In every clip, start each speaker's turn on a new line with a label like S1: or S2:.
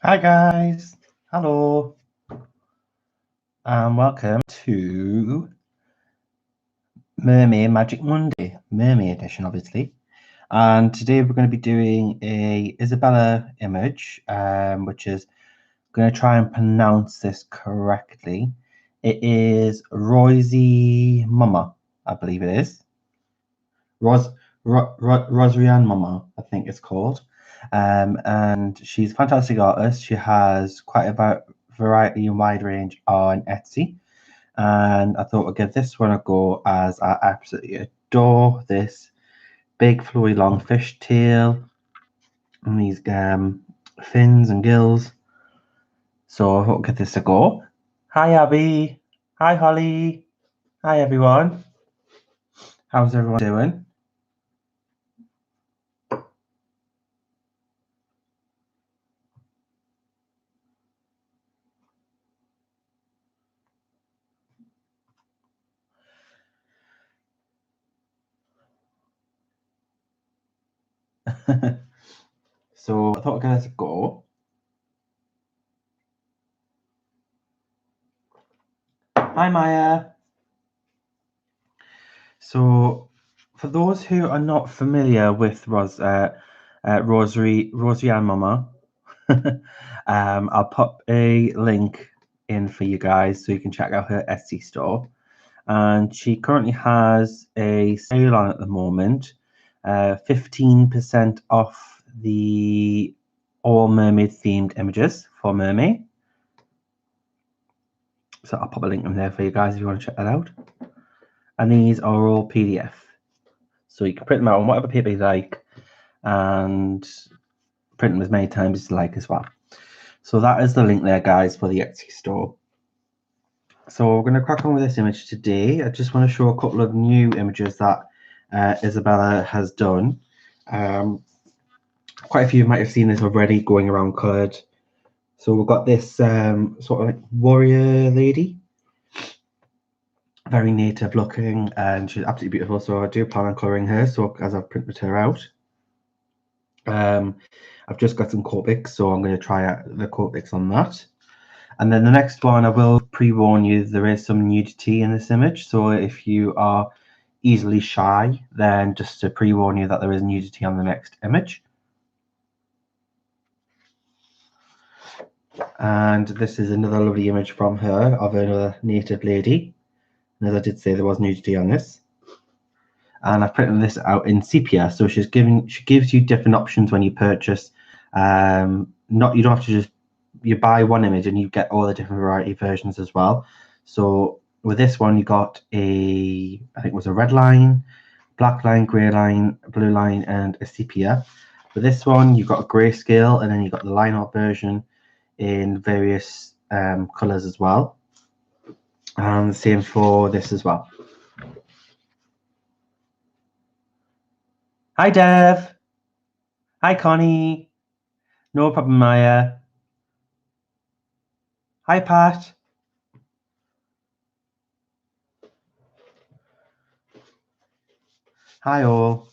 S1: Hi guys, hello, and welcome to Mer-May Magic Monday, Mer-May edition, obviously. And today we're going to be doing a Izabela image, which is going to try and pronounce this correctly. It is Rozrysowanamama, I believe it is. Rozrysowanamama, I think it's called. And she's a fantastic artist. She has quite a variety and wide range on Etsy. And I thought I'd give this one a go, as I absolutely adore this big flowy long fish tail and these fins and gills. So I thought I'd give this a go. Hi Abby, hi Holly, hi everyone. How's everyone doing? So I thought I'd give this a go. Hi Maya. So for those who are not familiar with Rozrysowanamama, I'll pop a link in for you guys so you can check out her Etsy store. And she currently has a sale on at the moment, 15% off the all mermaid themed images for Mer-May. So I'll pop a link in there for you guys if you want to check that out. And these are all PDF, so you can print them out on whatever paper you like and print them as many times as you like as well. So that is the link there, guys, for the Etsy store. So we're going to crack on with this image today. I just want to show a couple of new images that Izabela has done. Quite a few might have seen this already going around coloured. So we've got this sort of like warrior lady, very native looking, and she's absolutely beautiful. So I do plan on colouring her, so as I've printed her out. I've just got some Copics, so I'm going to try out the Copics on that. And then the next one, I will pre-warn you, there is some nudity in this image. So if you are easily shy, then just to pre-warn you that there is nudity on the next image. And this is another lovely image from her of another native lady. And as I did say, there was nudity on this. And I've printed this out in sepia, so she gives you different options when you purchase. You don't have to just buy one image and you get all the different variety versions as well. So with this one, you got I think it was a red line, black line, grey line, blue line, and a sepia. For this one, you've got a grayscale, and then you've got the line art version in various colours as well. And the same for this as well. Hi Dev. Hi Connie. No problem, Maya. Hi Pat. Hi all.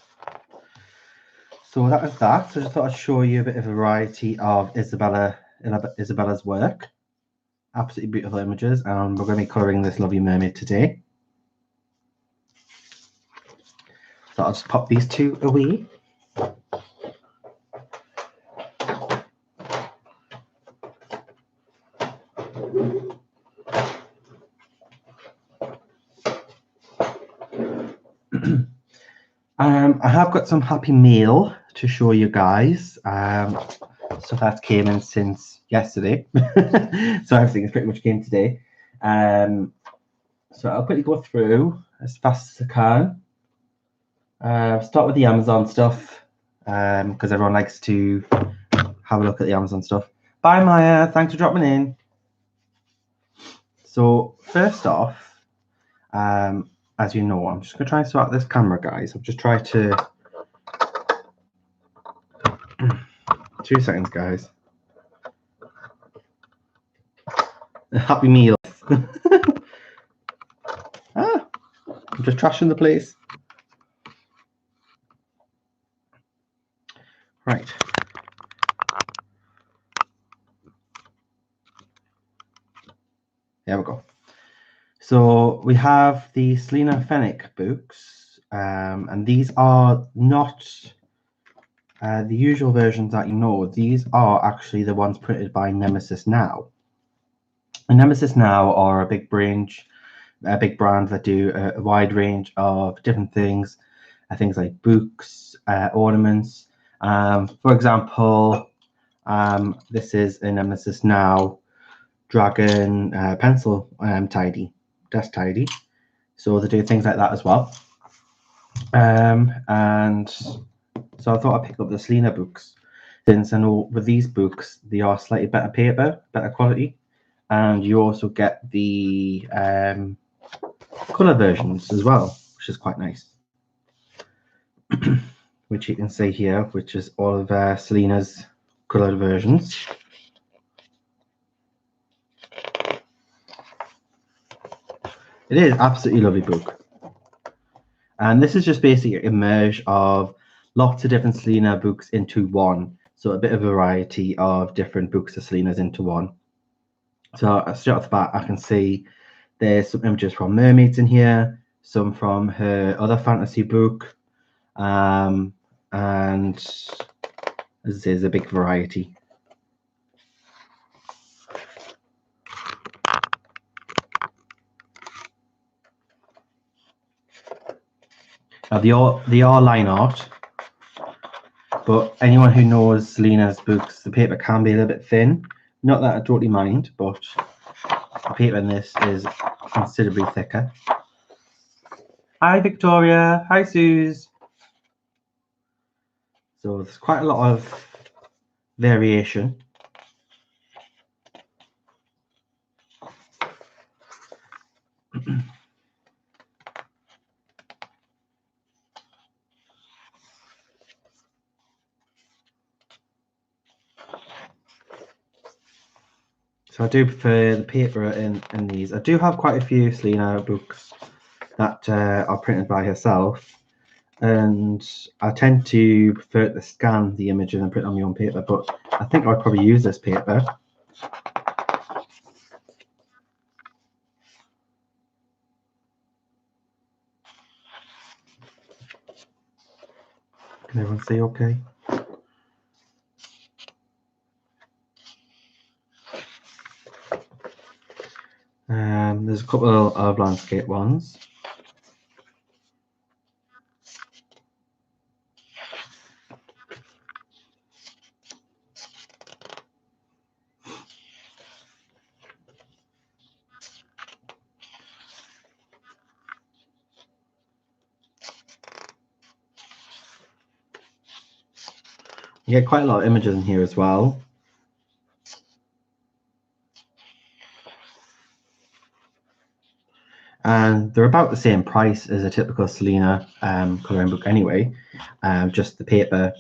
S1: So that was that. So I just thought I'd show you a bit of a variety of Izabela's work. Absolutely beautiful images, and we're going to be colouring this lovely mermaid today. So I'll just pop these two away. I have got some happy mail to show you guys. So that came in since yesterday. So everything has pretty much came today. So I'll quickly go through as fast as I can. Start with the Amazon stuff, because everyone likes to have a look at the Amazon stuff. Bye Maya, thanks for dropping in. So first off, as you know, I'm just going to try and sort out this camera, guys. I've just tried to... 2 seconds, guys. Happy meal. I'm just trashing the place. Right. There we go. So we have the Selena Fenwick books, and these are not the usual versions that you know. These are actually the ones printed by Nemesis Now. And Nemesis Now are a big brand that do a wide range of different things, things like books, ornaments. For example, this is a Nemesis Now dragon pencil desk tidy. So they do things like that as well. And so I thought I'd pick up the Selena books, since I know with these books they are slightly better paper, better quality, and you also get the colour versions as well, which is quite nice. Which you can see here, which is all of Selena's coloured versions. It is absolutely lovely book. And this is just basically a merge of lots of different Selena books into one. So a bit of variety of different books of Selena's into one. So straight off the bat, I can see there's some images from mermaids in here, some from her other fantasy book, and as I say, there's a big variety. Now they are line art, but anyone who knows Selena's books, the paper can be a little bit thin. Not that I totally mind, but the paper in this is considerably thicker. Hi Victoria, hi Suze. So there's quite a lot of variation. So I do prefer the paper in these. I do have quite a few Selena books that are printed by herself, and I tend to prefer to scan the images and print on my own paper, but I think I'd probably use this paper. Can everyone see okay? There's a couple of landscape ones. You get quite a lot of images in here as well. And they're about the same price as a typical Selena colouring book anyway. Just the paper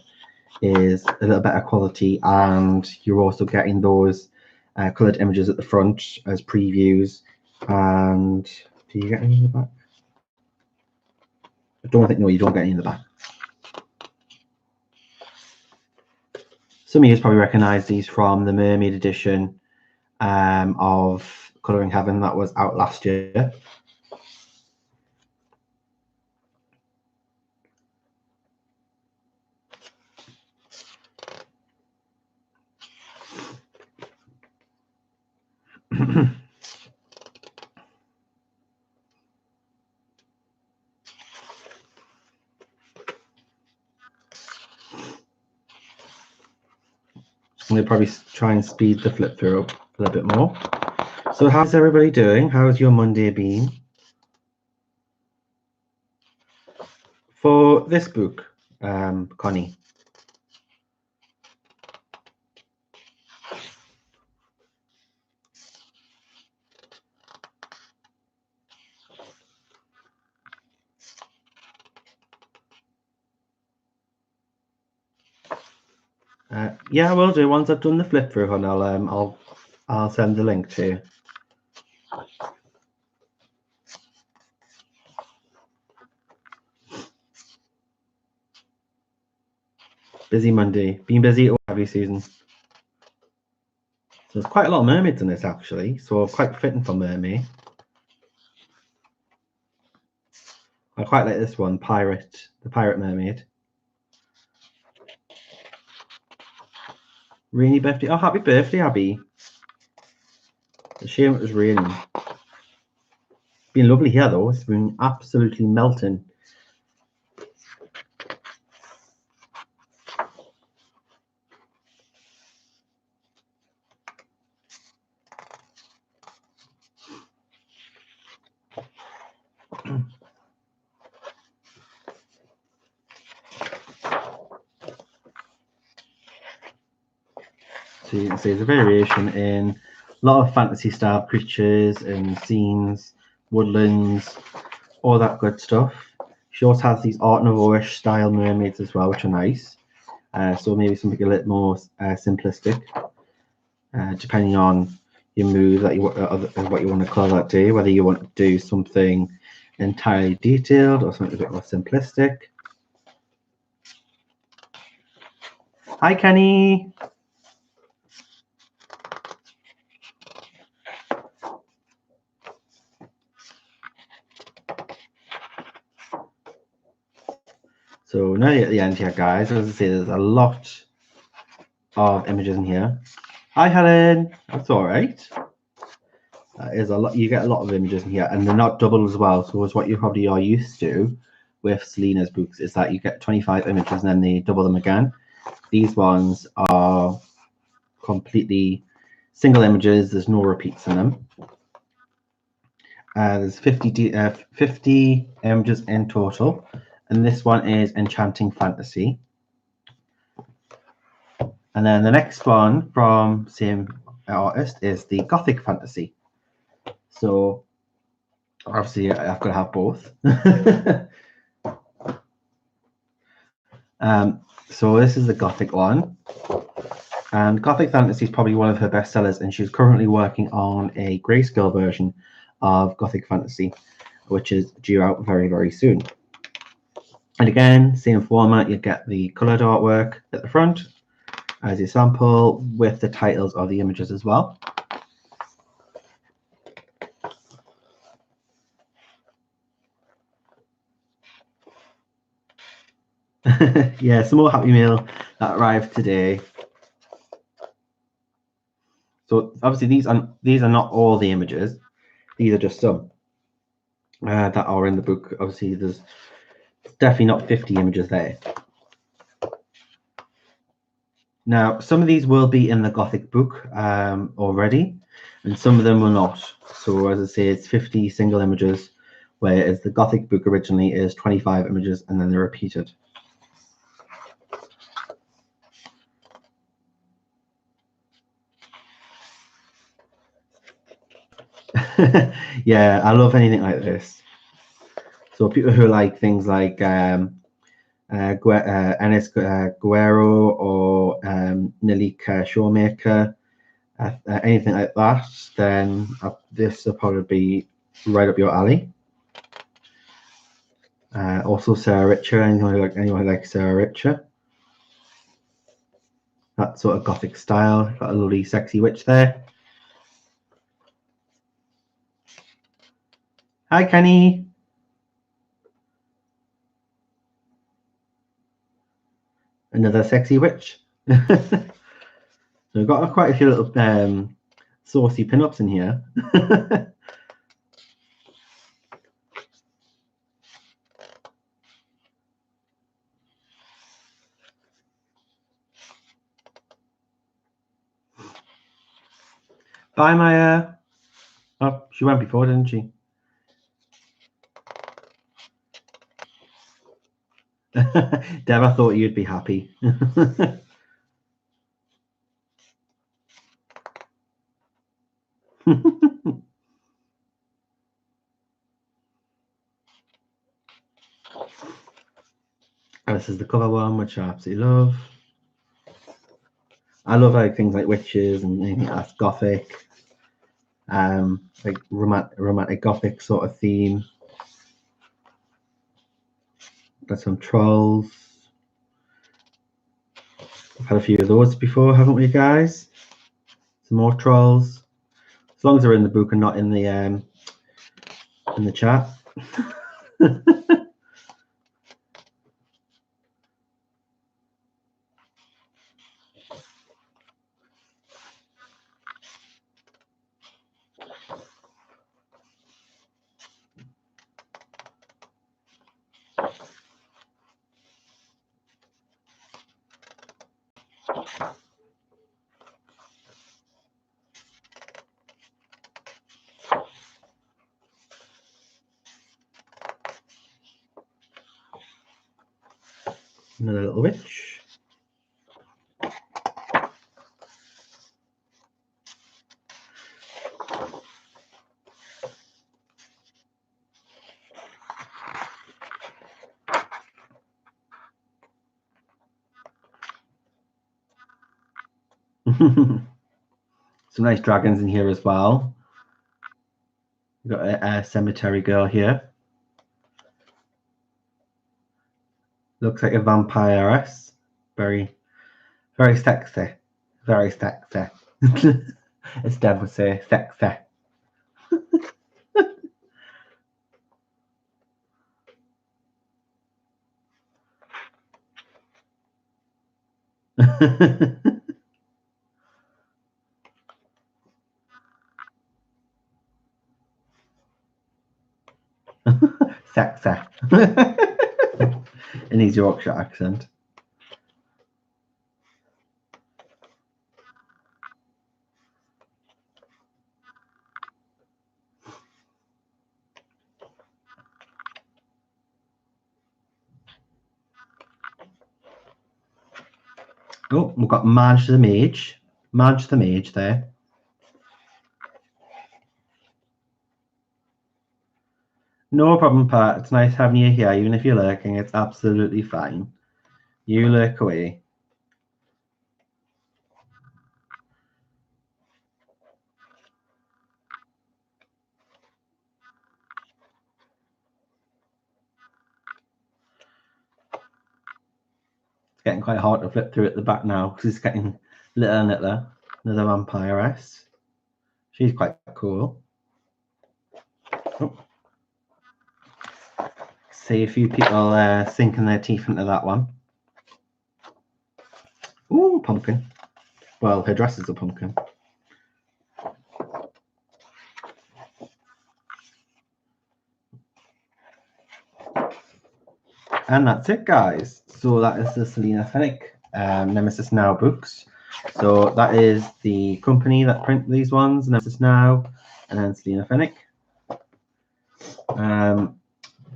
S1: is a little better quality, and you're also getting those coloured images at the front as previews. And do you get any in the back? I don't think, no, you don't get any in the back. Some of you probably recognise these from the Mermaid edition of Colouring Heaven that was out last year. I'm going to probably try and speed the flip through up a little bit more. So how's everybody doing? How's your Monday been? For this book, Connie. Yeah, I will do. Once I've done the flip through, and I'll send the link to you. Busy Monday. Been busy all heavy season. there's quite a lot of mermaids in this actually, so quite fitting for Mer-May. I quite like this one, the pirate mermaid. Rainy birthday. Oh, happy birthday, Abby. A shame it was raining. It's been lovely here though. It's been absolutely melting. So you can see there's a variation in a lot of fantasy style creatures and scenes, woodlands, all that good stuff. She also has these Art Nouveau-ish style mermaids as well, which are nice. So maybe something a little more simplistic, depending on your mood that what you want to colour that day, whether you want to do something entirely detailed or something a bit more simplistic. Hi, Kenny. So now at the end here, guys, as I say, there's a lot of images in here. Hi, Helen. That's all right. That is a lot. You get a lot of images in here, and they're not double as well. So as what you probably are used to with Selena's books is that you get 25 images and then they double them again. These ones are completely single images. There's no repeats in them. There's 50 images in total, and this one is Enchanting Fantasy. And then the next one from same artist is the Gothic Fantasy. So obviously I've got to have both. So this is the Gothic one. And Gothic Fantasy is probably one of her best sellers, and she's currently working on a grayscale version of Gothic Fantasy, which is due out very, very soon. And again, same format, you get the coloured artwork at the front as your sample with the titles of the images as well. Yeah, some more Happy Meal that arrived today. So obviously these are not all the images. These are just some that are in the book. Obviously there's definitely not 50 images there. Now some of these will be in the Gothic book already, and some of them will not. So as I say, it's 50 single images, whereas the Gothic book originally is 25 images and then they're repeated. Yeah, I love anything like this. So people who like things like Enes Guerrero or Nalika Showmaker, anything like that, then this will probably be right up your alley. Also Sarah Richer, anyone who likes Sarah Richer. That sort of Gothic style. Got a lovely sexy witch there. Hi, Kenny. Another sexy witch. So we've got quite a few little saucy pin-ups in here. Bye, Maya. Oh, she went before, didn't she? Dev, I thought you'd be happy. This is the cover one, which I absolutely love. I love like things like witches and anything that's Gothic, like romantic Gothic sort of theme. Got some trolls. We've had a few of those before, haven't we, guys? Some more trolls. As long as they're in the book and not in the chat. Another little witch. Some nice dragons in here as well. We've got a cemetery girl here. Looks like a vampiress. Very, very sexy. Very sexy. As Deb would say, sexy. Sexy. In his Yorkshire accent. Oh, we've got Madge the Mage. Madge the Mage there. No problem, Pat. It's nice having you here. Even if you're lurking, it's absolutely fine. You lurk away. It's getting quite hard to flip through at the back now because it's getting littler and littler. Another vampiress. She's quite cool. Oh. See a few people sinking their teeth into that one. Ooh, pumpkin. Well, her dress is a pumpkin. And that's it, guys. So that is the Selena Fenwick Nemesis Now books. So that is the company that print these ones, Nemesis Now, and then Selena Fenwick.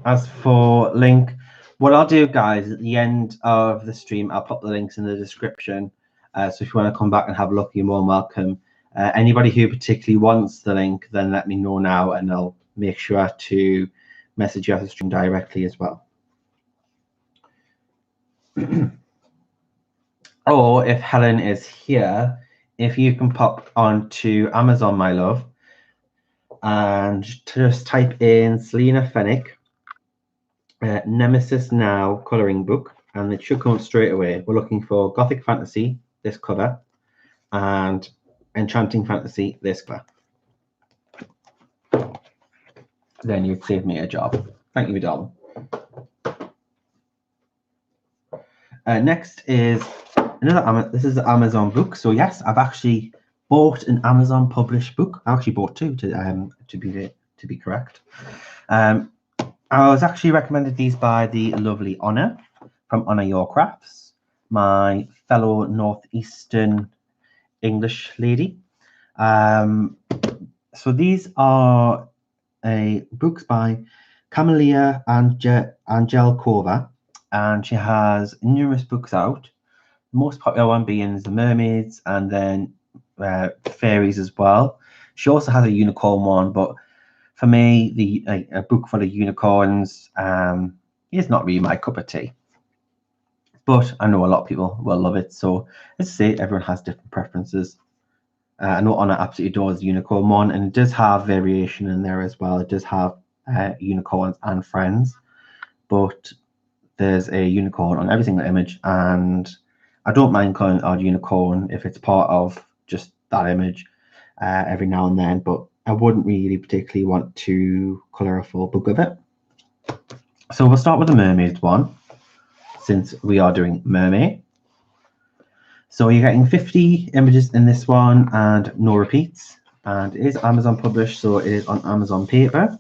S1: As for link, what I'll do, guys, at the end of the stream, I'll put the links in the description. So if you want to come back and have a look, you're more than welcome. Anybody who particularly wants the link, then let me know now, and I'll make sure to message you out the stream directly as well. Or if Helen is here, if you can pop onto Amazon, my love, and just type in Selena Fenwick Nemesis Now colouring book, and it should come up straight away. We're looking for Gothic Fantasy, this cover, and Enchanting Fantasy, this cover. Then you'd save me a job. Thank you, darling. Next is another. This is the Amazon book. So yes, I've actually bought an Amazon published book. I actually bought two to be correct. I was actually recommended these by the lovely Honor from Honor Your Crafts, my fellow Northeastern English lady. So these are books by Camelia Angelkova, and she has numerous books out. The most popular one being the mermaids, and then fairies as well. She also has a unicorn one, but for me, a book full of unicorns is not really my cup of tea. But I know a lot of people will love it. So let's say everyone has different preferences. I know Honor absolutely adores the unicorn one, and it does have variation in there as well. It does have unicorns and friends, but there's a unicorn on every single image, and I don't mind calling it odd unicorn if it's part of just that image every now and then, but I wouldn't really particularly want to colour a full book of it. So we'll start with the mermaid one, since we are doing Mer-May. So you're getting 50 images in this one and no repeats. And it is Amazon published, so it is on Amazon paper.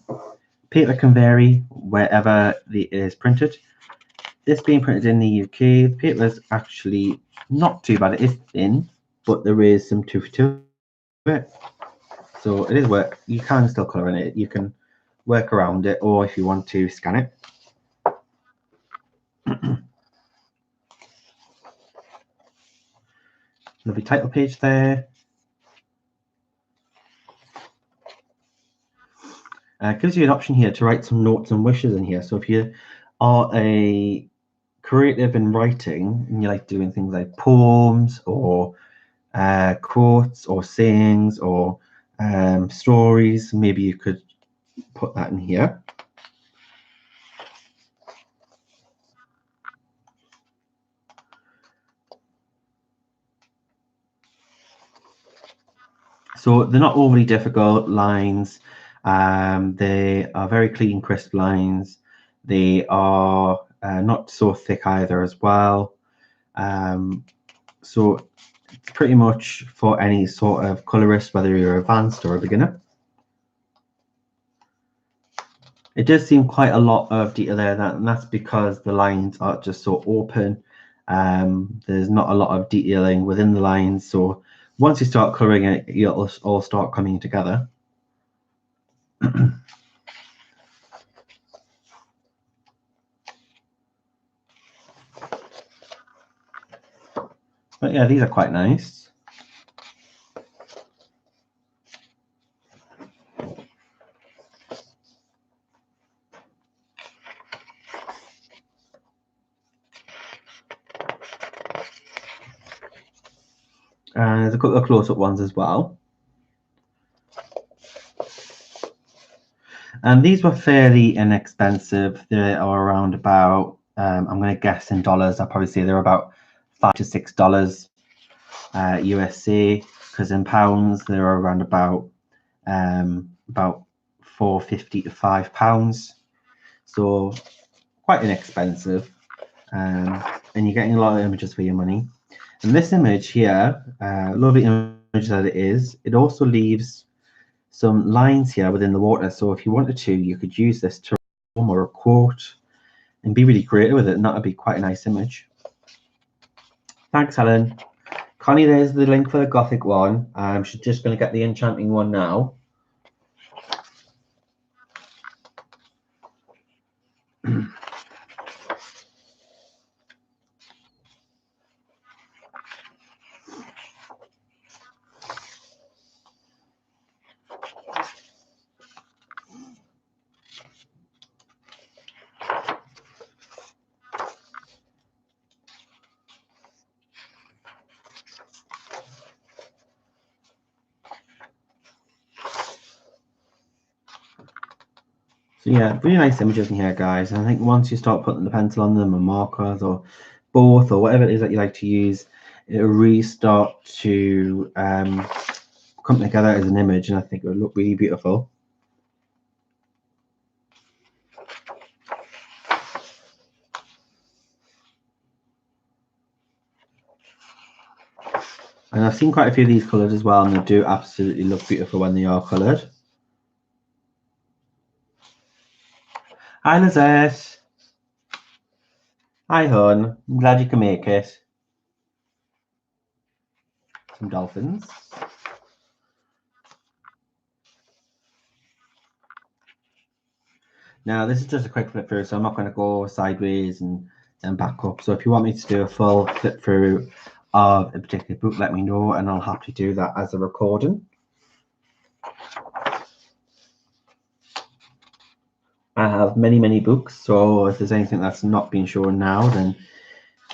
S1: Paper can vary wherever it is printed. This being printed in the UK, the paper is actually not too bad. It is thin, but there is some tooth to it. So it is work. You can still colour in it. You can work around it, or if you want to scan it. Lovely title page there. It gives you an option here to write some notes and wishes in here. So if you are a creative in writing and you like doing things like poems or quotes or sayings or stories, maybe you could put that in here. So they're not overly difficult lines. They are very clean, crisp lines. They are not so thick either as well. So it's pretty much for any sort of colorist, whether you're advanced or a beginner. It does seem quite a lot of detail there, and that's because the lines are just so open. There's not a lot of detailing within the lines, so once you start colouring it, you'll all start coming together. But yeah, these are quite nice. And there's a couple of close-up ones as well. And these were fairly inexpensive. They are around about, I'm going to guess in dollars, I'll probably say they're about $5 to $6 USD, because in pounds they're around about £4.50 to £5. So quite inexpensive, and you're getting a lot of images for your money. And this image here, lovely image that it is, it also leaves some lines here within the water. So if you wanted to, you could use this to write or a quote and be really creative with it, and that would be quite a nice image. Thanks, Helen. Connie, there's the link for the Gothic one. She's just going to get the enchanting one now. So yeah, really nice images in here, guys. And I think once you start putting the pencil on them, or markers, or both, or whatever it is that you like to use, it'll really start to come together as an image, and I think it will look really beautiful. And I've seen quite a few of these colours as well, and they do absolutely look beautiful when they are coloured. Hi, Lizette. Hi, hon. I'm glad you can make it. Some dolphins. Now, this is just a quick flip through, so I'm not going to go sideways and then back up. So if you want me to do a full flip through of a particular book, let me know, and I'll happily do that as a recording. I have many, many books, so if there's anything that's not being shown now, then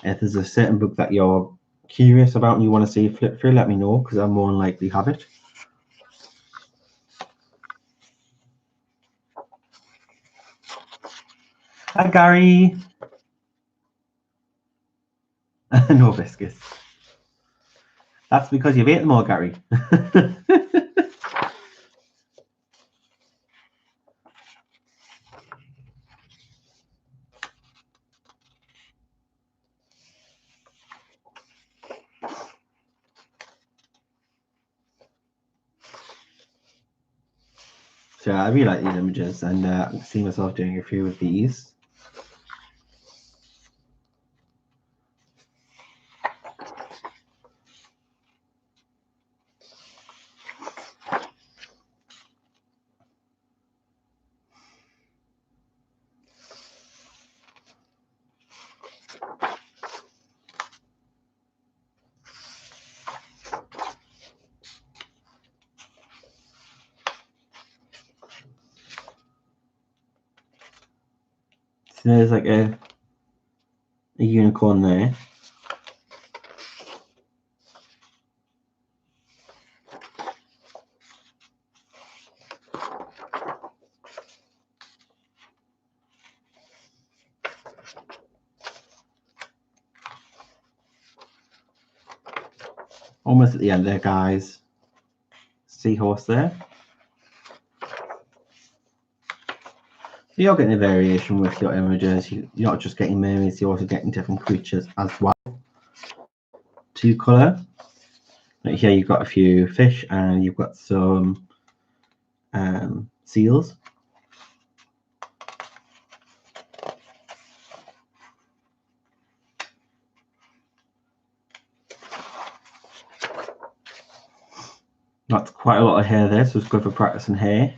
S1: if there's a certain book that you're curious about and you want to see flip through, let me know, because I'll more than likely have it. Hi, Gary. No biscuits. That's because you've ate them all, Gary. So I really like these images, and I can see myself doing a few of these. So there's like a unicorn there. Almost at the end there, guys. Seahorse there. So you're getting a variation with your images. You're not just getting mermaids, you're also getting different creatures as well to colour. Right here you've got a few fish and you've got some seals. That's quite a lot of hair there, so it's good for practicing hair.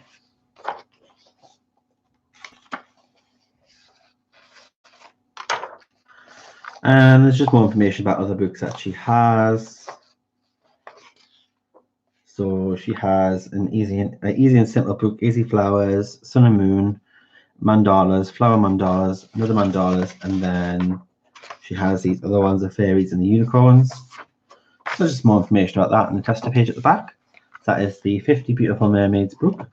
S1: And there's just more information about other books that she has. So she has an easy and simple book, Easy Flowers, Sun and Moon, mandalas, flower mandalas, another mandalas, and then she has these other ones, the fairies and the unicorns. So there's just more information about that and the tester page at the back. That is the 50 Beautiful Mermaids book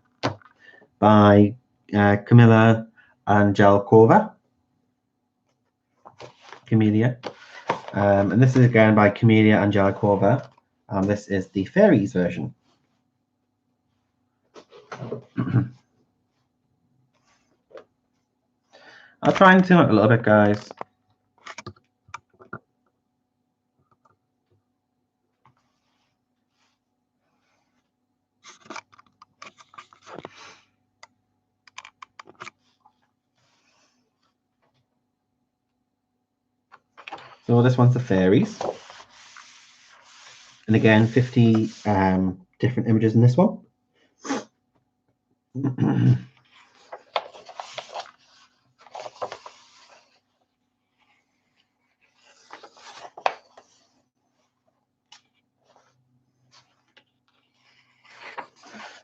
S1: by Camilla Angelkova. Camellia. And this is again by Camellia Angelkova. This is the fairies version. I'll try and zoom up a little bit, guys. So this one's the fairies. And again, 50 different images in this one.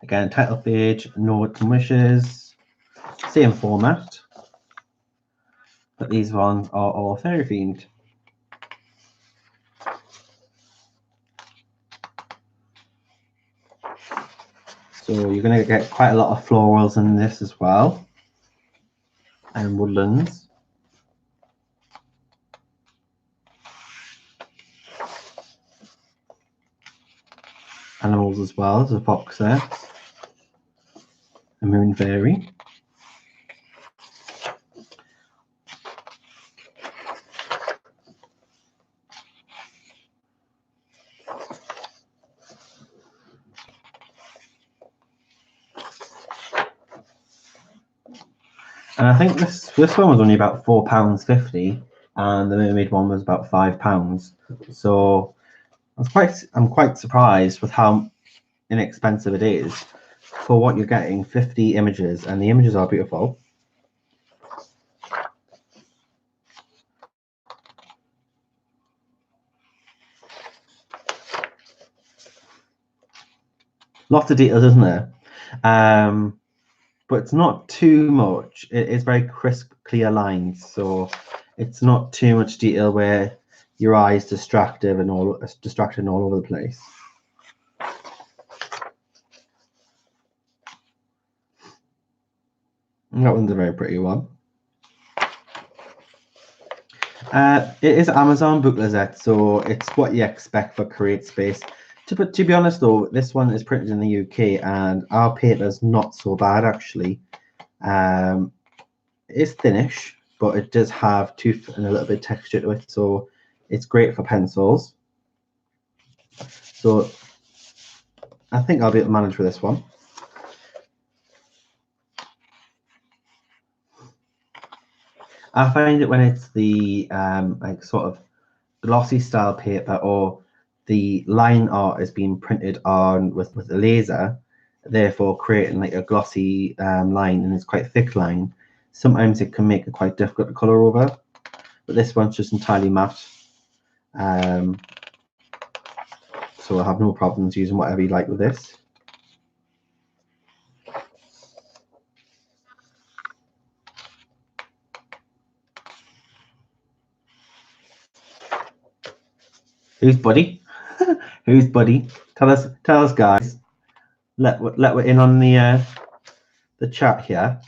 S1: Again, title page, notes and wishes, same format. But these ones are all fairy themed. So you're going to get quite a lot of florals in this as well, and woodlands. Animals as well, there's a fox there, a moon fairy. And I think this one was only about £4.50, and the mermaid one was about £5. So I'm quite surprised with how inexpensive it is for what you're getting. 50 images, and the images are beautiful. Lots of details, isn't there? But it's not too much. It is very crisp, clear lines, so it's not too much detail where your eye's distracted and all over the place. And that one's a very pretty one. It is Amazon book Lizette, so it's what you expect for Create Space. To be honest though, this one is printed in the UK and our paper's not so bad actually. It's thinnish, but it does have tooth and a little bit of texture to it, so it's great for pencils. So I think I'll be able to manage with this one. I find it when it's the like sort of glossy style paper or the line art is being printed on with a laser, therefore creating like a glossy line, and it's quite a thick line. Sometimes it can make it quite difficult to color over, but this one's just entirely matte. So I have no problems using whatever you like with this. Who's Buddy? Who's Buddy? Tell us, guys. Let we're in on the chat here.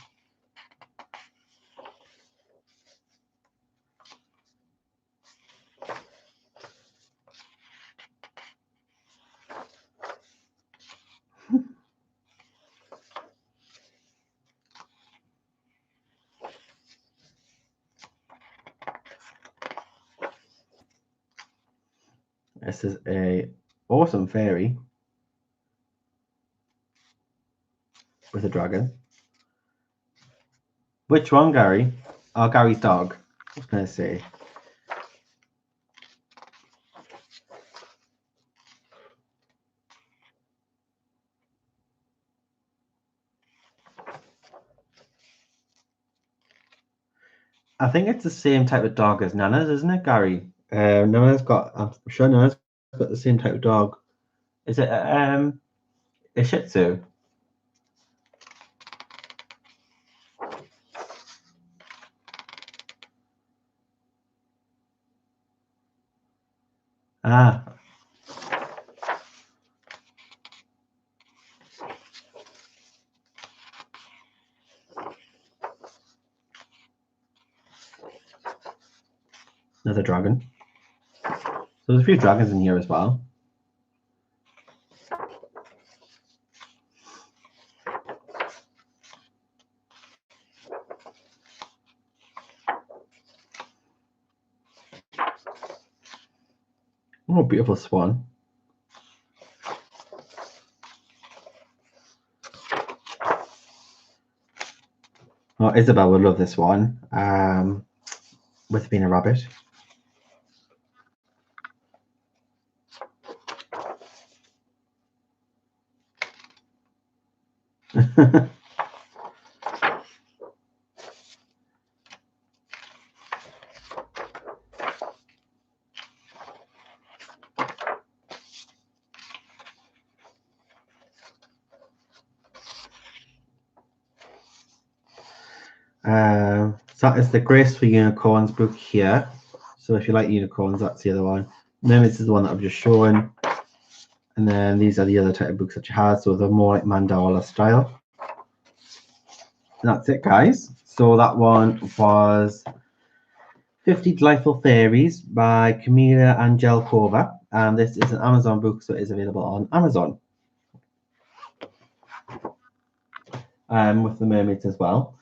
S1: This is a awesome fairy with a dragon. Which one, Gary? Oh, Gary's dog. I was going to say. I think it's the same type of dog as Nana's, isn't it, Gary? Nana's got. I'm sure Nana's got the same type of dog. Is it a Shih Tzu? Ah. Another dragon. So there's a few dragons in here as well. Oh, beautiful swan. Oh, Izabela would love this one. With being a rabbit. So that is the Graceful Unicorns book here. So if you like unicorns, that's the other one. And then this is the one that I've just shown. And then these are the other type of books that you had. So they're more like mandala style. And that's it, guys. So that one was 50 Delightful Fairies by Camila Angelkova. And this is an Amazon book, so it is available on Amazon. With the mermaids as well.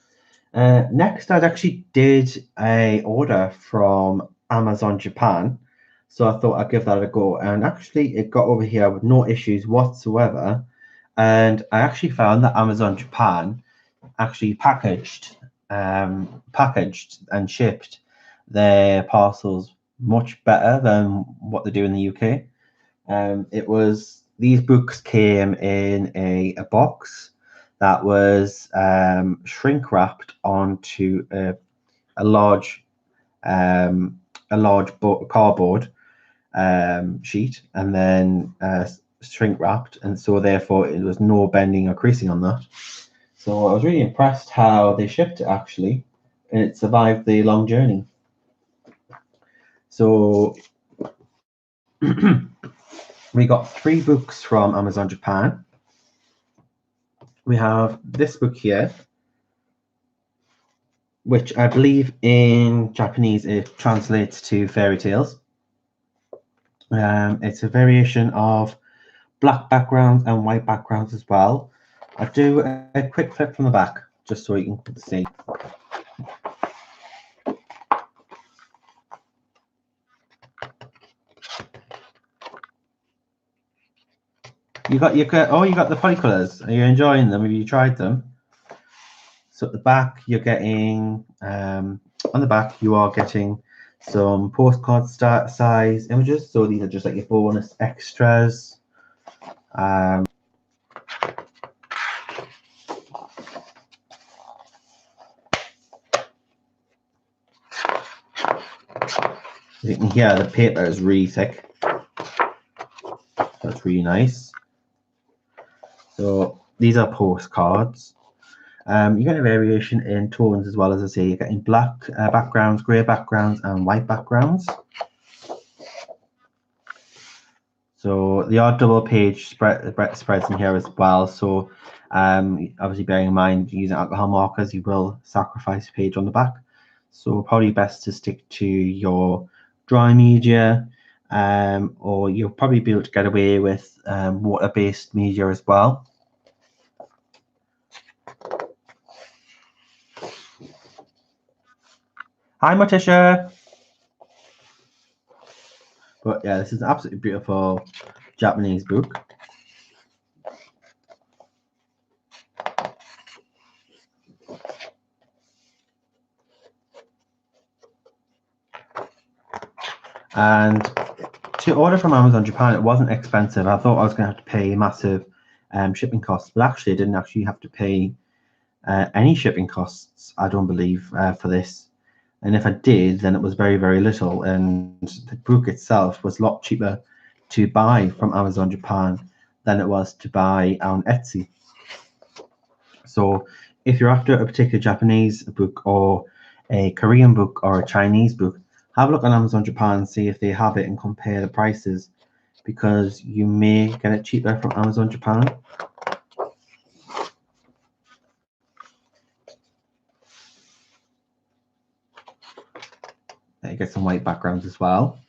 S1: Next, I actually did a order from Amazon Japan, so I thought I'd give that a go. And actually, it got over here with no issues whatsoever. And I actually found that Amazon Japan actually packaged and shipped their parcels much better than what they do in the UK. These books came in a box that was shrink wrapped onto a large cardboard sheet, and then shrink wrapped, and so therefore it was no bending or creasing on that. So I was really impressed how they shipped it actually, and it survived the long journey. So we got 3 books from Amazon Japan. We have this book here. which I believe in Japanese it translates to fairy tales. It's a variation of black backgrounds and white backgrounds as well. I'll do a quick flip from the back just so you can see. You got the polycolors. Are you enjoying them? Have you tried them? So at the back, you're getting on the back you are getting some postcard size images. So these are just like your bonus extras. You can hear the paper is really thick. That's really nice. So these are postcards. You get a variation in tones as well. As I say, you're getting black backgrounds, grey backgrounds, and white backgrounds. So there are double page spreads in here as well. So obviously bearing in mind using alcohol markers, you will sacrifice a page on the back. So probably best to stick to your dry media, or you'll probably be able to get away with water-based media as well. Hi, Morticia. But yeah, this is an absolutely beautiful Japanese book. And to order from Amazon Japan, it wasn't expensive. I thought I was going to have to pay massive shipping costs, but actually I didn't actually have to pay any shipping costs, I don't believe, for this. And if I did, then it was very, very little. And the book itself was a lot cheaper to buy from Amazon Japan than it was to buy on Etsy. So if you're after a particular Japanese book or a Korean book or a Chinese book, have a look on Amazon Japan, see if they have it and compare the prices, because you may get it cheaper from Amazon Japan. You get some white backgrounds as well.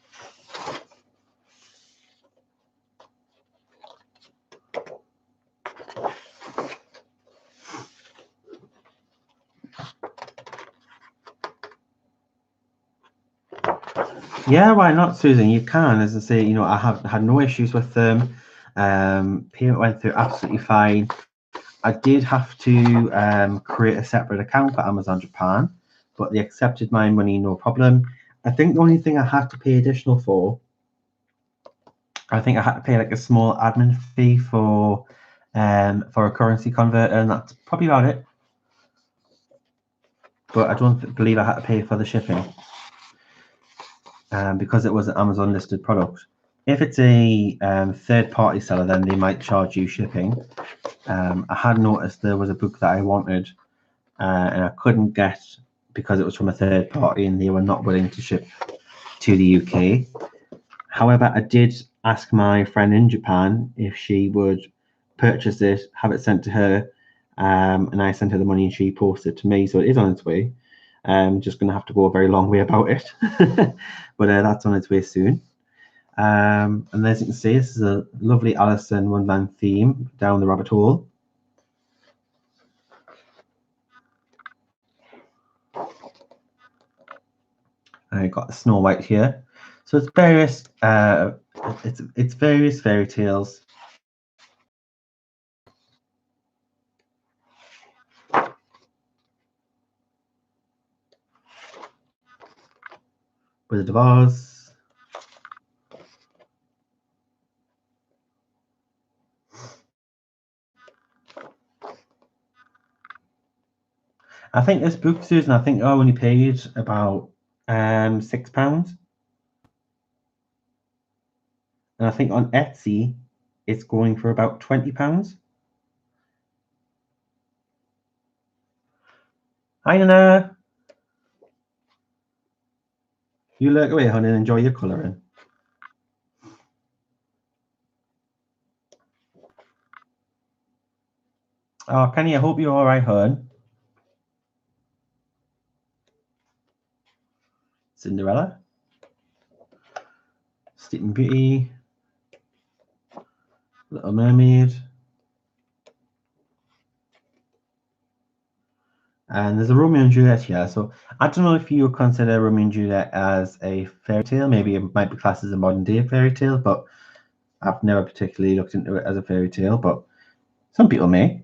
S1: Yeah, why not, Susan? You can. As I say, you know, I have had no issues with them. Payment went through absolutely fine. I did have to create a separate account for Amazon Japan, but they accepted my money, no problem. I think the only thing I had to pay additional for, I think I had to pay like a small admin fee for a currency converter, and that's probably about it. But I don't believe I had to pay for the shipping. Because it was an Amazon listed product. If it's a third-party seller, then they might charge you shipping. I had noticed there was a book that I wanted and I couldn't get because it was from a third party and they were not willing to ship to the UK. However, I did ask my friend in Japan if she would purchase it, have it sent to her, and I sent her the money and she posted it to me. So it is on its way. Just going to have to go a very long way about it, but that's on its way soon. And as you can see, this is a lovely Alice in Wonderland theme down the rabbit hole. I got the Snow White here, so it's various. It's various fairy tales. Wizard of Oz. I think this book, Susan, I think I only paid about £6. And I think on Etsy, it's going for about £20. Hi, Nana. You lurk away, honey, and enjoy your colouring. Oh, Kenny, I hope you're all right, hon. Cinderella, Sleeping Beauty, Little Mermaid, and there's a Romeo and Juliet here. So I don't know if you would consider Romeo and Juliet as a fairy tale. Maybe it might be classed as a modern day fairy tale, but I've never particularly looked into it as a fairy tale, but some people may.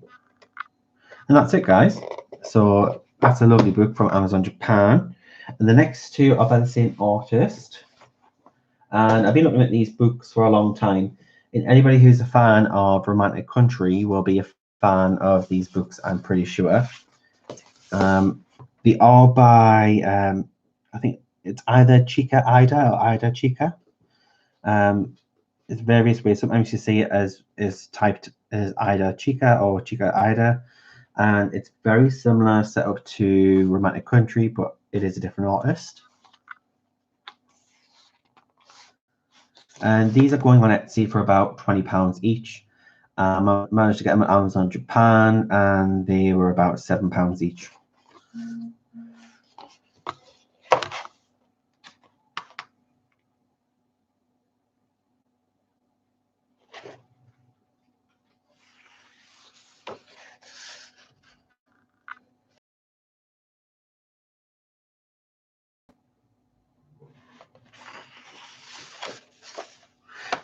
S1: And that's it, guys. So that's a lovely book from Amazon Japan. And the next two are by the same artist. And I've been looking at these books for a long time. And anybody who's a fan of romantic country will be a fan of these books, I'm pretty sure. They are by, I think it's either Chica Ida or Ida Chica. It's various ways. Sometimes you see it as is typed as Ida Chica or Chica Ida. And it's very similar setup to Romantic Country, but it is a different artist. And these are going on Etsy for about £20 each. I managed to get them on Amazon Japan, and they were about £7 each.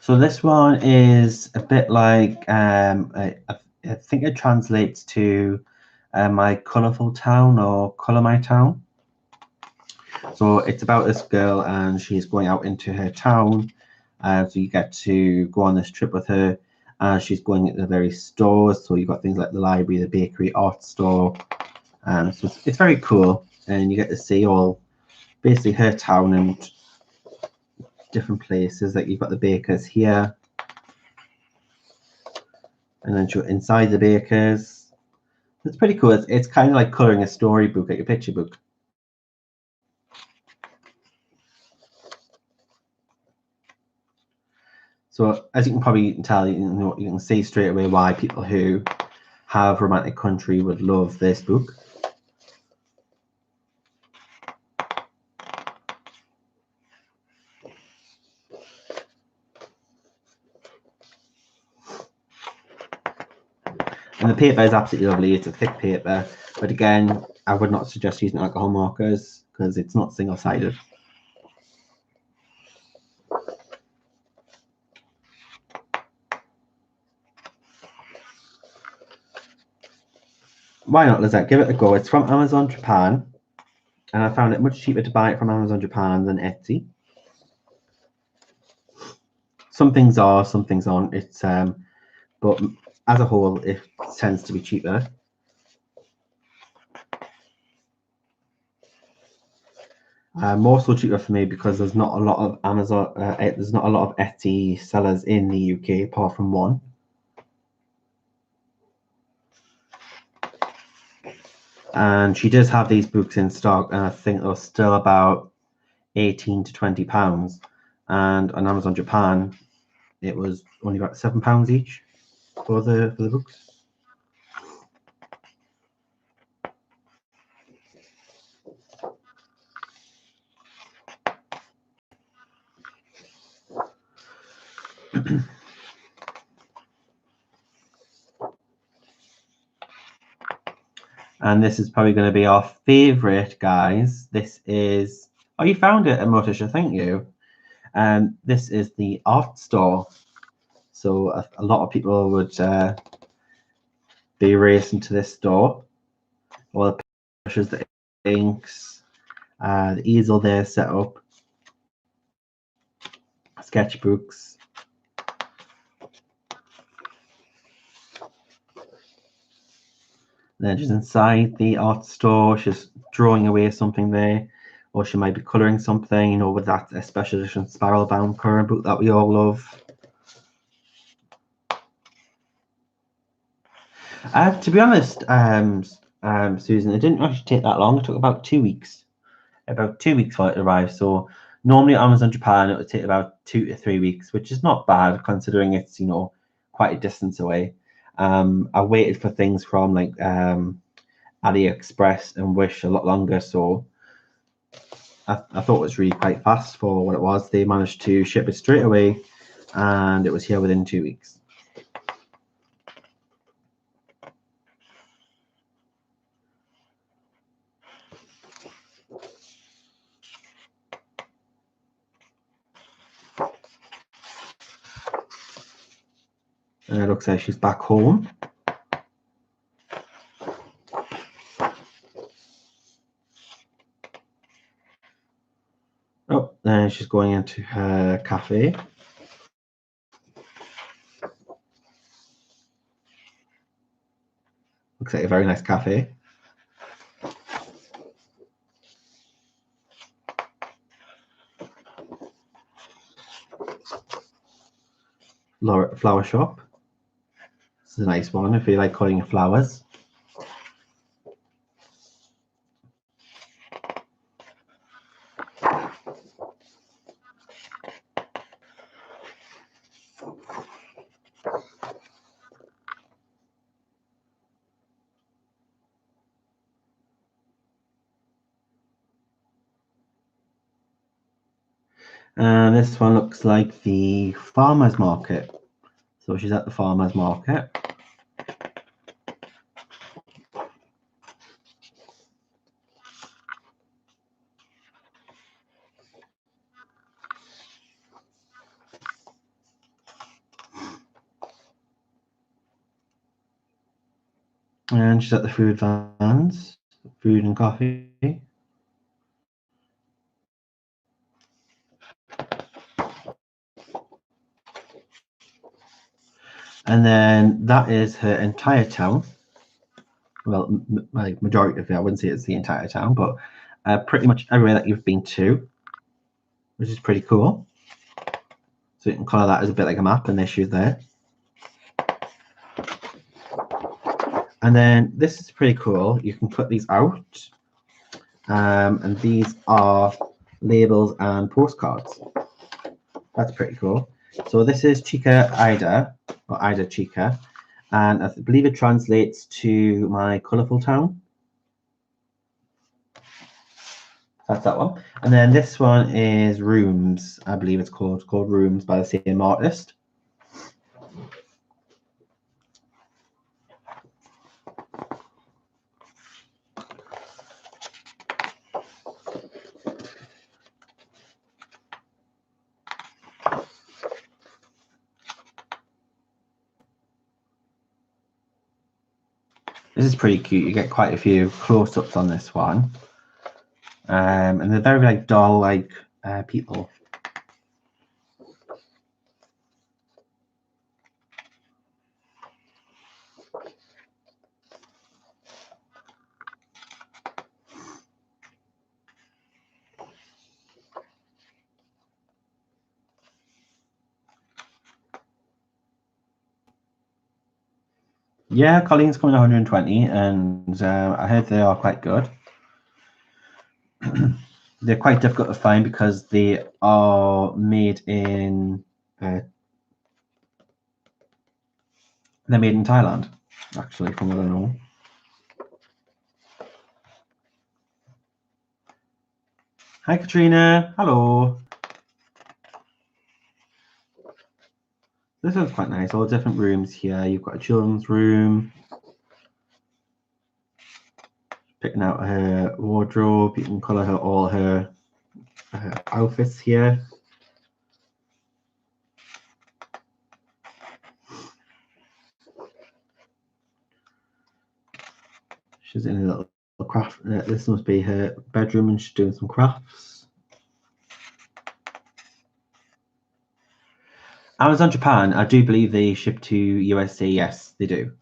S1: So this one is a bit like, I think it translates to My Colourful Town or Colour My Town. So it's about this girl and she's going out into her town. So you get to go on this trip with her. She's going into the various stores. So you've got things like the library, the bakery, art store. So it's very cool. And you get to see all basically her town and different places. Like you've got the bakers here. And then you're inside the bakers. It's pretty cool. It's kind of like colouring a storybook, like a picture book. So as you can probably tell, you can see straight away why people who have Romantic Country would love this book. And the paper is absolutely lovely. It's a thick paper, but again, I would not suggest using alcohol markers because it's not single-sided. Why not, Lizette? Give it a go. It's from Amazon Japan, and I found it much cheaper to buy it from Amazon Japan than Etsy. Some things are, some things aren't. It's but as a whole, it tends to be cheaper. More so cheaper for me because there's not a lot of Amazon, there's not a lot of Etsy sellers in the UK apart from one. And she does have these books in stock, and I think they're still about £18 to £20. And on Amazon Japan, it was only about £7 each for the books. And this is probably going to be our favorite, guys. This is, oh, you found it, Motisha, thank you. This is the art store. So a lot of people would be racing to this store. All the pictures, the inks, the easel there set up, sketchbooks. Then she's inside the art store, she's drawing away something there, or she might be colouring something, you know, with that special edition spiral bound colouring book that we all love. To be honest, Susan, it didn't actually take that long. It took about 2 weeks. About 2 weeks for it to arrive. So normally Amazon Japan, it would take about 2 to 3 weeks, which is not bad considering it's, you know, quite a distance away. I waited for things from like AliExpress and Wish a lot longer. So I thought it was really quite fast for what it was. They managed to ship it straight away, and it was here within 2 weeks. And it looks like she's back home. Oh, and she's going into her cafe. Looks like a very nice cafe. Flower shop. This is a nice one if you like calling it flowers. And this one looks like the farmer's market. So she's at the farmer's market. And she's at the food vans, food and coffee. And then that is her entire town. Well, like majority of it, I wouldn't say it's the entire town, but pretty much everywhere that you've been to, which is pretty cool. So you can color that as a bit like a map, and there she is there. And then this is pretty cool. You can put these out, and these are labels and postcards. That's pretty cool. So this is Chica Ida, or Ida Chica, and I believe it translates to my colourful town. That's that one. And then this one is Rooms, I believe it's called Rooms by the same artist. This is pretty cute. You get quite a few close-ups on this one. And they're very like doll-like people. Yeah, Colleen's coming 120, and I heard they are quite good. They're quite difficult to find because they are made in they're made in Thailand, actually, from what I know. Hi, Katrina. Hello. This one's quite nice. All different rooms here. You've got a children's room. Picking out her wardrobe. You can color her all her outfits here. She's in a little craft. This must be her bedroom, and she's doing some crafts. Amazon Japan, I do believe they ship to USA. Yes, they do.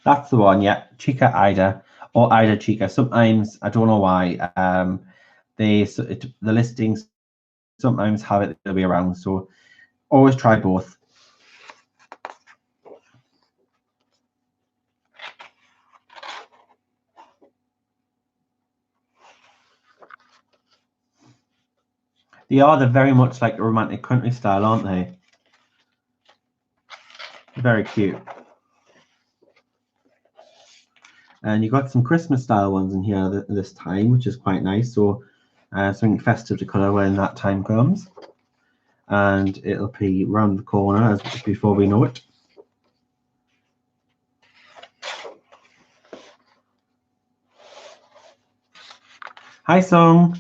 S1: That's the one, yeah. Chica Ida or Ida Chica. Sometimes I don't know why. The listings sometimes have it the other way around. So always try both. They're very much like a romantic country style, aren't they? Very cute. And you got some Christmas style ones in here this time, which is quite nice. So something festive to colour when that time comes. And it'll be round the corner as before we know it. Hi, Song.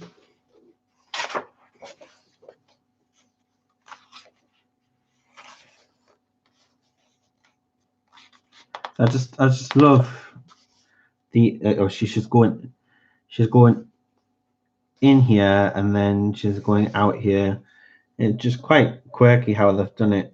S1: I just love the. She's going in here and then she's going out here. It's just quite quirky how they've done it.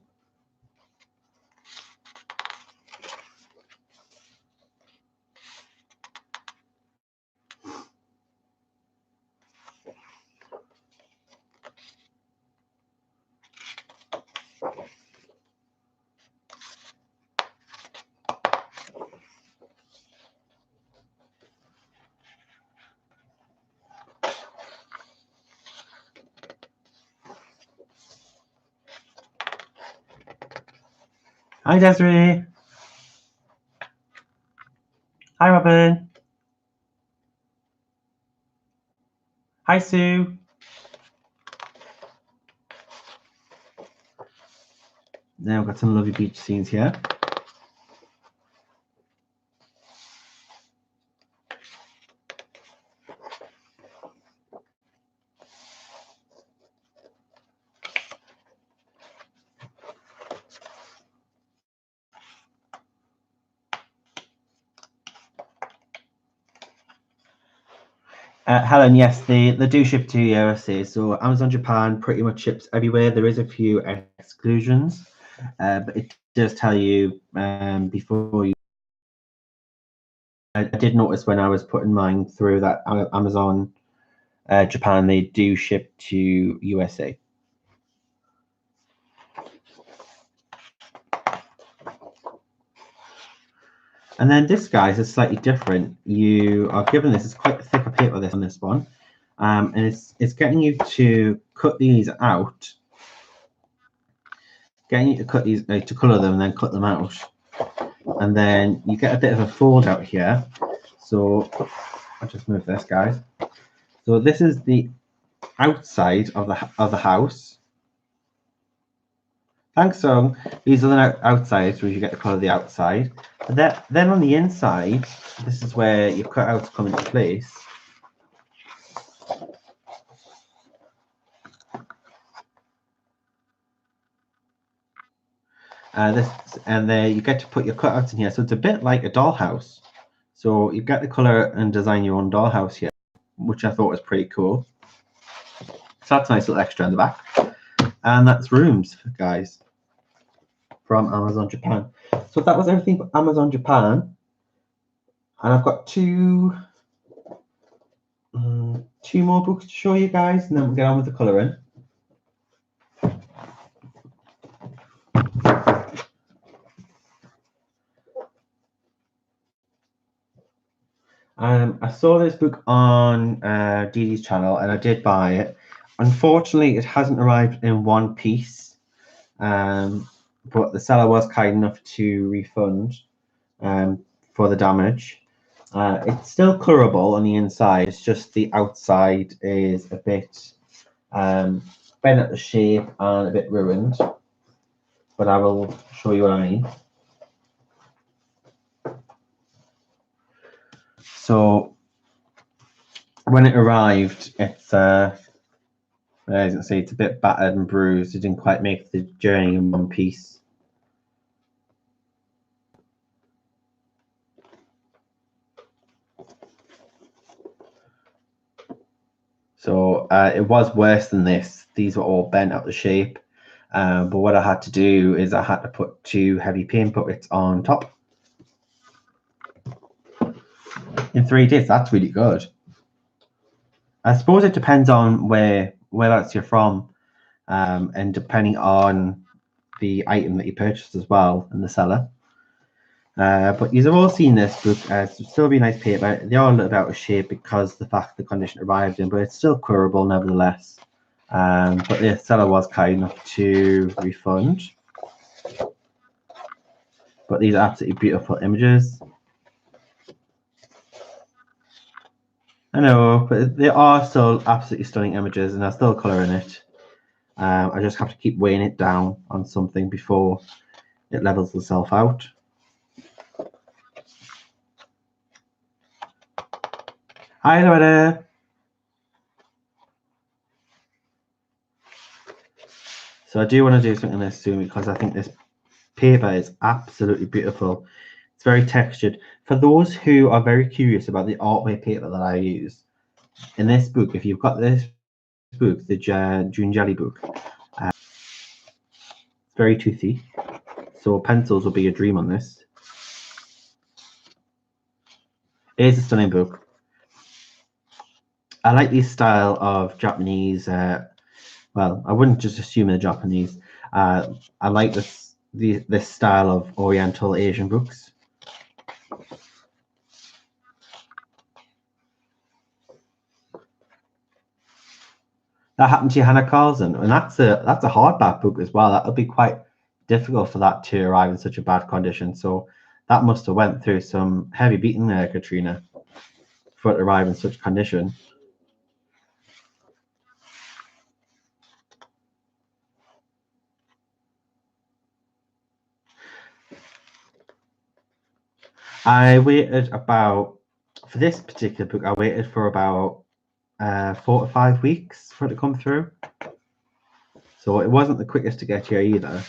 S1: Hi, Desiree. Hi, Robin. Hi, Sue. Now we've got some lovely beach scenes here. Helen, yes, they do ship to USA. So Amazon Japan pretty much ships everywhere. There is a few exclusions, but it does tell you before you. I did notice when I was putting mine through that Amazon Japan, they do ship to USA. And then this, guys, is slightly different. You are given this, it's quite a thicker paper on this one. And it's getting you to cut these out, getting you to cut these, to colour them and then cut them out. And then you get a bit of a fold out here. So I'll just move this, guys. So this is the outside of the house. Thanks, Song. These are the outsides where you get to colour the outside. And then on the inside, this is where your cutouts come into place. And there you get to put your cutouts in here. So it's a bit like a dollhouse. So you get to colour and design your own dollhouse here, which I thought was pretty cool. So that's a nice little extra in the back. And that's rooms, guys, from Amazon Japan. So that was everything for Amazon Japan. And I've got two more books to show you guys, and then we'll get on with the colouring. I saw this book on Dee Dee's channel, and I did buy it. Unfortunately, it hasn't arrived in one piece, but the seller was kind enough to refund for the damage. It's still colorable on the inside. It's just the outside is a bit bent at the shape and a bit ruined. But I will show you what I mean. So when it arrived, it's as you can see, it's a bit battered and bruised. It didn't quite make the journey in one piece. So it was worse than this. These were all bent out of shape. But what I had to do is I had to put 2 heavy paint buckets on top. In 3 days, that's really good. I suppose it depends on where else you're from, and depending on the item that you purchased as well and the seller. But you've all seen this book. It's still be nice paper. They are a little bit out of shape because the fact the condition arrived in, but it's still curable nevertheless. But the seller was kind enough to refund. But these are absolutely beautiful images. I know, but they are still absolutely stunning images, and there's still colour in it. I just have to keep weighing it down on something before it levels itself out. Hi, Loretta. So I do want to do something this soon because I think this paper is absolutely beautiful. It's very textured. For those who are very curious about the artware paper that I use, in this book, if you've got this book, the June Jelly book, it's very toothy. So pencils will be a dream on this. It is a stunning book. I like this style of Japanese. Well, I wouldn't just assume they're Japanese. I like this style of Oriental Asian books. That happened to Hannah Carlson, and that's a hardback book as well. That would be quite difficult for that to arrive in such a bad condition. So that must have went through some heavy beating there, Katrina, for it to arrive in such condition. I waited about, for this particular book, I waited for about 4 to 5 weeks for it to come through. So it wasn't the quickest to get here either.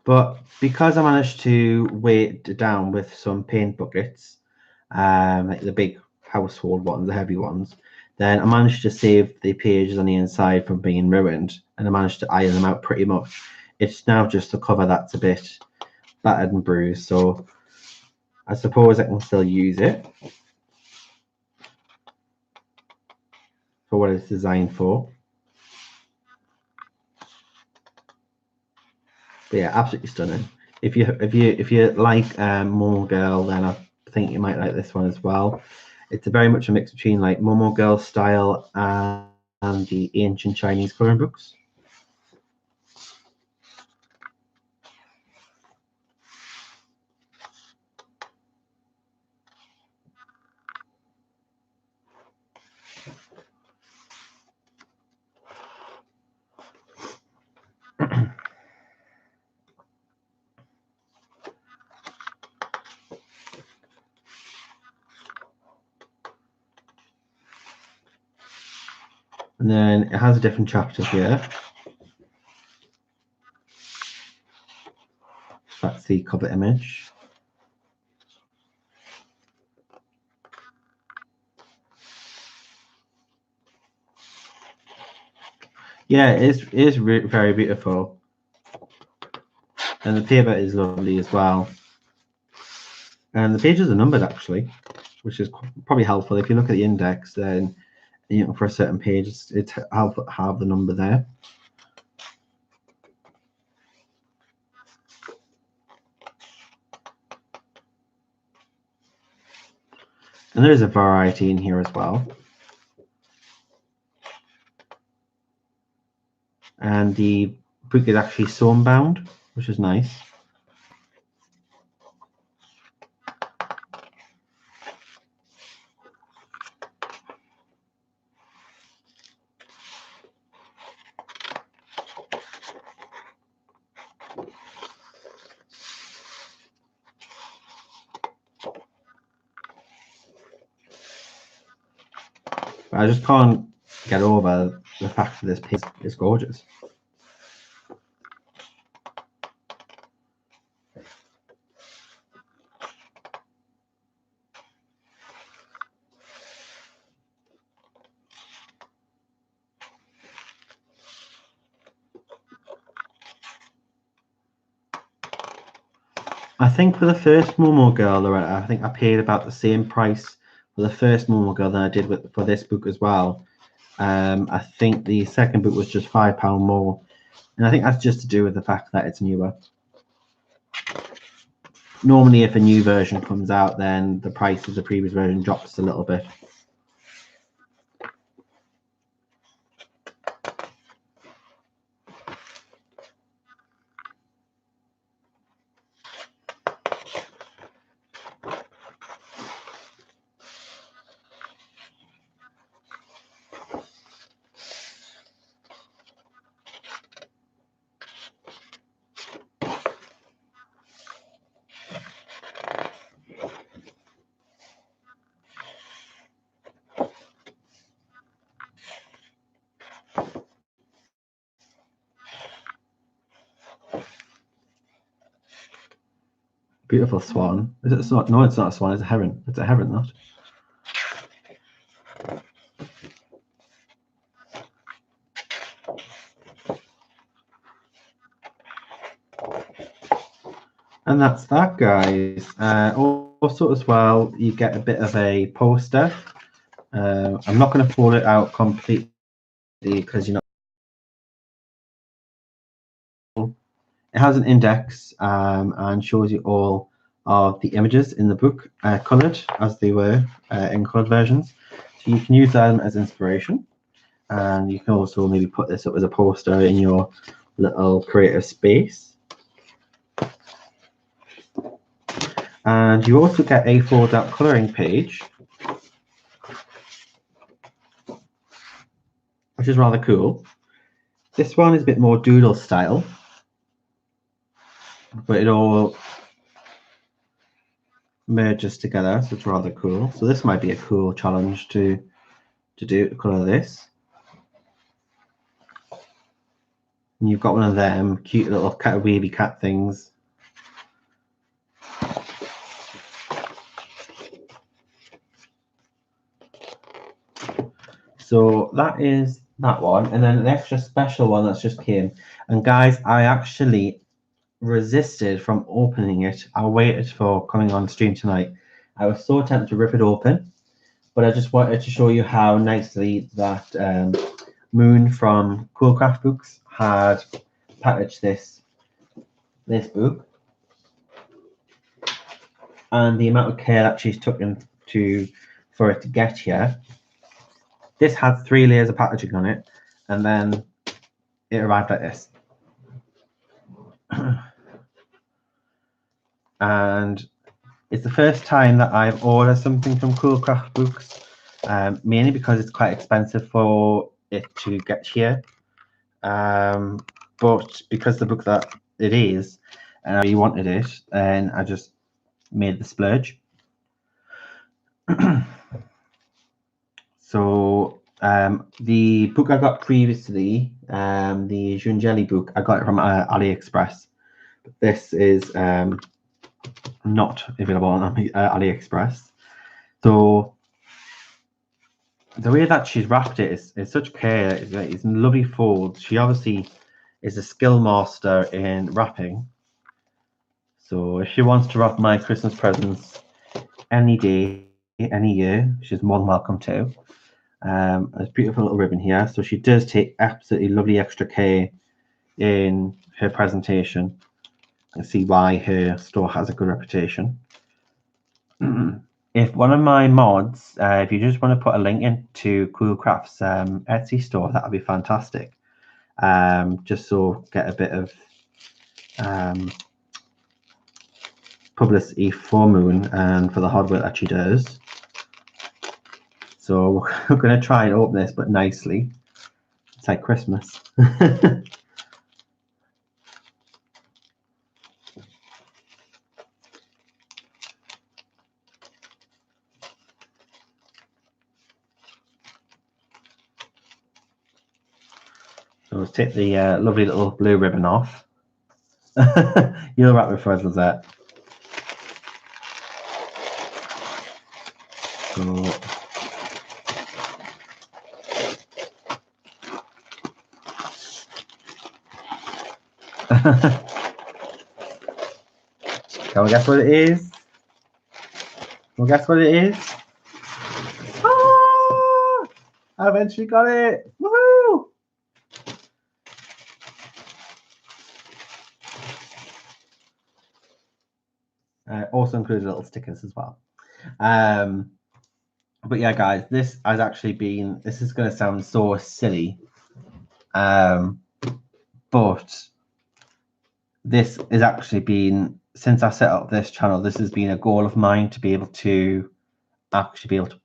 S1: But because I managed to weight it down with some paint buckets, like the big household ones, the heavy ones, then I managed to save the pages on the inside from being ruined, and I managed to iron them out pretty much. It's now just the cover that's a bit battered and bruised, so I suppose I can still use it for what it's designed for. But yeah, absolutely stunning. If you like Momo Girl, then I think you might like this one as well. It's very much a mix between like Momo Girl style and the ancient Chinese coloring books. And then it has a different chapter here. That's the cover image. Yeah, it is very beautiful. And the paper is lovely as well. And the pages are numbered actually, which is probably helpful. If you look at the index, then you know, for a certain page, it's helpful to have the number there. And there is a variety in here as well. And the book is actually sewn bound, which is nice. But I just can't get over the fact that this piece is gorgeous. I think for the first Momo Girl, Loretta, I think I paid about the same price for the first Momo Girl than I did for this book as well. I think the second book was just £5 more, and I think that's just to do with the fact that it's newer. Normally, if a new version comes out, then the price of the previous version drops a little bit. Beautiful swan. Is it a swan? No, it's not a swan. It's a heron. It's a heron, not. And that's that, guys. Also, as well, you get a bit of a poster. I'm not going to fold it out completely because you know it has an index and shows you all of the images in the book coloured as they were in coloured versions. So you can use them as inspiration, and you can also maybe put this up as a poster in your little creative space. And you also get a fold out colouring page, which is rather cool. This one is a bit more doodle style, but it all merges together, so it's rather cool. So this might be a cool challenge to do, to colour this. And you've got one of them cute little cat wavy cat things. So that is that one, and then an extra special one that's just came. And guys, I actually resisted from opening it. I waited for coming on stream tonight. I was so tempted to rip it open, but I just wanted to show you how nicely that Moon from Coolcraft Books had packaged this book, and the amount of care that she's took into for it to get here. This had 3 layers of packaging on it, and then it arrived like this. And it's the first time that I've ordered something from Coolcraft Books, mainly because it's quite expensive for it to get here. But because the book that it is, and I really wanted it, and I just made the splurge. So the book I got previously, the Junjeli book, I got it from AliExpress. But this is not available on AliExpress. So the way that she's wrapped it is such care. It's in lovely folds. She obviously is a skill master in wrapping. So if she wants to wrap my Christmas presents any day, any year, she's more than welcome to. There's a beautiful little ribbon here. So she does take absolutely lovely extra care in her presentation. I see why her store has a good reputation. If one of my mods, if you just want to put a link into Coolcraft's Etsy store, that would be fantastic. Just so get a bit of publicity for Moon and for the hard work that she does. So we're going to try and open this, but nicely. It's like Christmas. So let's take the lovely little blue ribbon off. You'll wrap it for us, Lizette. So can we guess what it is? Can we guess what it is? Ah! I eventually got it. Woohoo! Also included little stickers as well. But yeah, guys, this has actually been, this is going to sound so silly, but this has actually been, since I set up this channel, this has been a goal of mine to be able to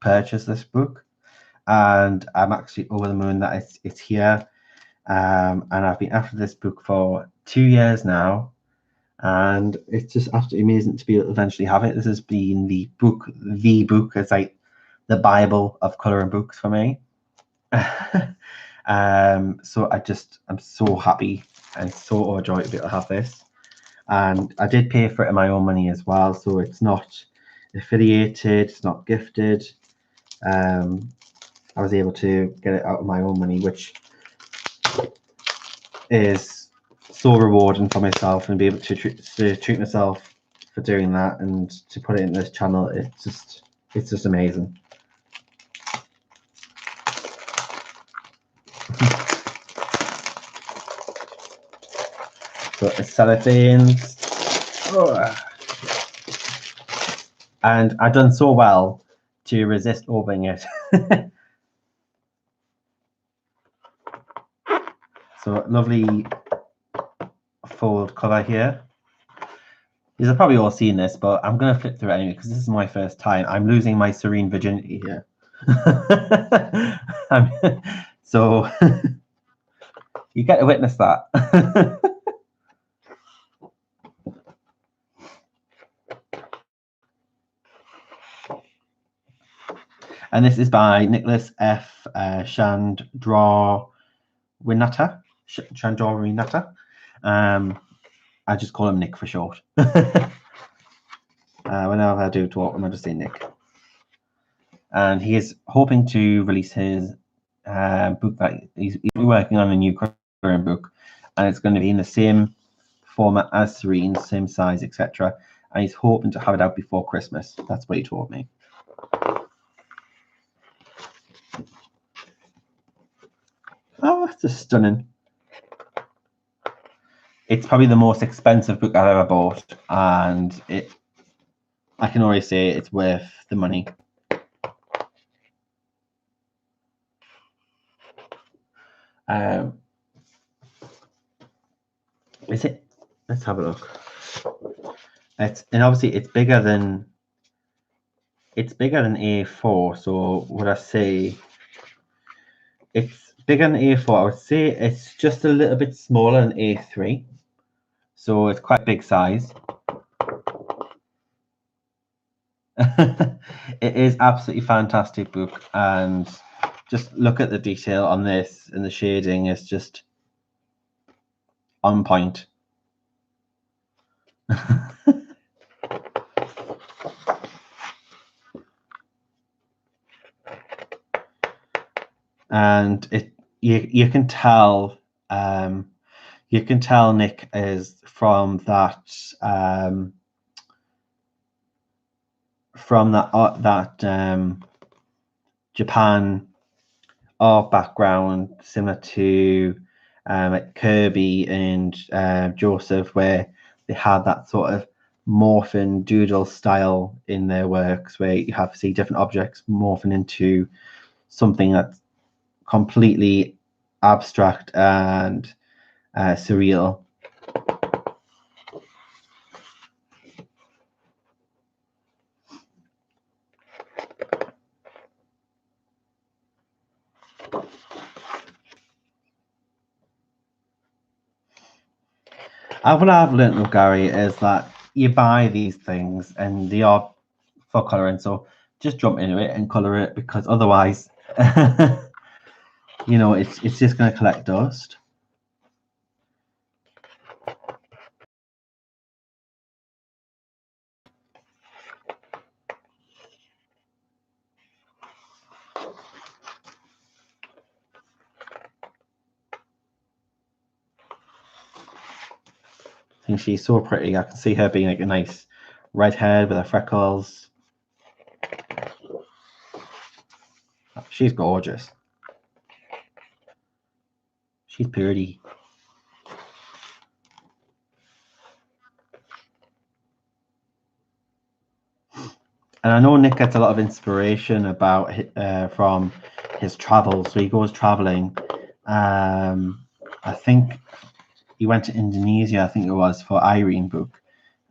S1: purchase this book, and I'm actually over the moon that it's here. And I've been after this book for 2 years now, and it's just absolutely amazing to be able to eventually have it. This has been the book. It's like the Bible of colouring books for me. So I'm so happy and so overjoyed to be able to have this. And I did pay for it in my own money as well, so it's not affiliated, it's not gifted. I was able to get it out of my own money, which is so rewarding for myself, and be able to treat myself for doing that and to put it in this channel. It's just amazing. So it's cellophanes. Oh. And I've done so well to resist opening it. So lovely fold cover here. You've probably all seen this, but I'm going to flip through it anyway because this is my first time. I'm losing my serene virginity here. So you get to witness that. And this is by Nicholas F. Chandrawinata. I just call him Nick for short. Whenever I do talk, I'm going to say Nick. And he is hoping to release his book that he's working on, a new current book, and it's going to be in the same format as Serene, same size, etc. And he's hoping to have it out before Christmas. That's what he told me. Oh, it's just stunning. It's probably the most expensive book I've ever bought, and I can already say it's worth the money. Is it? Let's have a look. And obviously it's bigger than A4. So would I say it's bigger than A4? I would say it's just a little bit smaller than A3. So it's quite a big size. It is absolutely fantastic book, and just look at the detail on this, and the shading is just on point. And you can tell Nick is from that Japan art background, similar to like Kirby and Joseph, where they had that sort of morphin doodle style in their works, where you have to see different objects morphing into something that's completely abstract and surreal. What I've learned with Gary is that you buy these things and they are for colouring, so just jump into it and colour it, because otherwise you know, it's just going to collect dust. I think she's so pretty. I can see her being like a nice redhead with her freckles. She's gorgeous. She's pretty. And I know Nick gets a lot of inspiration about from his travels. So he goes traveling. I think he went to Indonesia, I think it was, for Irene book.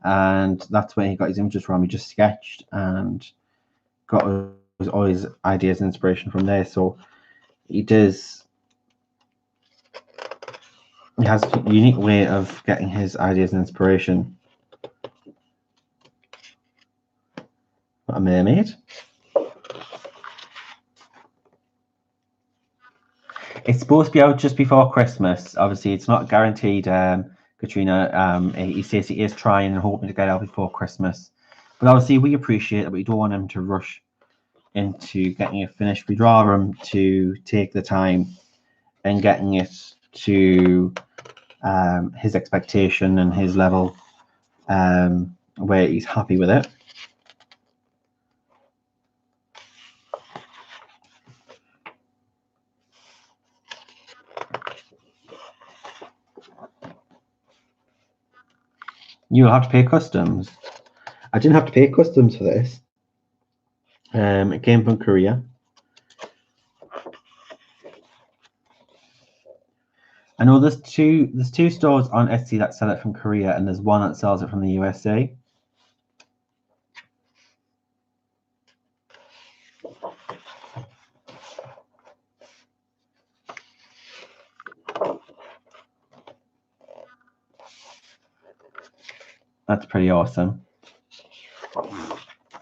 S1: And that's where he got his images from. He just sketched and got all his ideas and inspiration from there. So he has a unique way of getting his ideas and inspiration. What a mermaid. It's supposed to be out just before Christmas. Obviously, it's not guaranteed, Katrina. He says he is trying and hoping to get out before Christmas. But obviously, we appreciate that we don't want him to rush into getting it finished. We'd rather him to take the time and getting it to his expectation and his level where he's happy with it. You'll have to pay customs. I didn't have to pay customs for this. It came from Korea. I know there's two stores on Etsy that sell it from Korea, and there's one that sells it from the USA. That's pretty awesome.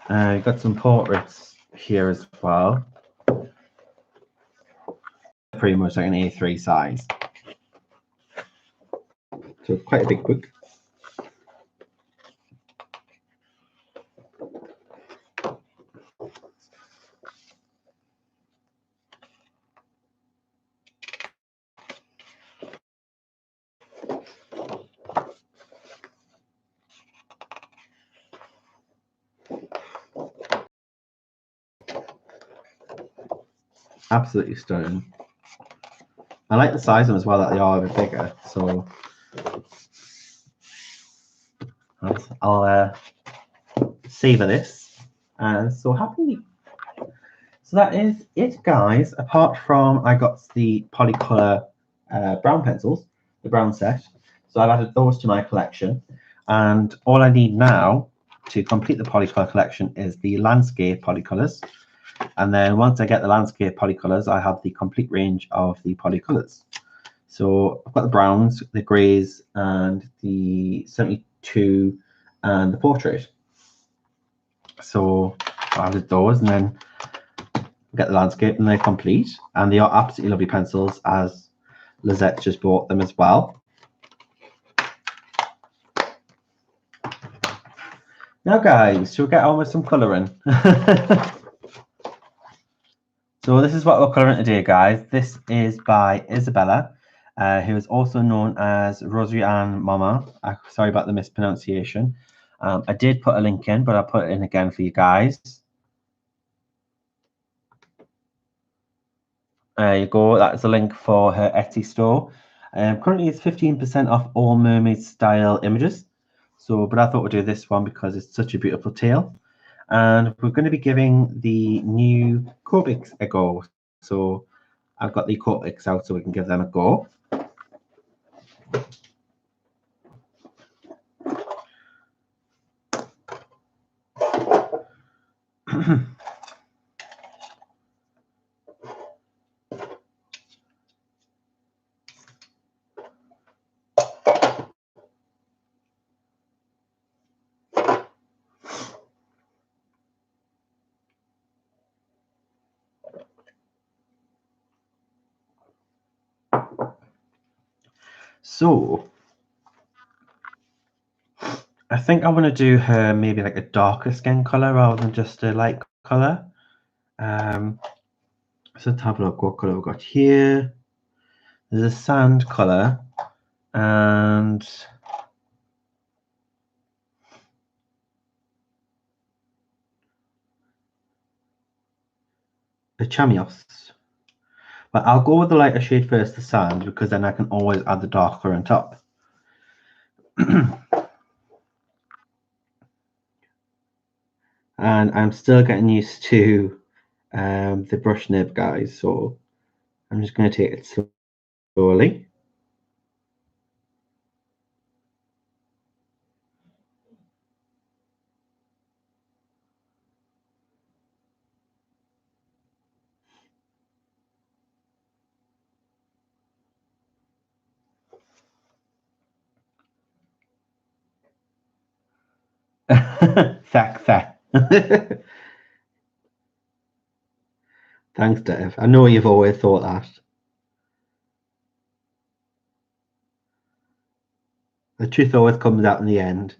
S1: You've got some portraits here as well. Pretty much like an A3 size. So quite a big book. Absolutely stunning. I like the size of them as well, that they are a bit bigger. So I'll savor this. So happy. So that is it, guys. Apart from I got the Polycolor brown pencils, the brown set. So I've added those to my collection. And all I need now to complete the Polycolor collection is the landscape polycolors. And then once I get the landscape polycolors, I have the complete range of the polycolors. So I've got the browns, the greys, and the 72 and the portrait. So I added those, and then get the landscape, and they're complete. And they are absolutely lovely pencils, as Lizette just bought them as well. Now, guys, shall we get on with some colouring? So this is what we're colouring today, guys. This is by Izabela, who is also known as Rozrysowanamama. Sorry about the mispronunciation. I did put a link in, but I'll put it in again for you guys. There you go. That's the link for her Etsy store. Currently, it's 15% off all mermaid style images. So, but I thought we'd do this one because it's such a beautiful tale. And we're going to be giving the new Copics a go. So I've got the Copics out so we can give them a go. So I think I want to do her maybe like a darker skin color rather than just a light color. So let's have a look what color we've got here. There's a sand color and a chamios. But I'll go with the lighter shade first, the sand, because then I can always add the darker on top. And I'm still getting used to the brush nib, guys, so I'm just going to take it slowly. Thack. Thanks, Dave. I know you've always thought that. The truth always comes out in the end.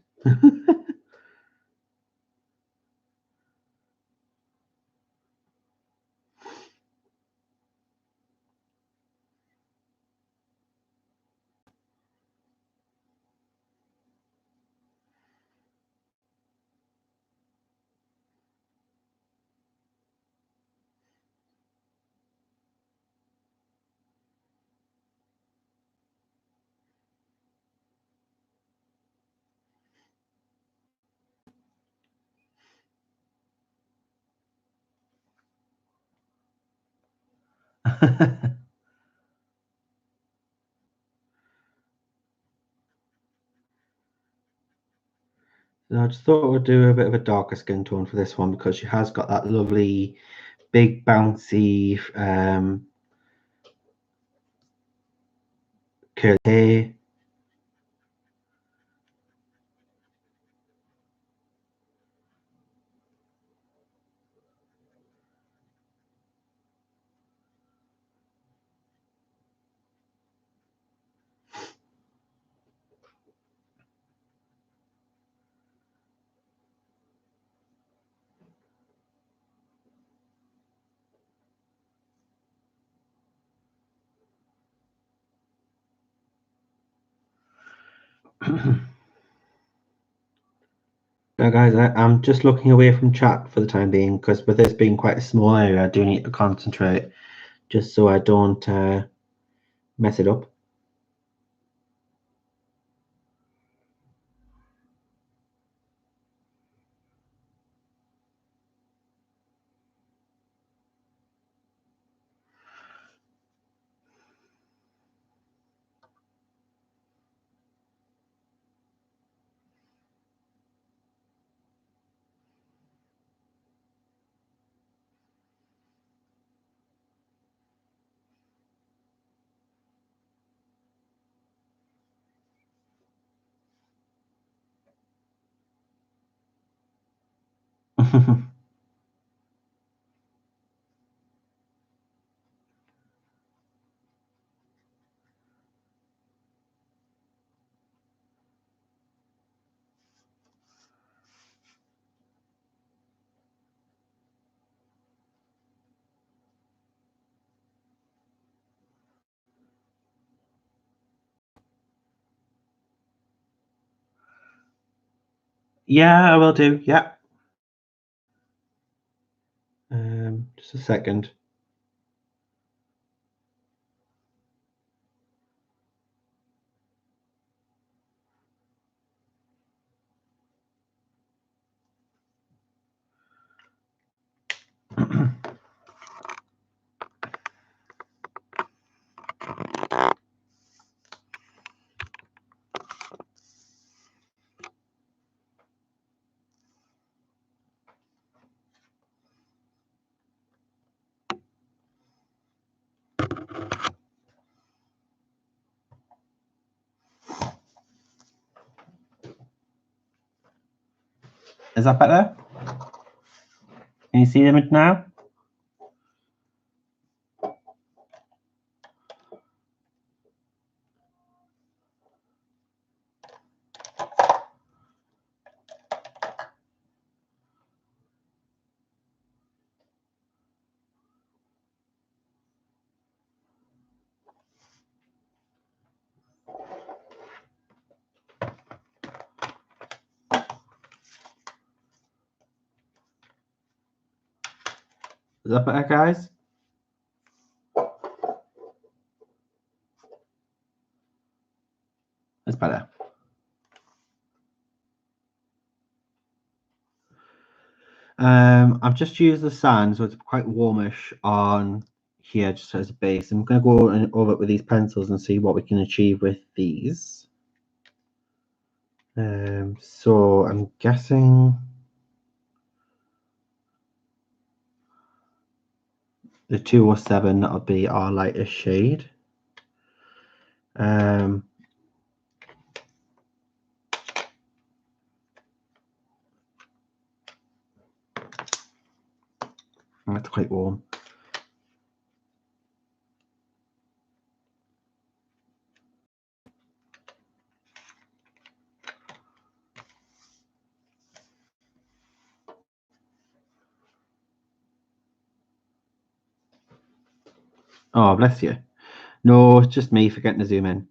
S1: So I just thought we'd do a bit of a darker skin tone for this one because she has got that lovely, big, bouncy curly hair. Now, guys, I'm just looking away from chat for the time being because with this being quite a small area, I do need to concentrate just so I don't mess it up. Yeah, I will do. Yeah. Just a second. Is that better? Can you see the image now? Is that better, guys? better. I've just used the sand, so it's quite warmish on here, just as a base. I'm going to go over it with these pencils and see what we can achieve with these. So I'm guessing the 207, that'll be our lightest shade. That's quite warm. Oh, bless you. No, it's just me forgetting to zoom in.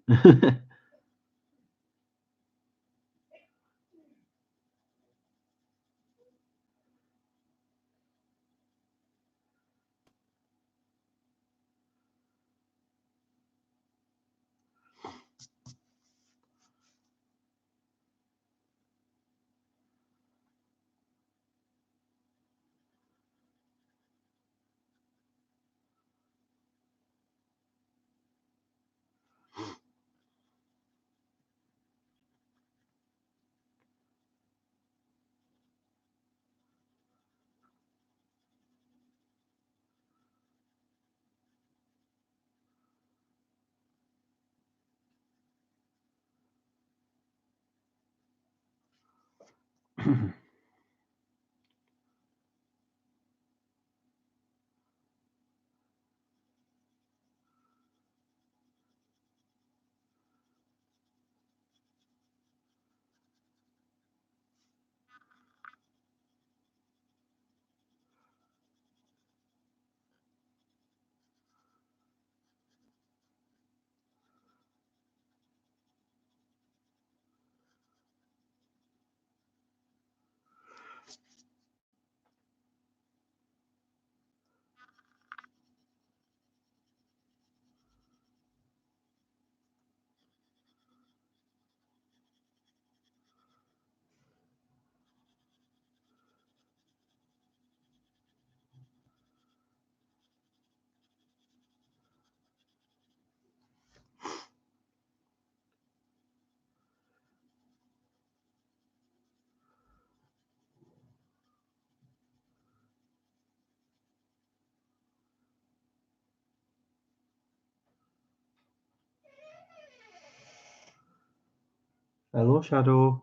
S1: Hello, Shadow.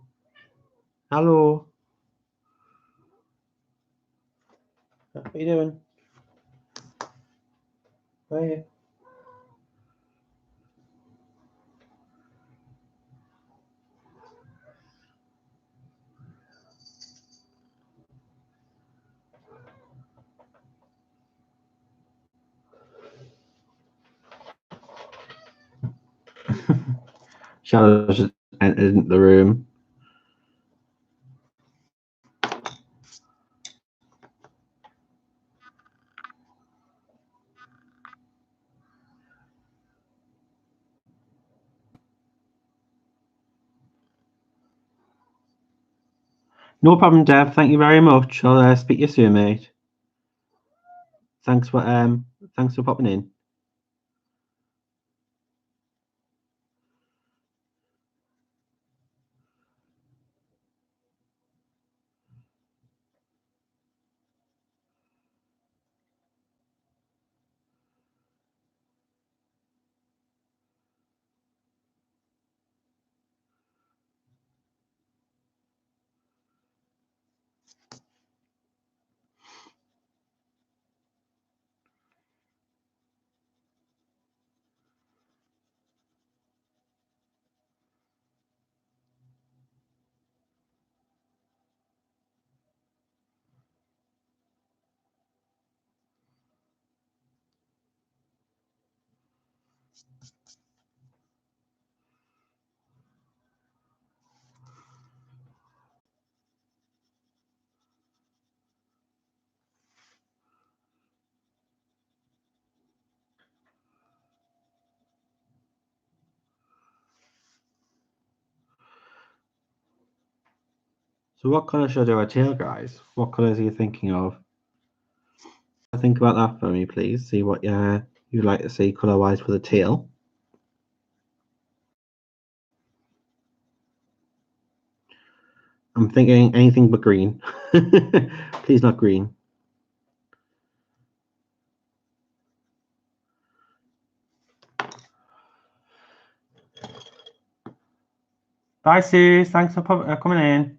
S1: Hello. What are you doing? Where are you? Shadow just entered the room. No problem, Dev. Thank you very much. I'll speak to you soon, mate. Thanks for popping in. So what colour should I do our tail, guys? What colours are you thinking of? Think about that for me, please. See what you'd like to see colour-wise for the tail. I'm thinking anything but green. Please not green. Bye, Sue. Thanks for coming in.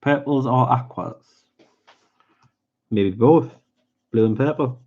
S1: Purples or aquas? Maybe both. Blue and purple.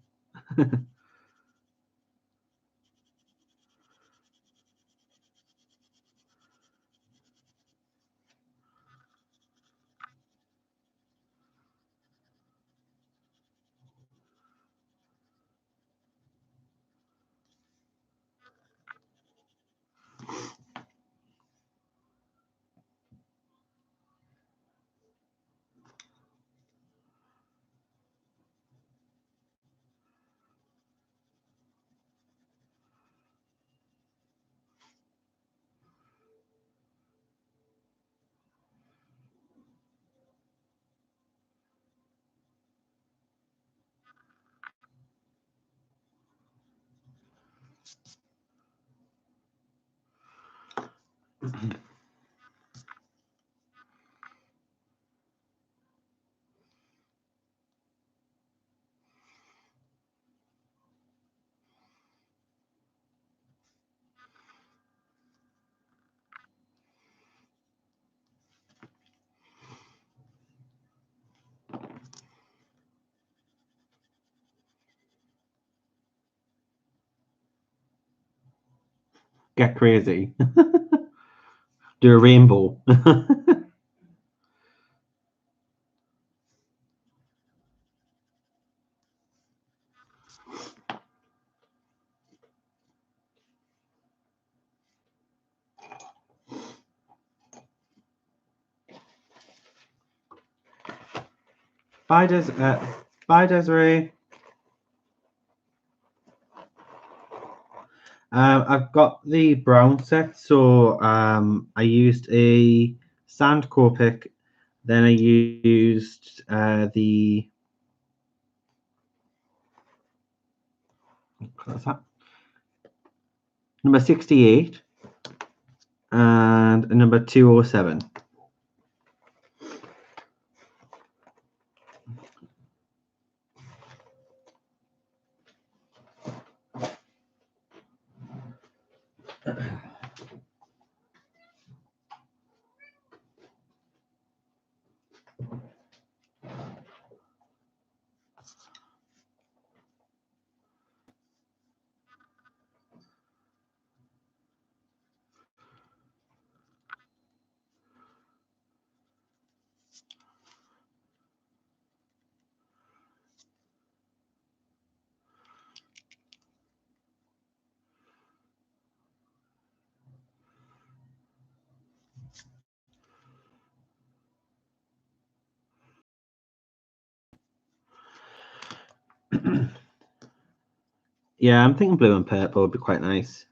S1: Get crazy. Do a rainbow. Bye, bye, Desiree. I've got the brown set, so I used a sand Copic, then I used the what's that? Number 68 and number 207. Yeah, I'm thinking blue and purple would be quite nice.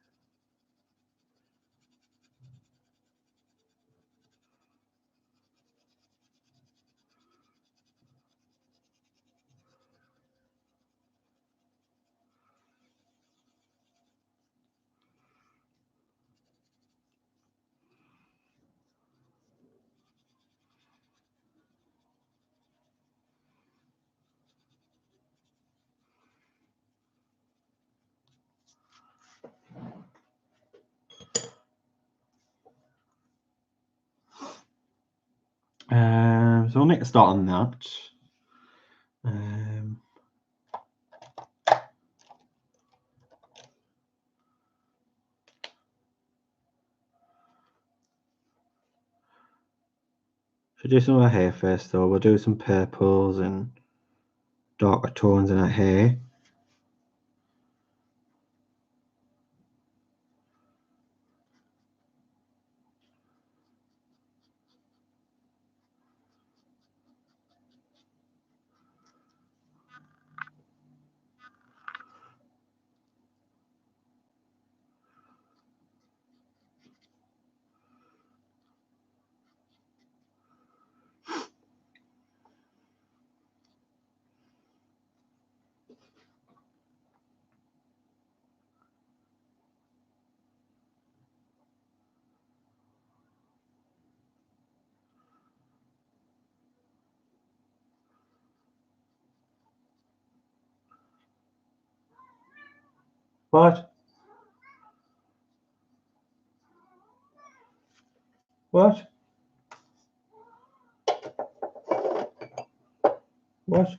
S1: So we'll make a start on that. Should do some of our hair first, though. We'll do some purples and darker tones in our hair. What? What? What?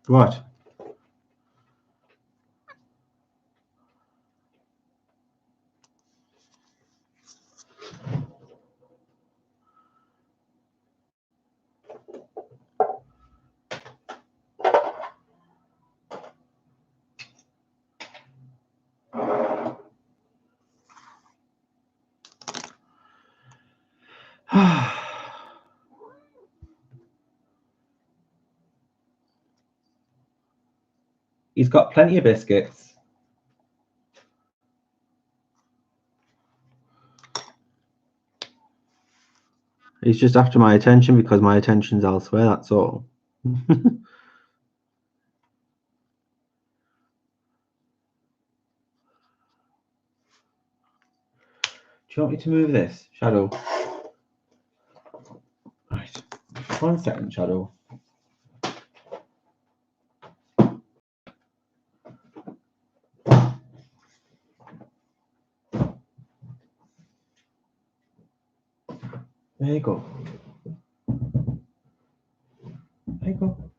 S1: What? He's got plenty of biscuits. He's just after my attention because my attention's elsewhere, that's all. Do you want me to move this, Shadow? Right. 1 second, Shadow. There you go. There you go.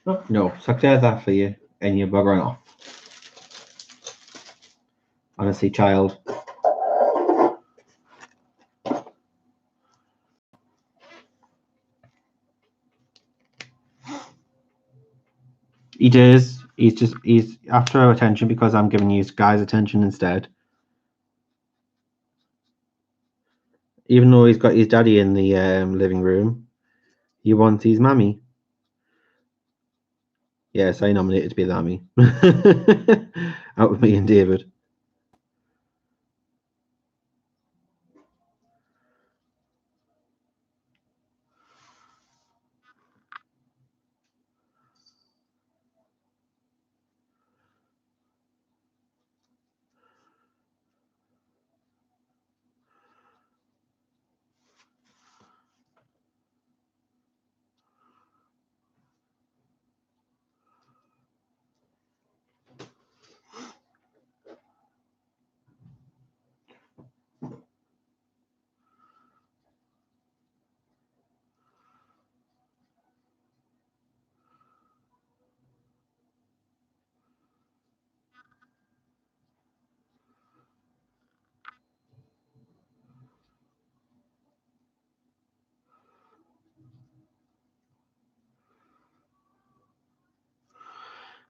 S1: Oh, no, so there's that for you, and you're buggering off. Honestly, child. He does. He's after our attention because I'm giving you guys attention instead. Even though he's got his daddy in the living room, he wants his mammy. Yes, I nominated to be the mammy. Out with me and David.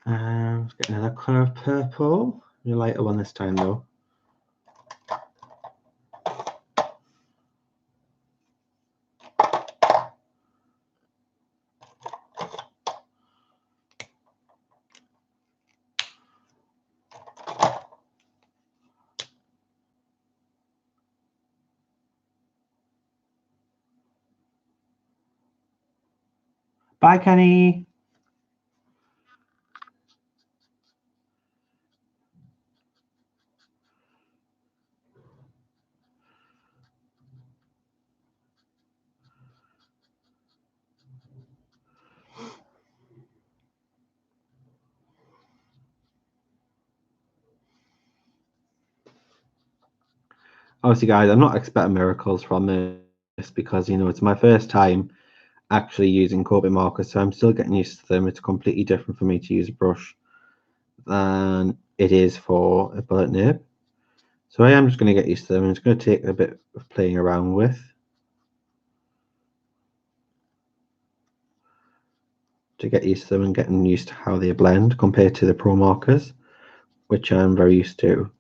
S1: Let's get another colour of purple. A lighter one this time, though. Bye, Kenny. Obviously, guys, I'm not expecting miracles from this because, you know, it's my first time actually using Copic markers, so I'm still getting used to them. It's completely different for me to use a brush than it is for a bullet nib. So I am just going to get used to them, and it's going to take a bit of playing around with to get used to them and getting used to how they blend compared to the Pro markers, which I'm very used to.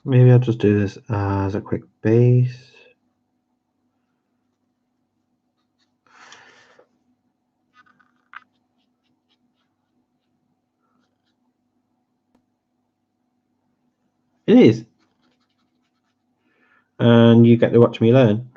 S1: Maybe I'll just do this as a quick base. It is. And you get to watch me learn.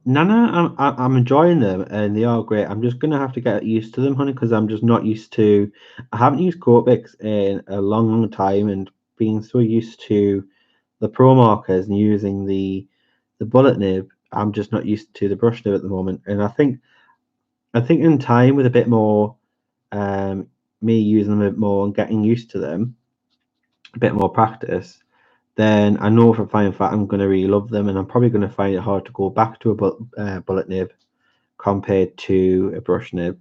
S1: Nana, I'm enjoying them and they are great. I'm just gonna have to get used to them, honey, because I'm just not used to. I haven't used Copics in a long, long time, and being so used to the Pro markers and using the bullet nib, I'm just not used to the brush nib at the moment. And I think in time with a bit more, um, me using them a bit more and getting used to them, a bit more practice, then I know for a fact I'm going to really love them, and I'm probably going to find it hard to go back to a bullet nib compared to a brush nib.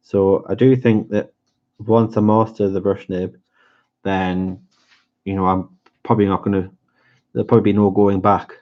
S1: So I do think that once I master the brush nib, then you know I'm probably not going to. There'll probably be no going back.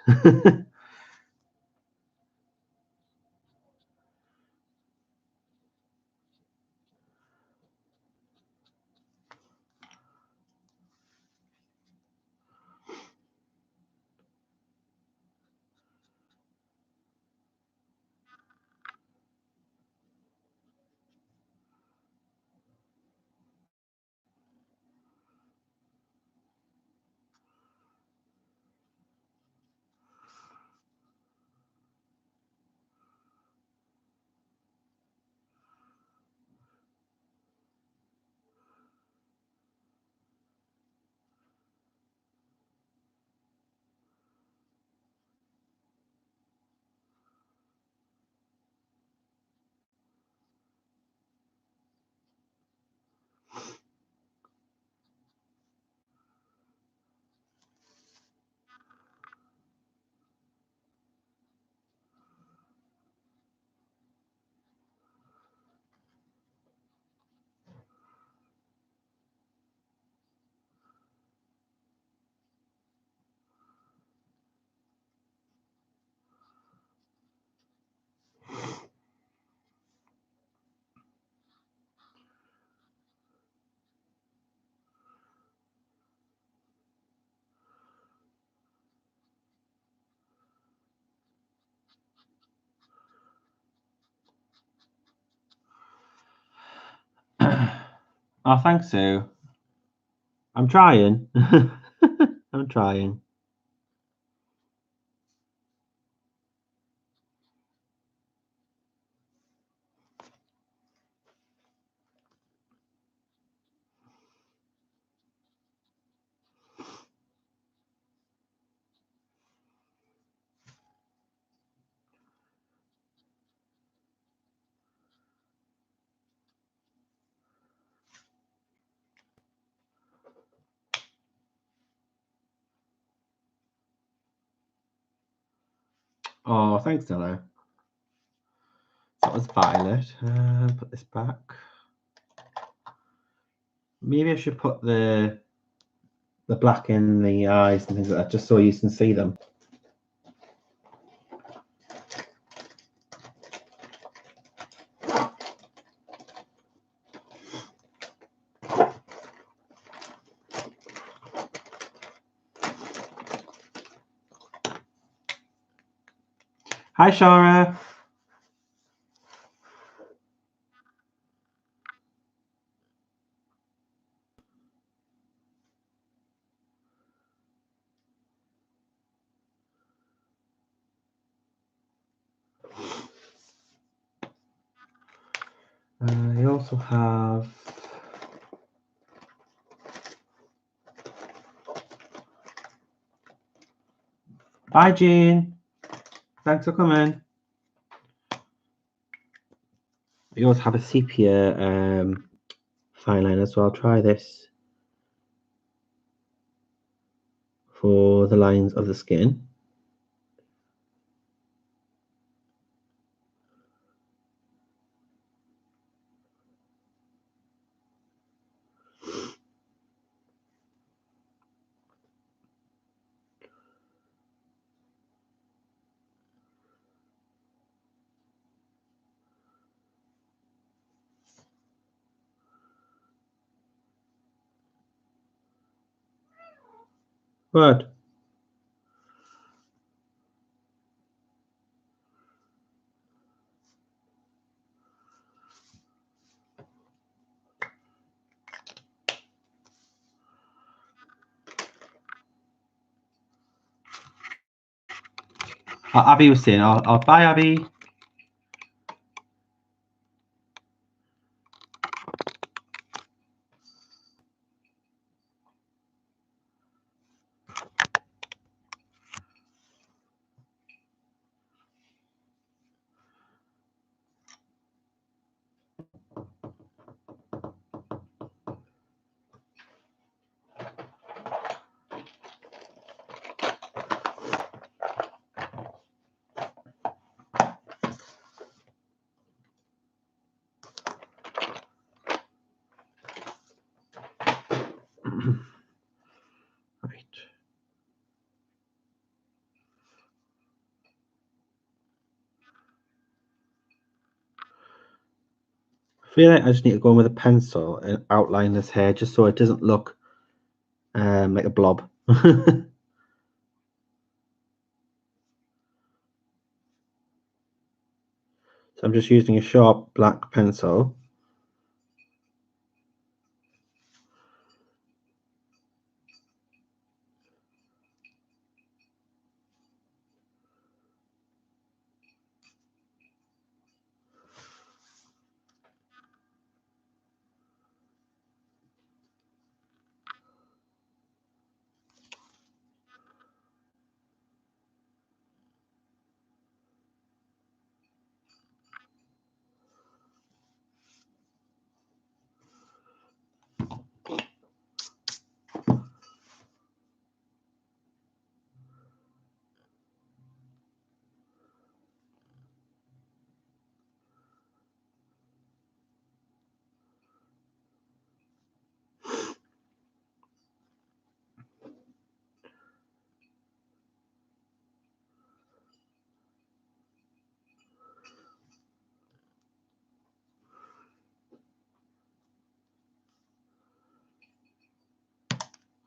S1: Oh, thanks, Sue. I'm trying. I'm trying. Oh, thanks, Della. That was Violet. Put this back. Maybe I should put the black in the eyes and things like that, just so you can see them. Hi, Shara. You also have. Bye, Jean. Thanks for coming. You also have a sepia fine line as well. Try this for the lines of the skin. What? Abby was saying, I'll bye, Abby. Right. I feel like I just need to go in with a pencil and outline this hair just so it doesn't look like a blob. So I'm just using a sharp black pencil.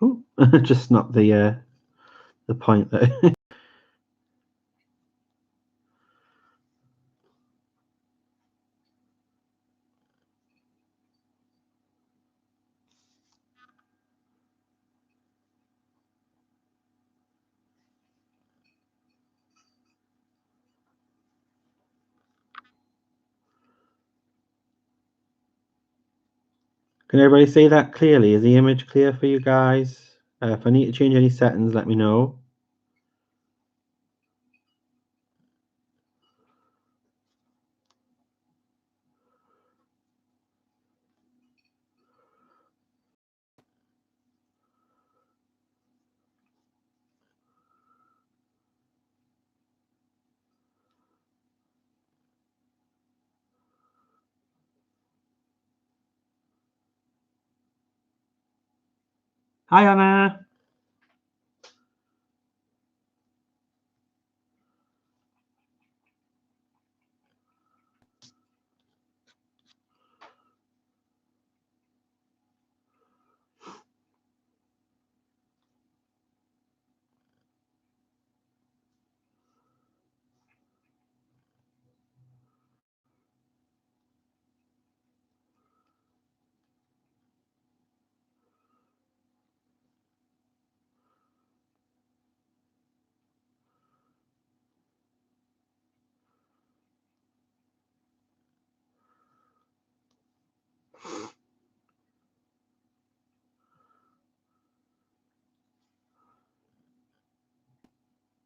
S1: Ooh, just not the point there. Can everybody see that clearly? Is the image clear for you guys? If I need to change any settings, let me know. Hi, Anna.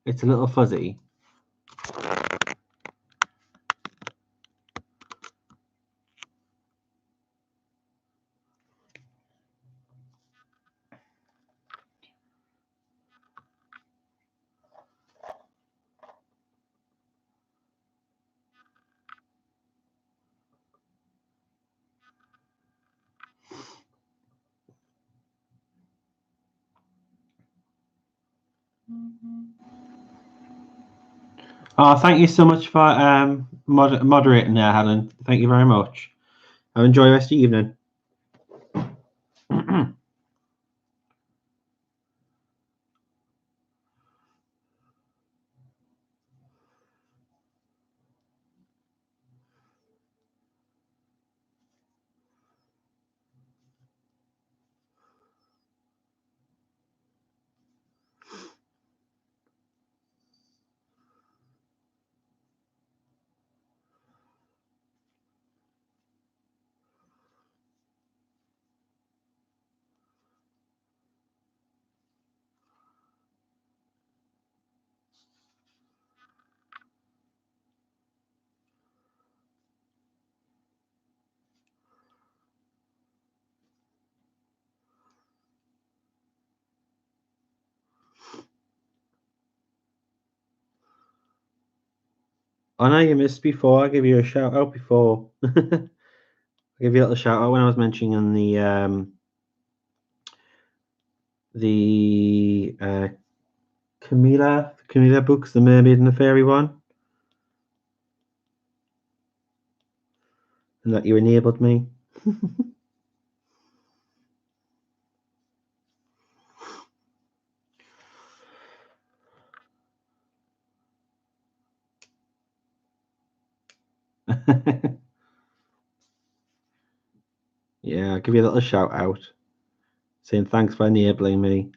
S1: It's a little fuzzy. Oh, thank you so much for moderating there, Helen. Thank you very much. I'll enjoy the rest of the evening. Oh no, you missed before. I gave you a shout out before. I gave you a little shout out when I was mentioning the Camilla books, the Mermaid and the Fairy one, and that you enabled me. Yeah, I'll give you a little shout out saying thanks for enabling me.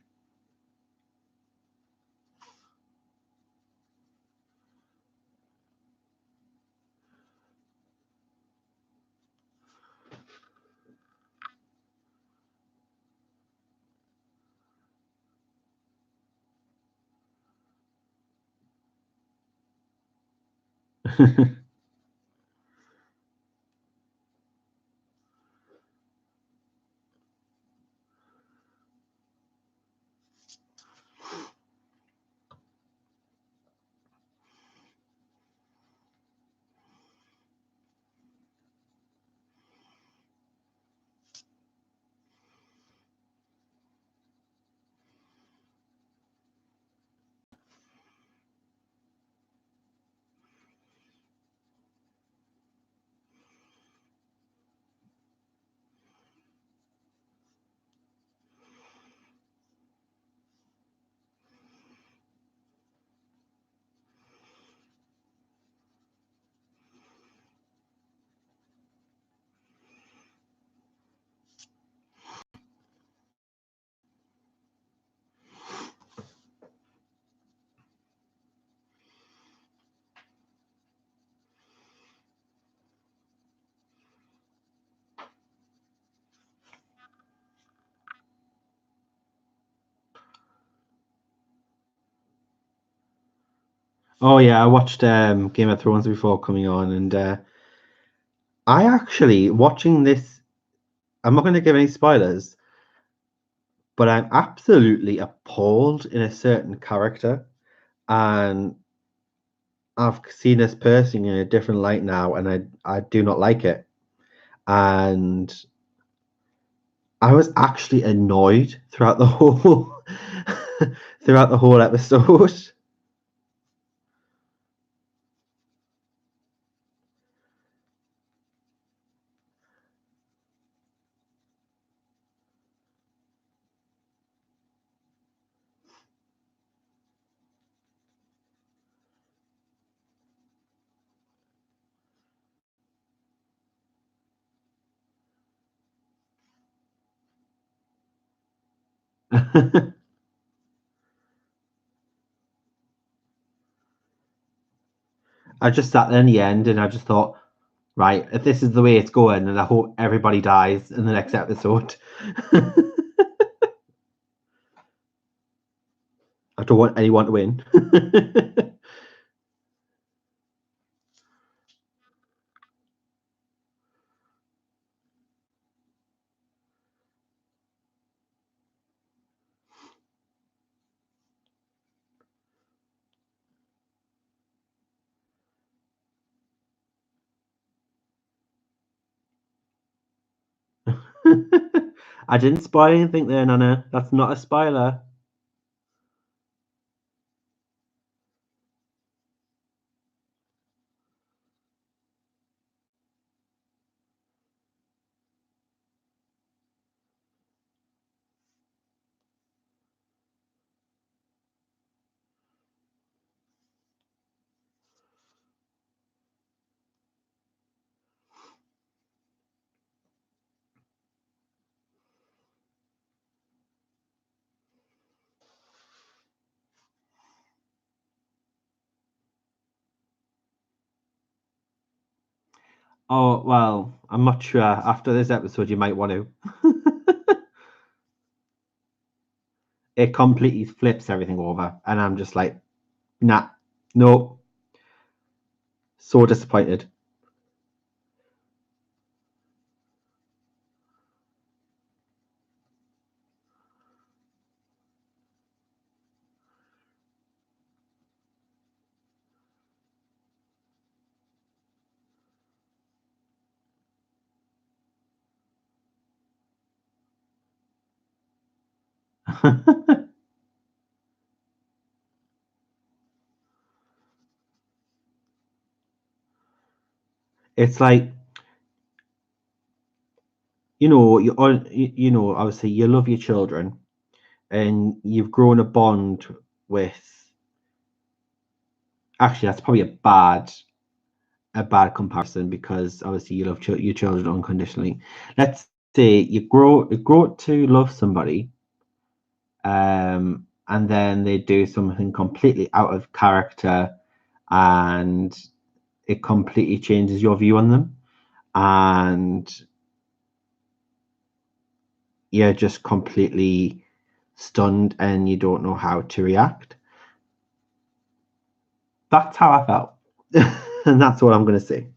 S1: Oh yeah, I watched Game of Thrones before coming on, and I actually watching this. I'm not going to give any spoilers, but I'm absolutely appalled in a certain character, and I've seen this person in a different light now, and I do not like it. And I was actually annoyed throughout the whole throughout the whole episode. I just sat there in the end, and I just thought, right, if this is the way it's going, then I hope everybody dies in the next episode. I don't want anyone to win. I didn't spoil anything there, Nana. That's not a spoiler. Oh, well, I'm not sure. After this episode, you might want to. It completely flips everything over, and I'm just like, nah, no, so disappointed. It's like, obviously you love your children, and you've grown a bond with. Actually, that's probably a bad comparison, because obviously you love your children unconditionally. Let's say you grow to love somebody, and then they do something completely out of character, and it completely changes your view on them, and you're just completely stunned, and you don't know how to react. That's how I felt. And that's what I'm going to say.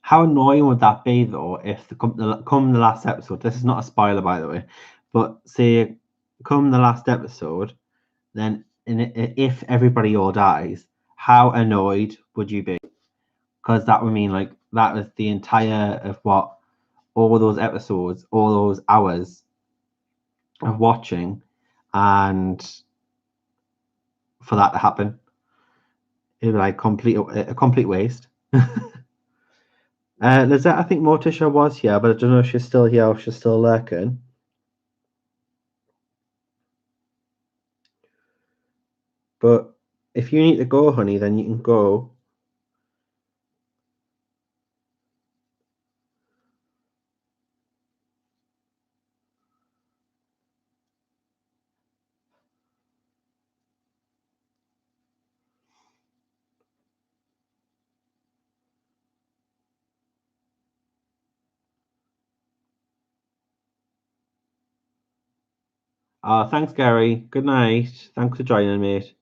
S1: How annoying would that be, though, if come the last episode? This is not a spoiler, by the way, but say come the last episode, then if everybody all dies, how annoyed would you be? Because that would mean like that was the entire of what all those episodes, all those hours of watching, and for that to happen. It'd be like a complete waste. Lizette, I think Morticia was here, but I don't know if she's still here or if she's still lurking. But if you need to go, honey, then you can go. Thanks, Gary. Good night. Thanks for joining, mate.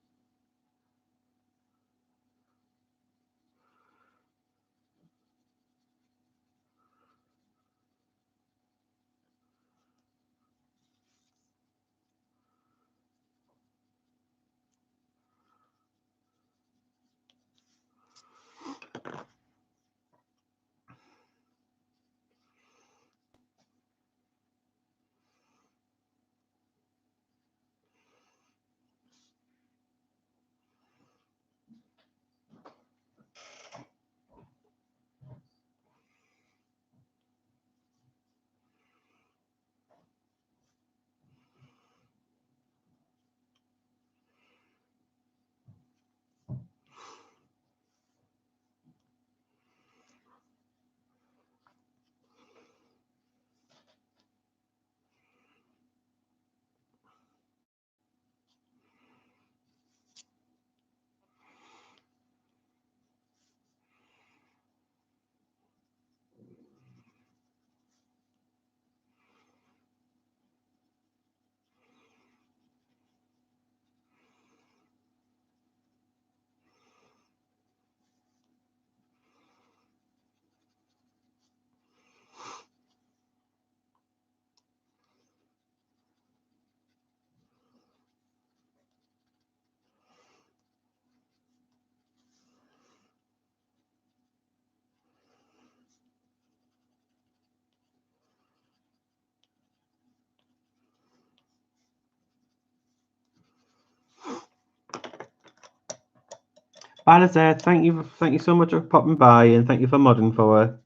S1: Bye, Lizette. Thank you so much for popping by, and thank you for modding for her.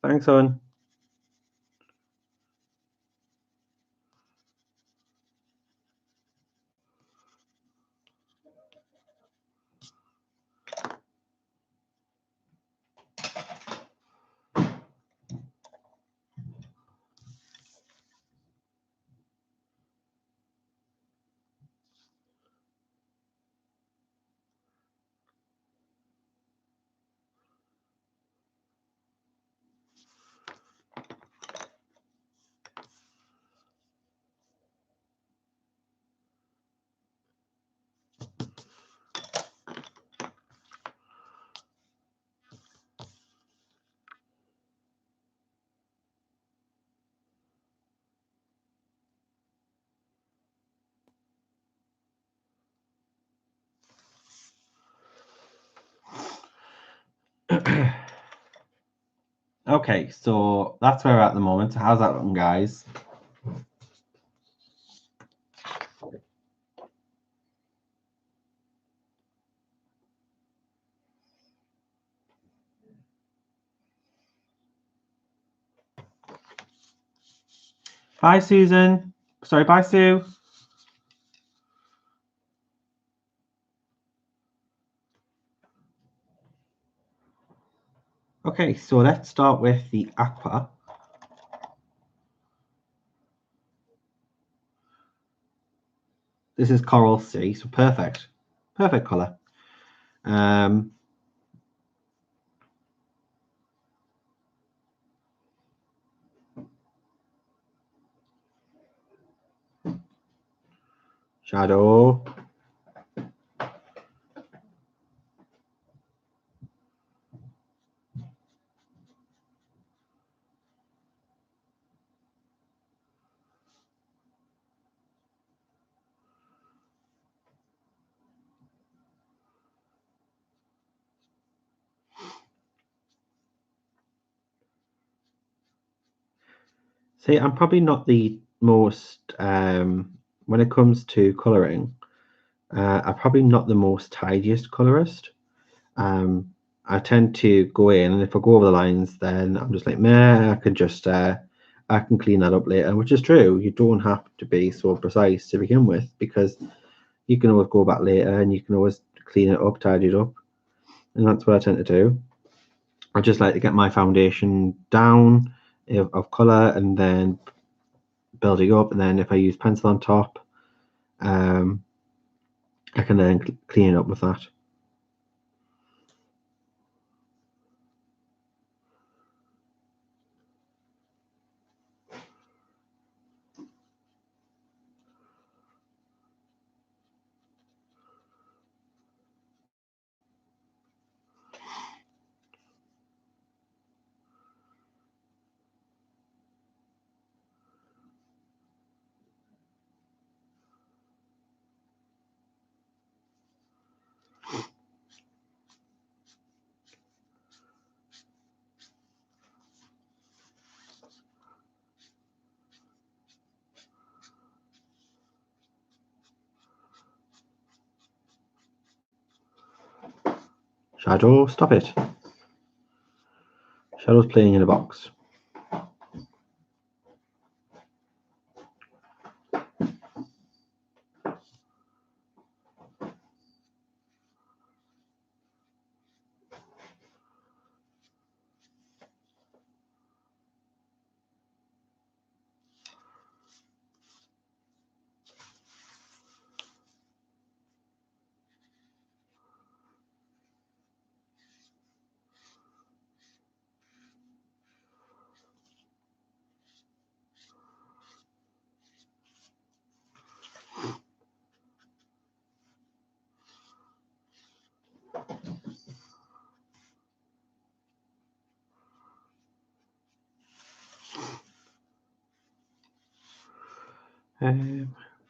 S1: Thanks, hon. Okay, so that's where we're at the moment. How's that looking, guys? Bye, Susan. Sorry, bye, Sue. Okay, so let's start with the aqua. This is Coral Sea, so perfect. Perfect colour. Shadow. See, I'm probably not the most, when it comes to colouring, I'm probably not the most tidiest colorist. I tend to go in, and if I go over the lines, then I'm just like, meh, I can clean that up later, which is true. You don't have to be so precise to begin with, because you can always go back later and you can always clean it up, tidy it up. And that's what I tend to do. I just like to get my foundation down of color and then building up. And then if I use pencil on top, I can then clean it up with that. Shadow, stop it. Shadow's playing in a box.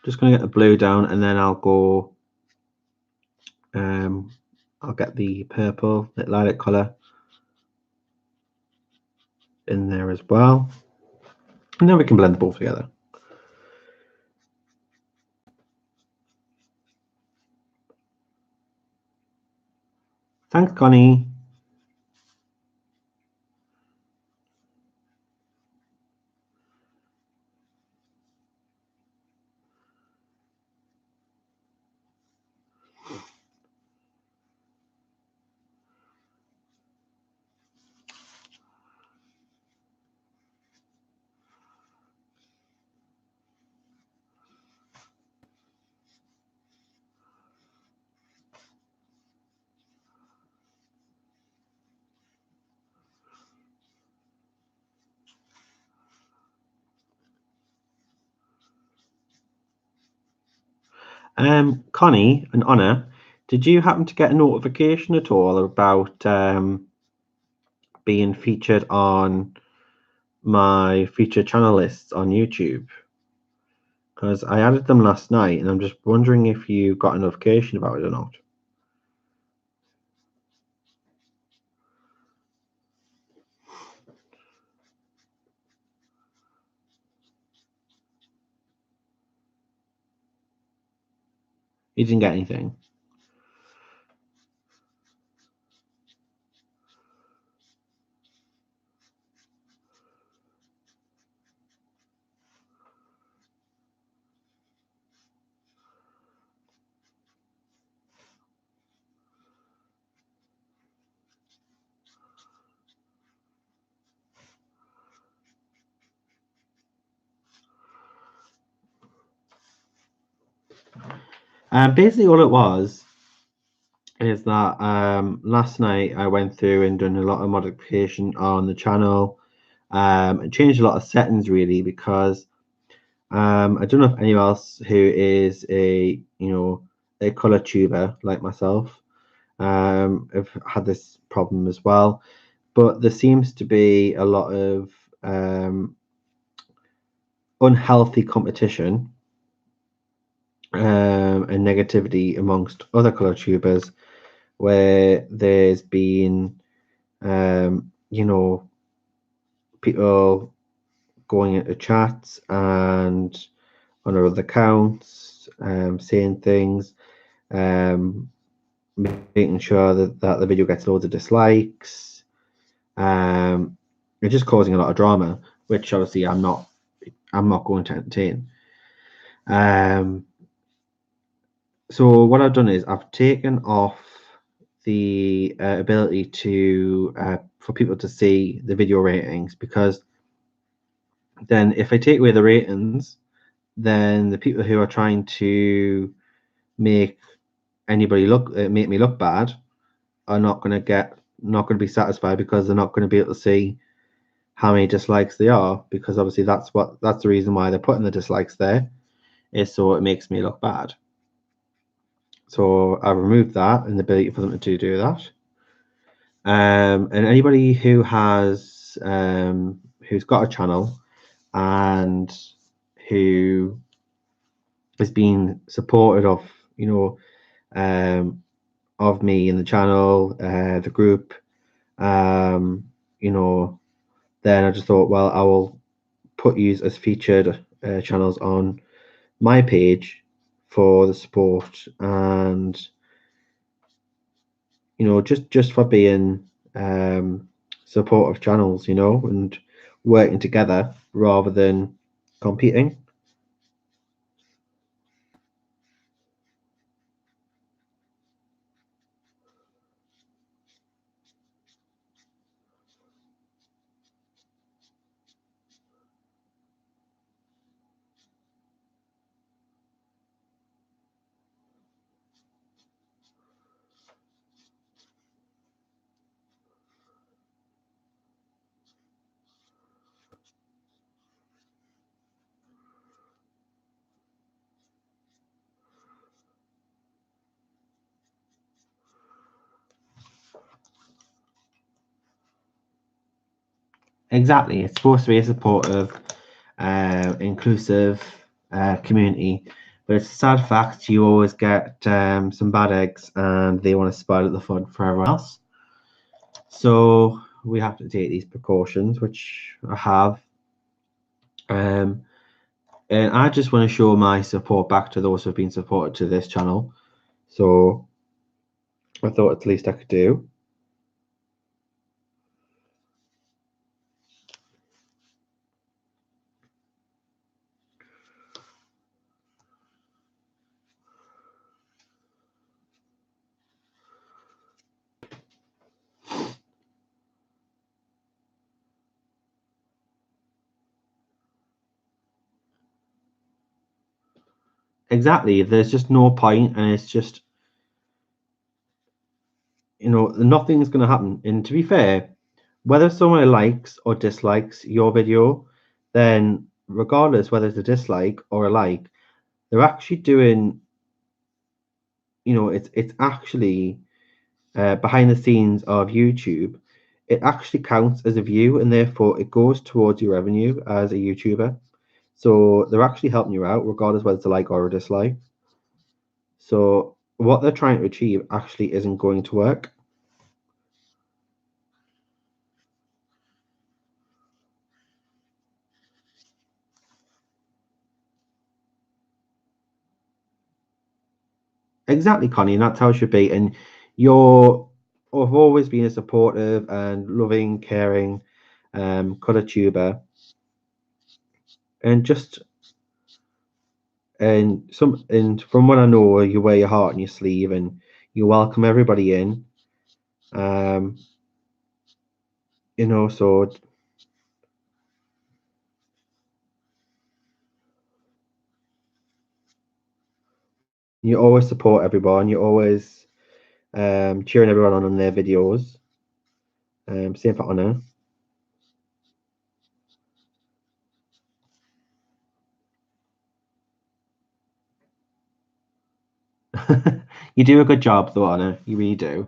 S1: Just going to get the blue down, and then I'll go. I'll get the purple, the lilac colour in there as well, and then we can blend both together. Thanks, Connie. Connie and Anna, did you happen to get a notification at all about being featured on my featured channel lists on YouTube? Because I added them last night, and I'm just wondering if you got a notification about it or not. You didn't get anything. Basically, all it was is that last night I went through and done a lot of modification on the channel, and changed a lot of settings really, because I don't know if anyone else who is a a color tuber like myself have had this problem as well, but there seems to be a lot of unhealthy competition and negativity amongst other color tubers, where there's been people going into chats and on other accounts saying things, making sure that the video gets loads of dislikes, and just causing a lot of drama, which obviously I'm not going to entertain. So what I've done is I've taken off the ability to for people to see the video ratings, because then if I take away the ratings, then the people who are trying to make anybody make me look bad are not going to be satisfied, because they're not going to be able to see how many dislikes they are, because obviously that's the reason why they're putting the dislikes there, is so it makes me look bad. So I've removed that and the ability for them to do that. And anybody who has who's got a channel and who has been supported of of me in the channel, the group, then I just thought, well, I will put you as featured channels on my page for the support, and just for being supportive channels, and working together rather than competing. Exactly, it's supposed to be a supportive, inclusive community, but it's a sad fact you always get some bad eggs, and they want to spoil the fun for everyone else. So we have to take these precautions, which I have. And I just want to show my support back to those who have been supported to this channel. So I thought it's the least I could do. Exactly. There's just no point, and it's just, nothing's going to happen. And to be fair, whether someone likes or dislikes your video, then regardless whether it's a dislike or a like, they're actually doing, it's actually behind the scenes of YouTube. It actually counts as a view, and therefore it goes towards your revenue as a YouTuber. So they're actually helping you out, regardless whether it's a like or a dislike. So what they're trying to achieve actually isn't going to work. Exactly, Connie, and that's how it should be. And you're have always been a supportive and loving, caring colour tuber, and from what I know, you wear your heart on your sleeve, and you welcome everybody in. So you always support everyone. You always cheering everyone on their videos. Same for Honor. You do a good job, though, Honor. You really do.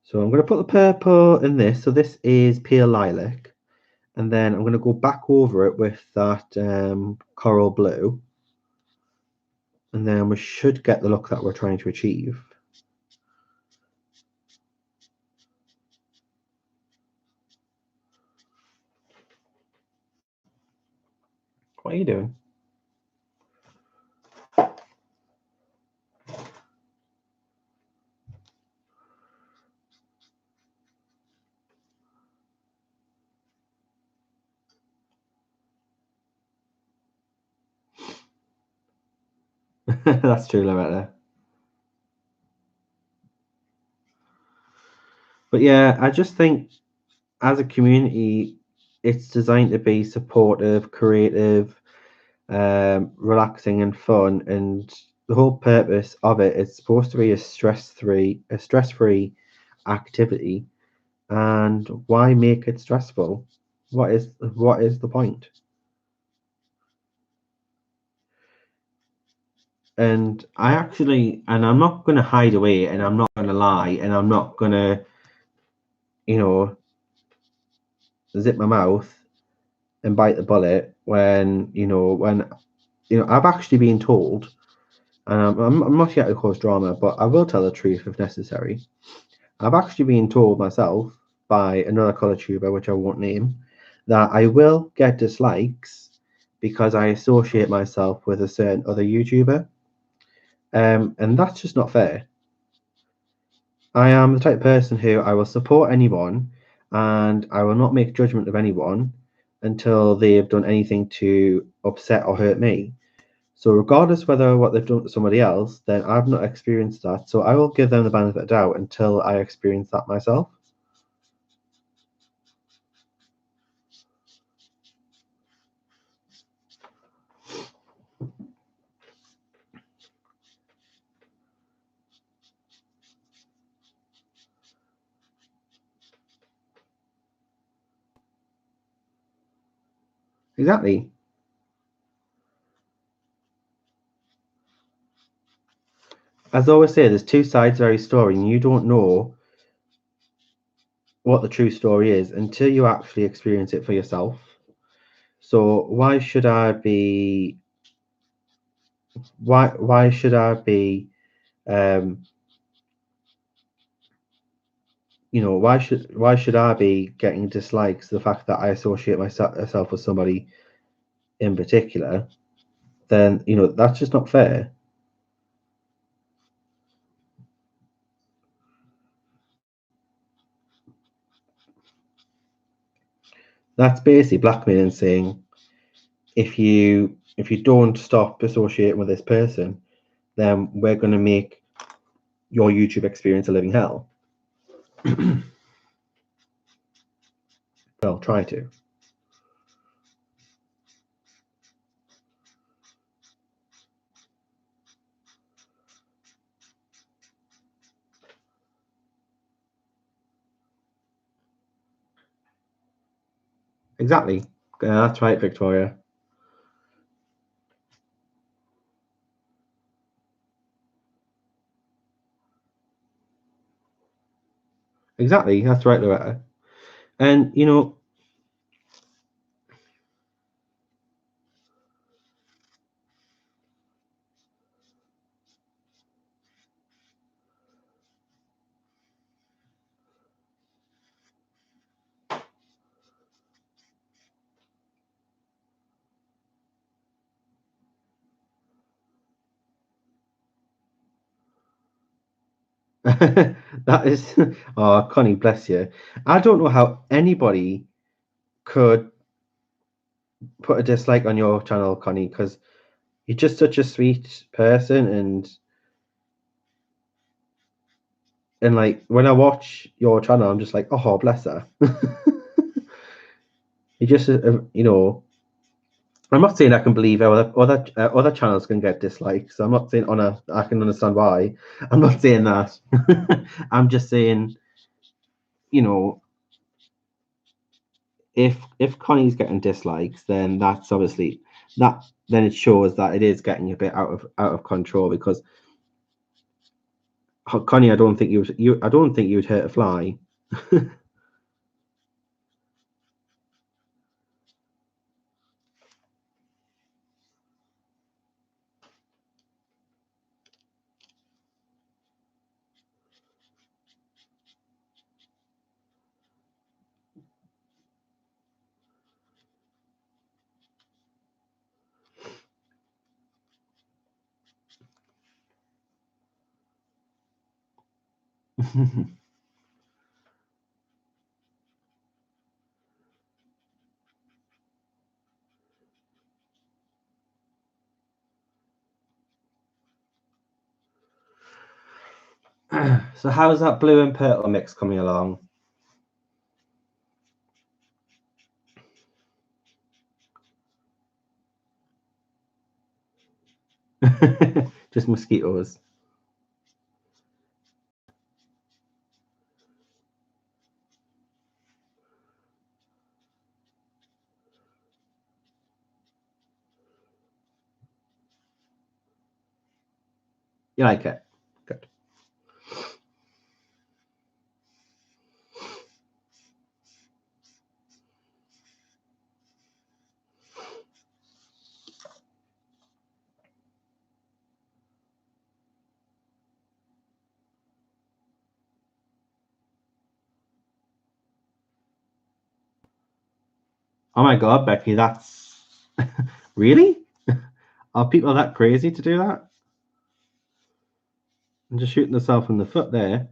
S1: So I'm going to put the purple in this. So this is pale lilac. And then I'm going to go back over it with that coral blue. And then we should get the look that we're trying to achieve. are you doing? That's true, Loretta. But yeah, I just think as a community, it's designed to be supportive, creative, relaxing, and fun. And the whole purpose of it is supposed to be a stress-free activity. And why make it stressful? What is the point? And I'm not going to hide away, and I'm not going to lie, and I'm not going to, you know, zip my mouth and bite the bullet when I've actually been told, and I'm not here to cause drama, but I will tell the truth if necessary. I've actually been told myself by another colour tuber, which I won't name, that I will get dislikes because I associate myself with a certain other YouTuber. And that's just not fair. I am the type of person who I will support anyone and I will not make judgment of anyone until they have done anything to upset or hurt me. So regardless whether what they've done to somebody else, then I've not experienced that. So I will give them the benefit of the doubt until I experience that myself. Exactly. As I always say, there's two sides of every story, and you don't know what the true story is until you actually experience it for yourself. So why should I be why should I be getting dislikes the fact that I associate myself with somebody in particular? Then that's just not fair. That's basically blackmailing, saying if you don't stop associating with this person, then we're going to make your YouTube experience a living hell. Well, try to. Exactly. That's right, Victoria. Exactly. That's right, Loretta. And that is, oh, Connie, bless you. I don't know how anybody could put a dislike on your channel, Connie, because you're just such a sweet person, and like when I watch your channel, I'm just like, oh, bless her. You just, I'm not saying I can believe other channels can get dislikes. I'm not saying I can understand why. I'm not saying that. I'm just saying, you know, if Connie's getting dislikes, then that's obviously then it shows that it is getting a bit out of control, because Connie, I don't think I don't think you would hurt a fly. So how's that blue and purple mix coming along? Just mosquitoes. You like it? Good. Oh my God, Becky, that's really? Are people that crazy to do that? I'm just shooting themselves in the foot there.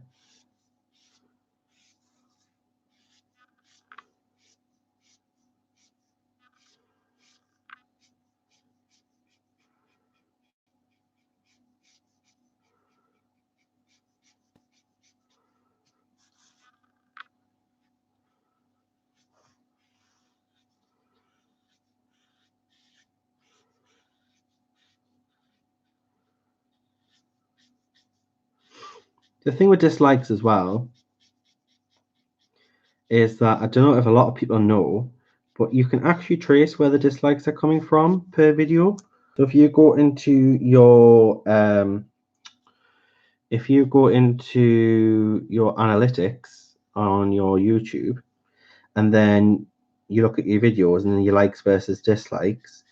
S1: The thing with dislikes as well is that I don't know if a lot of people know, but you can actually trace where the dislikes are coming from per video. So if you go into your analytics on your YouTube, and then you look at your videos and then your likes versus dislikes,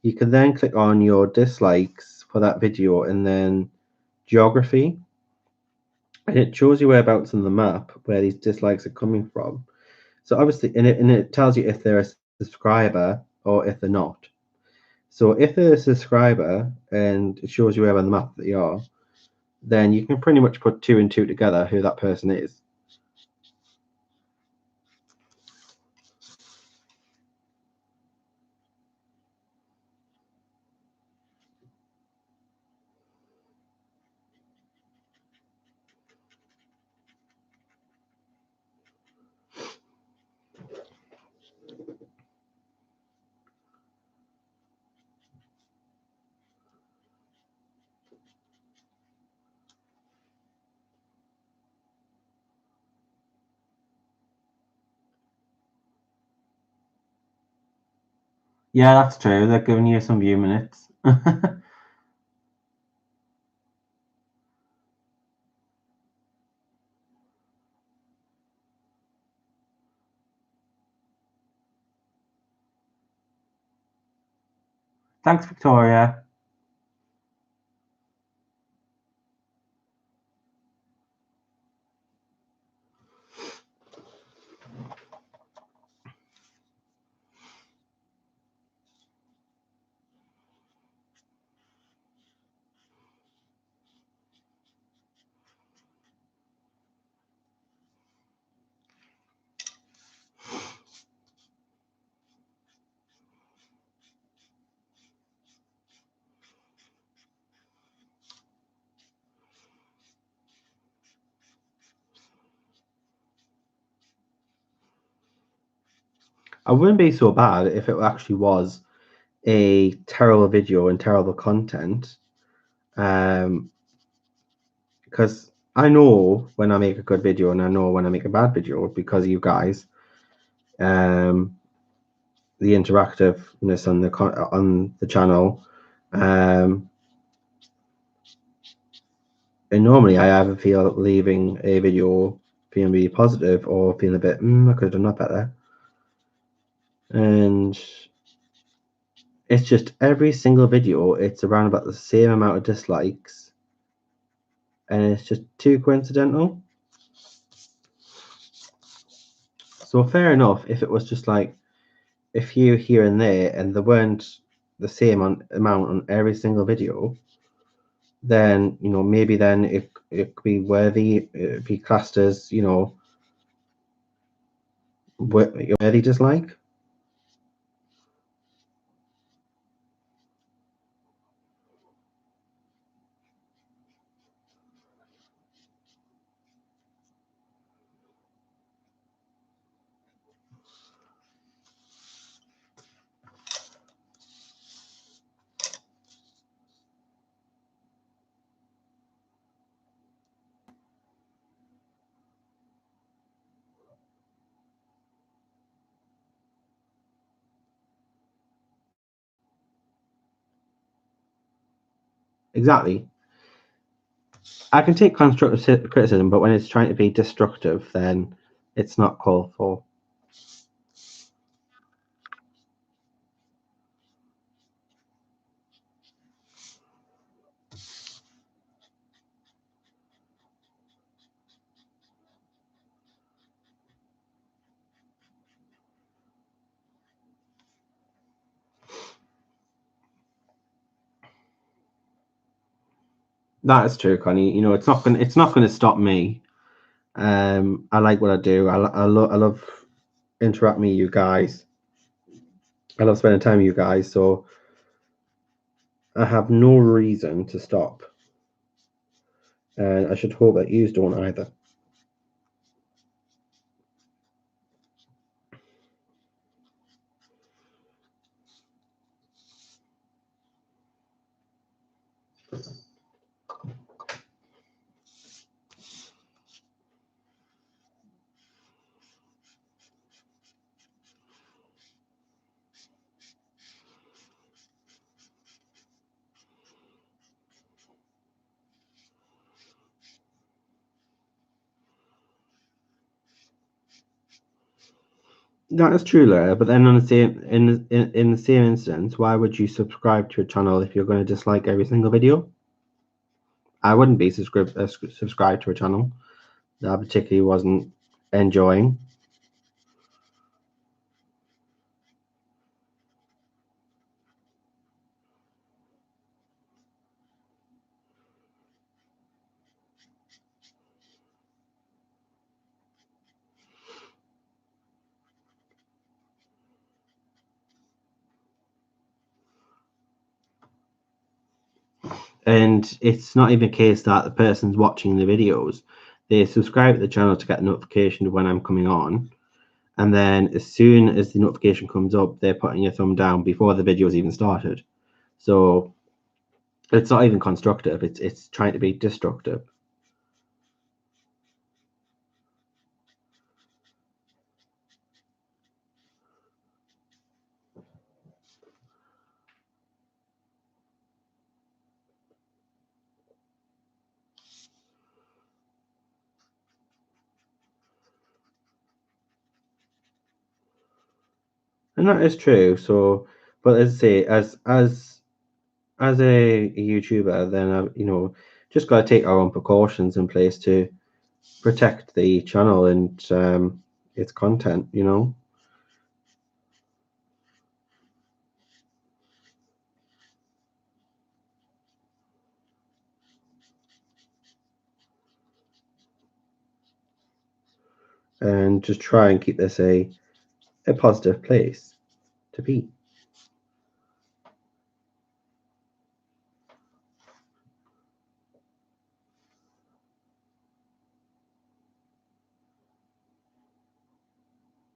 S1: you can then click on your dislikes for that video and then geography, and it shows you whereabouts on the map where these dislikes are coming from. So obviously, and it tells you if they're a subscriber or if they're not. So if they're a subscriber and it shows you where on the map that they are, then you can pretty much put 2 and 2 together who that person is. Yeah, that's true. They're giving you some view minutes. Thanks, Victoria. I wouldn't be so bad if it actually was a terrible video and terrible content. Because I know when I make a good video and I know when I make a bad video because of you guys. The interactiveness on the channel. And normally I either feel leaving a video feeling really positive or feeling a bit, I could have done that better. And it's just every single video, it's around about the same amount of dislikes. And it's just too coincidental. So fair enough if it was just like a few here and there and they weren't the same amount on every single video, then maybe then it could be worthy, it could be classed as, you know, worthy dislike. Exactly. I can take constructive criticism, but when it's trying to be destructive, then it's not called for. That is true, Connie. You know, it's not gonna stop me. I like what I do. I love interacting with you guys. I love spending time with you guys. So I have no reason to stop, and I should hope that you don't either. That is true, Laura. But then on the same in the same instance, why would you subscribe to a channel if you're going to dislike every single video? I wouldn't be subscribed to a channel that I particularly wasn't enjoying. And it's not even a case that the person's watching the videos. They subscribe to the channel to get a notification of when I'm coming on. And then as soon as the notification comes up, they're putting a thumb down before the video's even started. So it's not even constructive. It's trying to be destructive. And that is true. So, but as I say, as a YouTuber, then you know, just got to take our own precautions in place to protect the channel and its content. You know. And just try and keep this a positive place to be.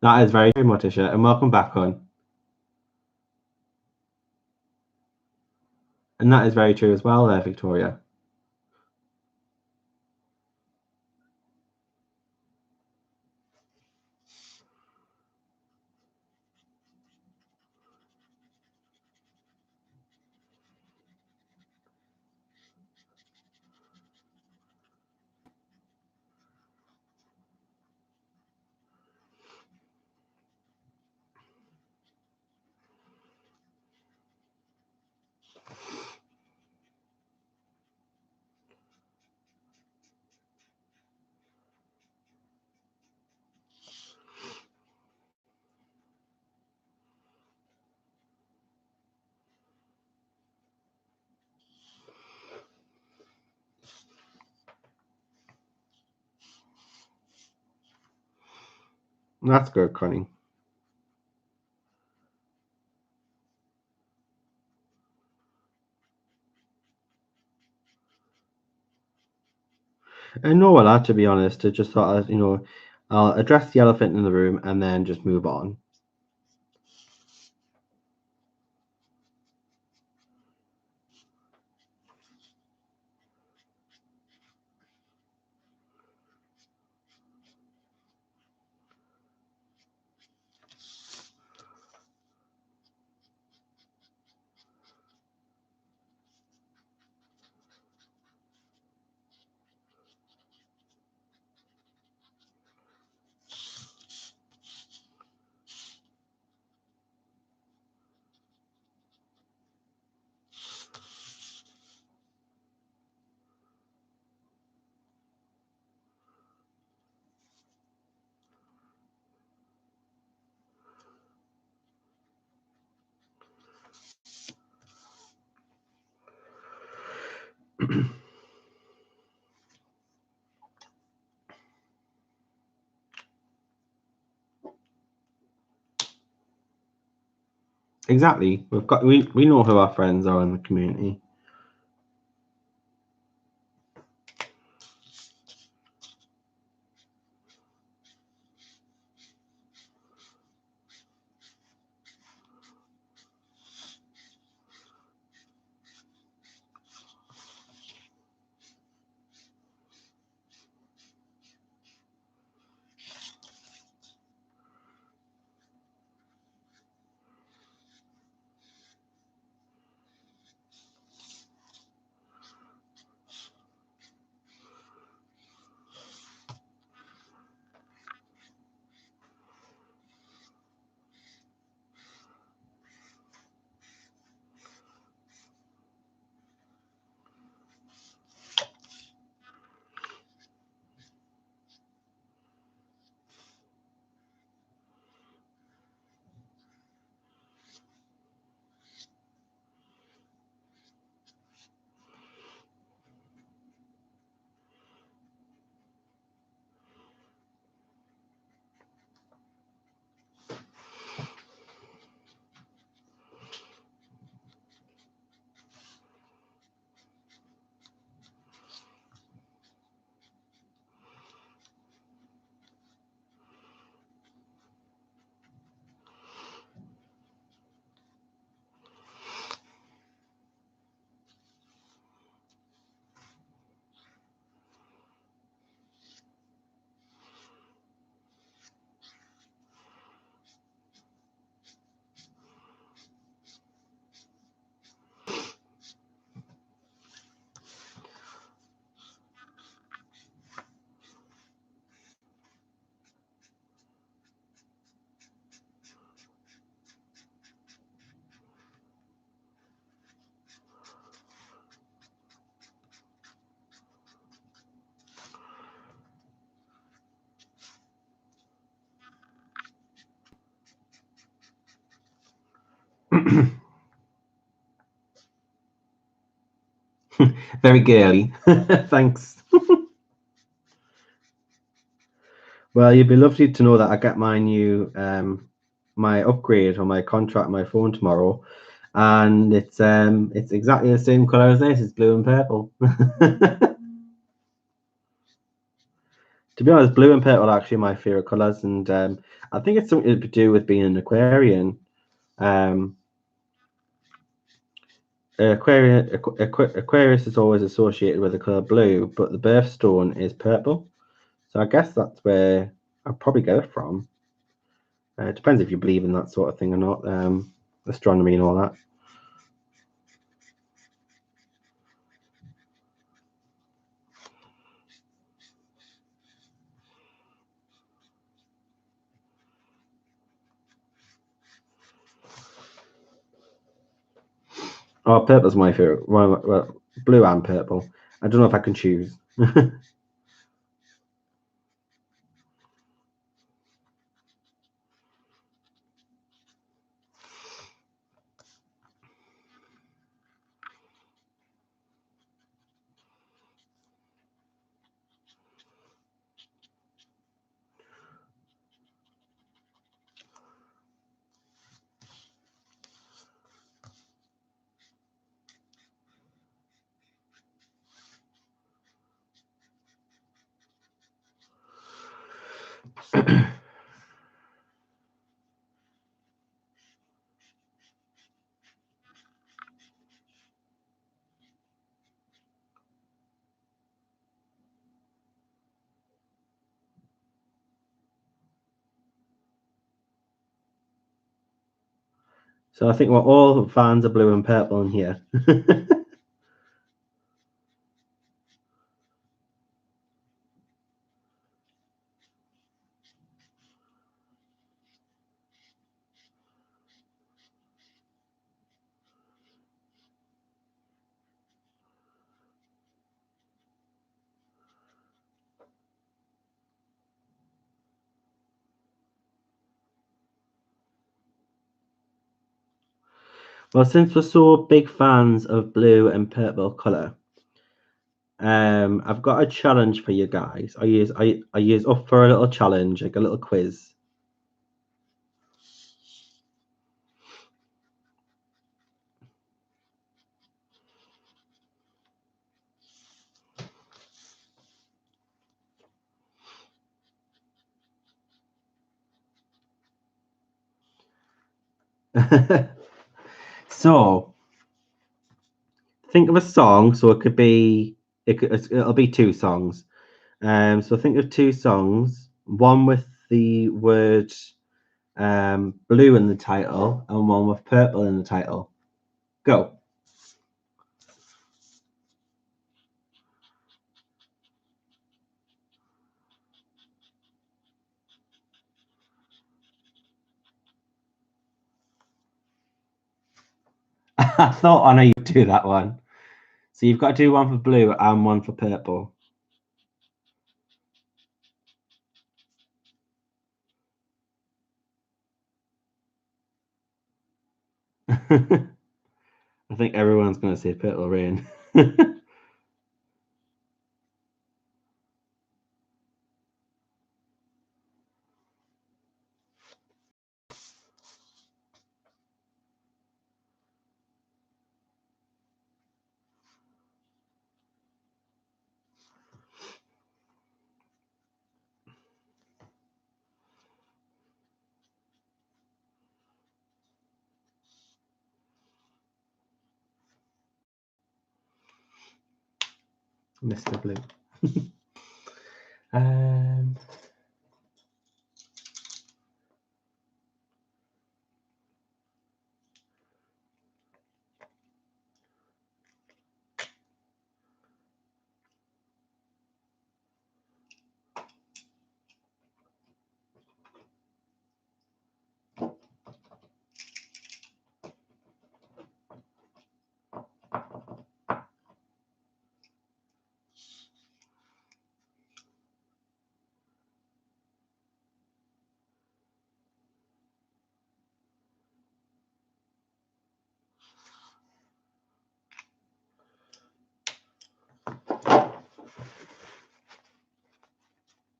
S1: That is very true, Morticia, and welcome back on. And that is very true as well, there, Victoria. That's good, Connie. And no, well, to be honest, I just thought, I'll address the elephant in the room and then just move on. Exactly. We know who our friends are in the community. Very girly. Thanks. Well, you'd be lovely to know that I get my new my upgrade on my contract on my phone tomorrow, and it's exactly the same color as this. It's blue and purple. To be honest, blue and purple are actually my favorite colors, and I think it's something to do with being an Aquarian. Um, Aquarius is always associated with the color blue, but the birthstone is purple. So I guess that's where I probably get it from. It depends if you believe in that sort of thing or not, astronomy and all that. Oh, purple's my favorite. Well, blue and purple. I don't know if I can choose. So I think we're all fans of blue and purple in here. Well, since we're so big fans of blue and purple colour, I've got a challenge for you guys. Are you up for a little challenge, like a little quiz? So think of a song. So it could be it'll be two songs. So think of two songs, one with the word blue in the title and one with purple in the title. Go. I thought I know you'd do that one. So you've got to do one for blue and one for purple. I think everyone's going to say Purple Rain. Mr. Blue. um,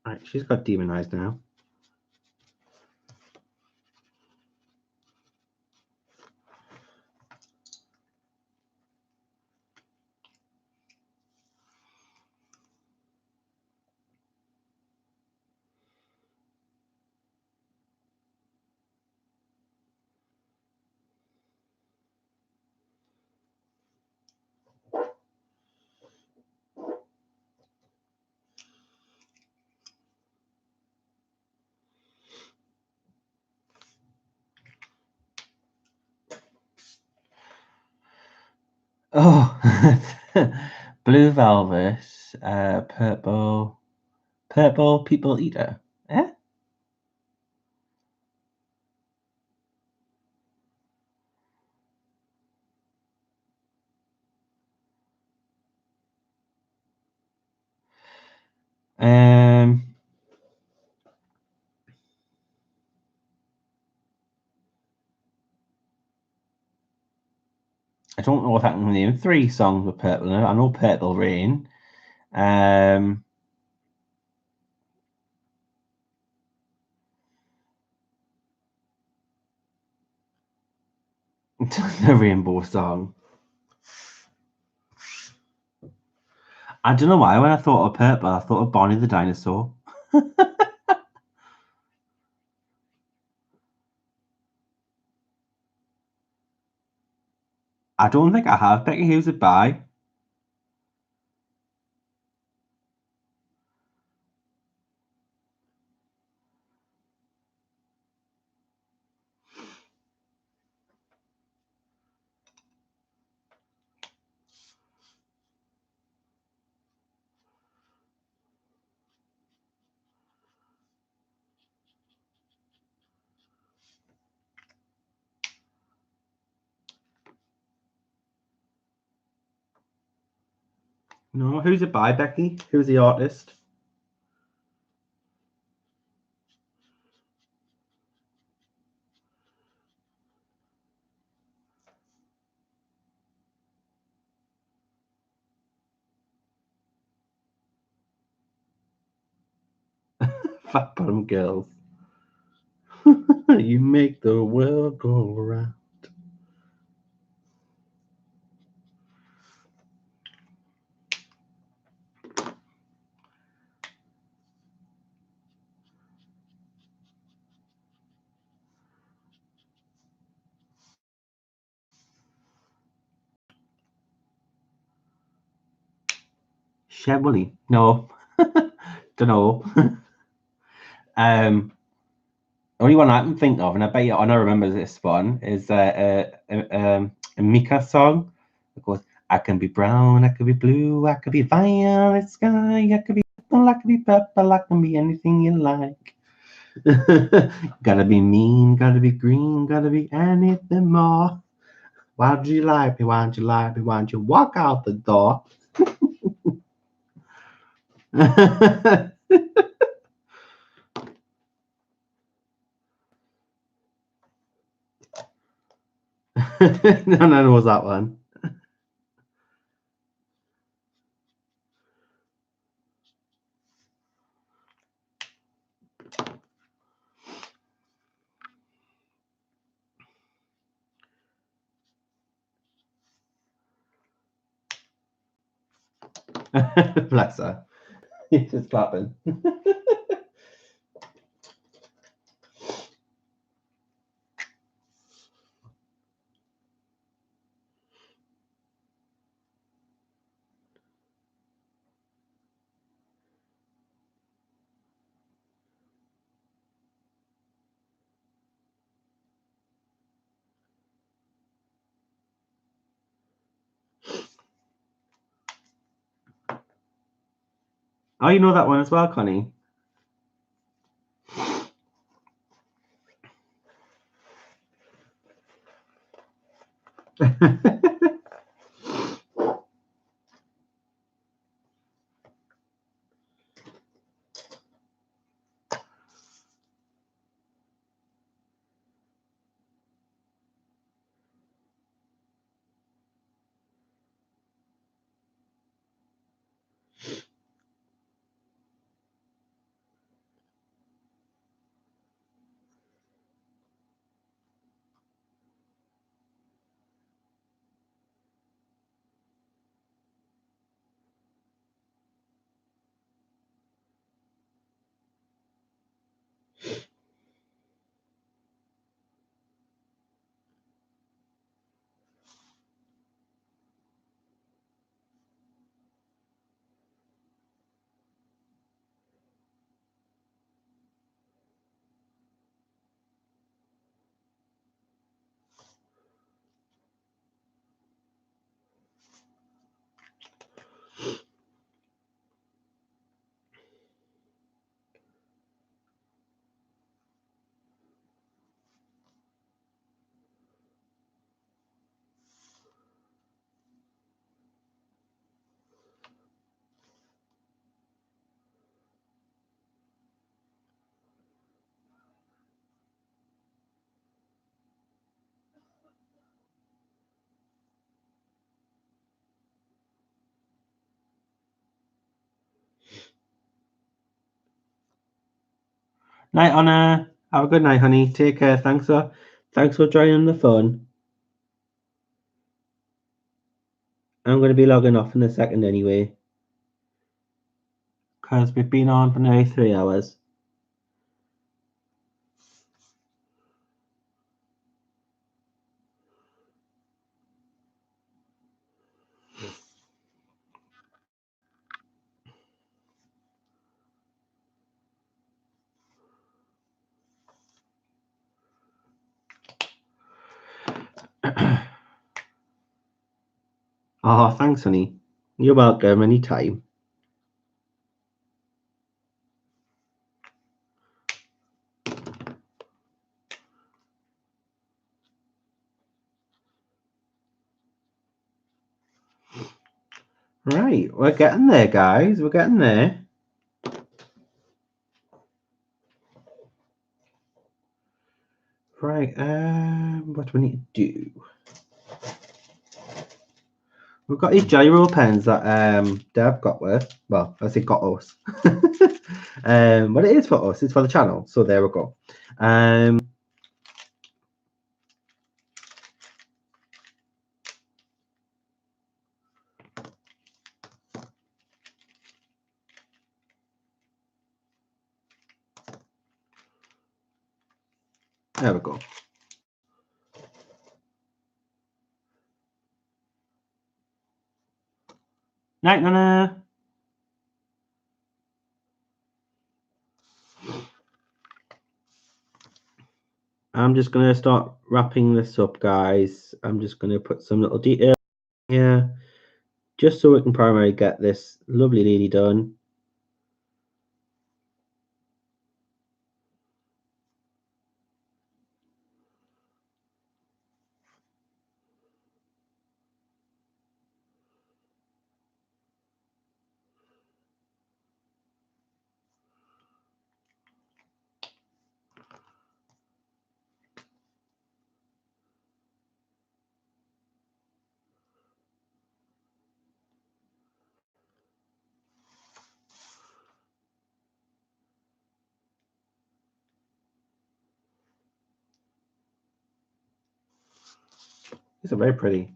S1: right, she's got demon eyes now. Oh, blue velvet, purple people eater. Eh? Um, I don't know if I can name three songs with purple in it. I know Purple Rain. Um, the Rainbow Song. I don't know why when I thought of purple, I thought of Bonnie the Dinosaur. I don't think I have. Becky, who's it by? No, who's it by, Becky? Who's the artist? Fat Bottom Girls. You make the world go round. Chevrolet. No. Don't know. Only one I can think of, and I bet you Anna remembers this one, is a Mika song. It goes, I can be brown, I can be blue, I can be violet sky, I can be purple, I can be purple, I can be anything you like. Gotta be mean, gotta be green, gotta be anything more. Why do you like me? Why don't you like me? Why don't you walk out the door? No, it was that one. Bless her. He's just clapping. Oh, you know that one as well, Connie? Night, Anna. Have a good night, honey. Take care. Thanks for joining the fun. I'm going to be logging off in a second anyway, because we've been on for nearly 3 hours. Oh, thanks, honey. You're welcome anytime. Right, we're getting there, guys. We're getting there. Right, what do we need to do? We've got these jelly roll pens that Deb got with. Well, I say got us. But it is for us. It's for the channel. So there we go. There we go. Night, Nana. I'm just going to start wrapping this up, guys. I'm just going to put some little detail here, just so we can primarily get this lovely lady done. These are very pretty.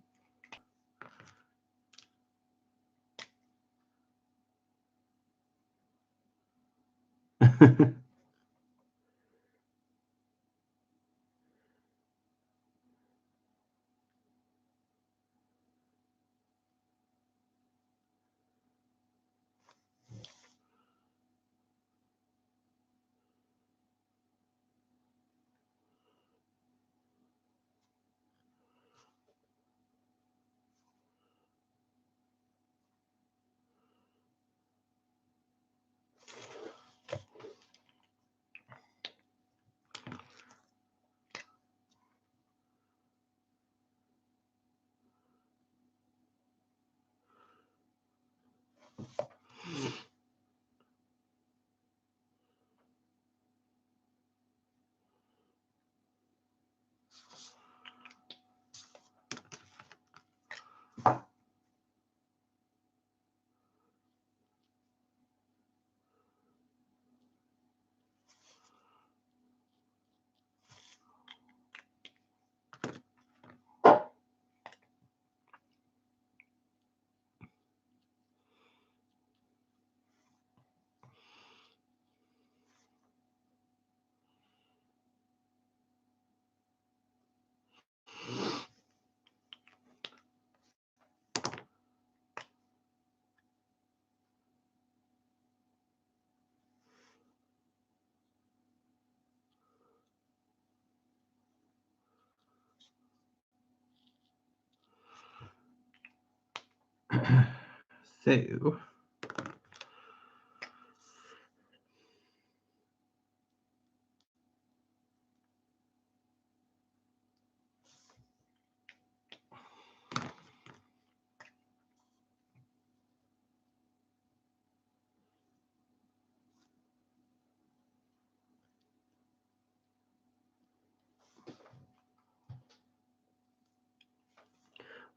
S1: So,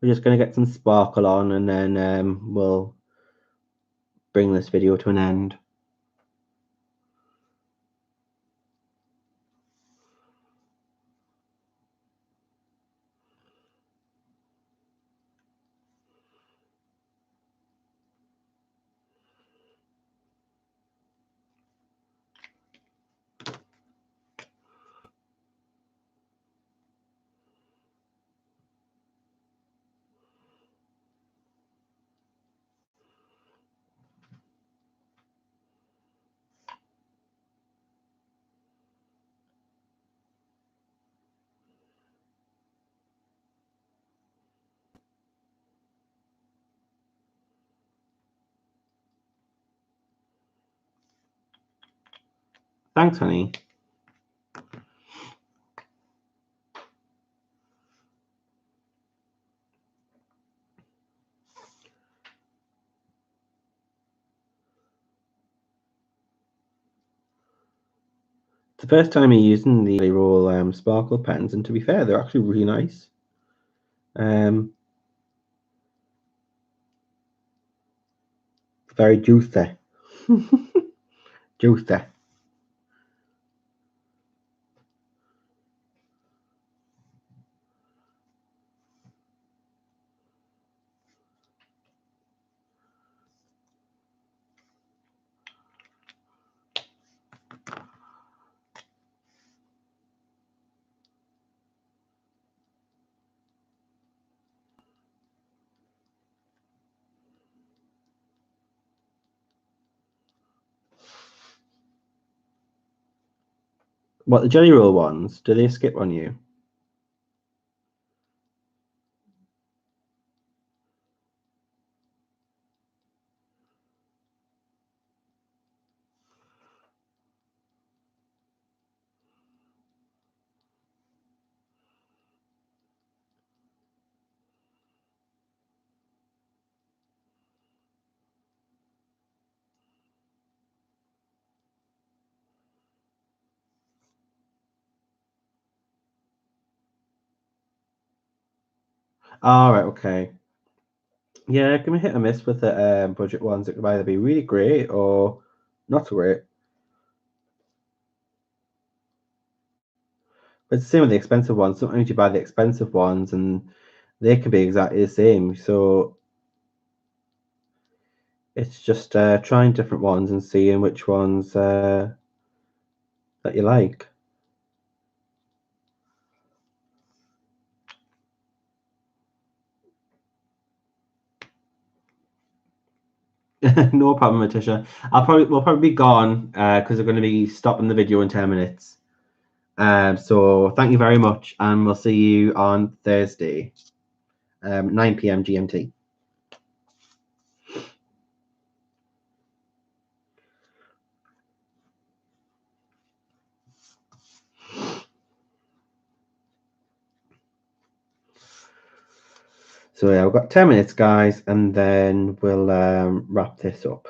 S1: we're just going to get some sparkle on, and then we'll bring this video to an end. Thanks, honey. the first time using the roll sparkle pens, and to be fair, they're actually really nice. Very juicy. Juicy. What, the jelly roll ones? Do they skip on you? All right, okay. Yeah, it can be hit or miss with the budget ones. It could either be really great or not so great. But it's the same with the expensive ones. Sometimes you buy the expensive ones and they can be exactly the same. So it's just trying different ones and seeing which ones that you like. No problem, Letitia. We'll probably be gone because we're going to be stopping the video in 10 minutes. So thank you very much, and we'll see you on Thursday, 9 p.m. GMT. So yeah, we've got 10 minutes, guys, and then we'll wrap this up.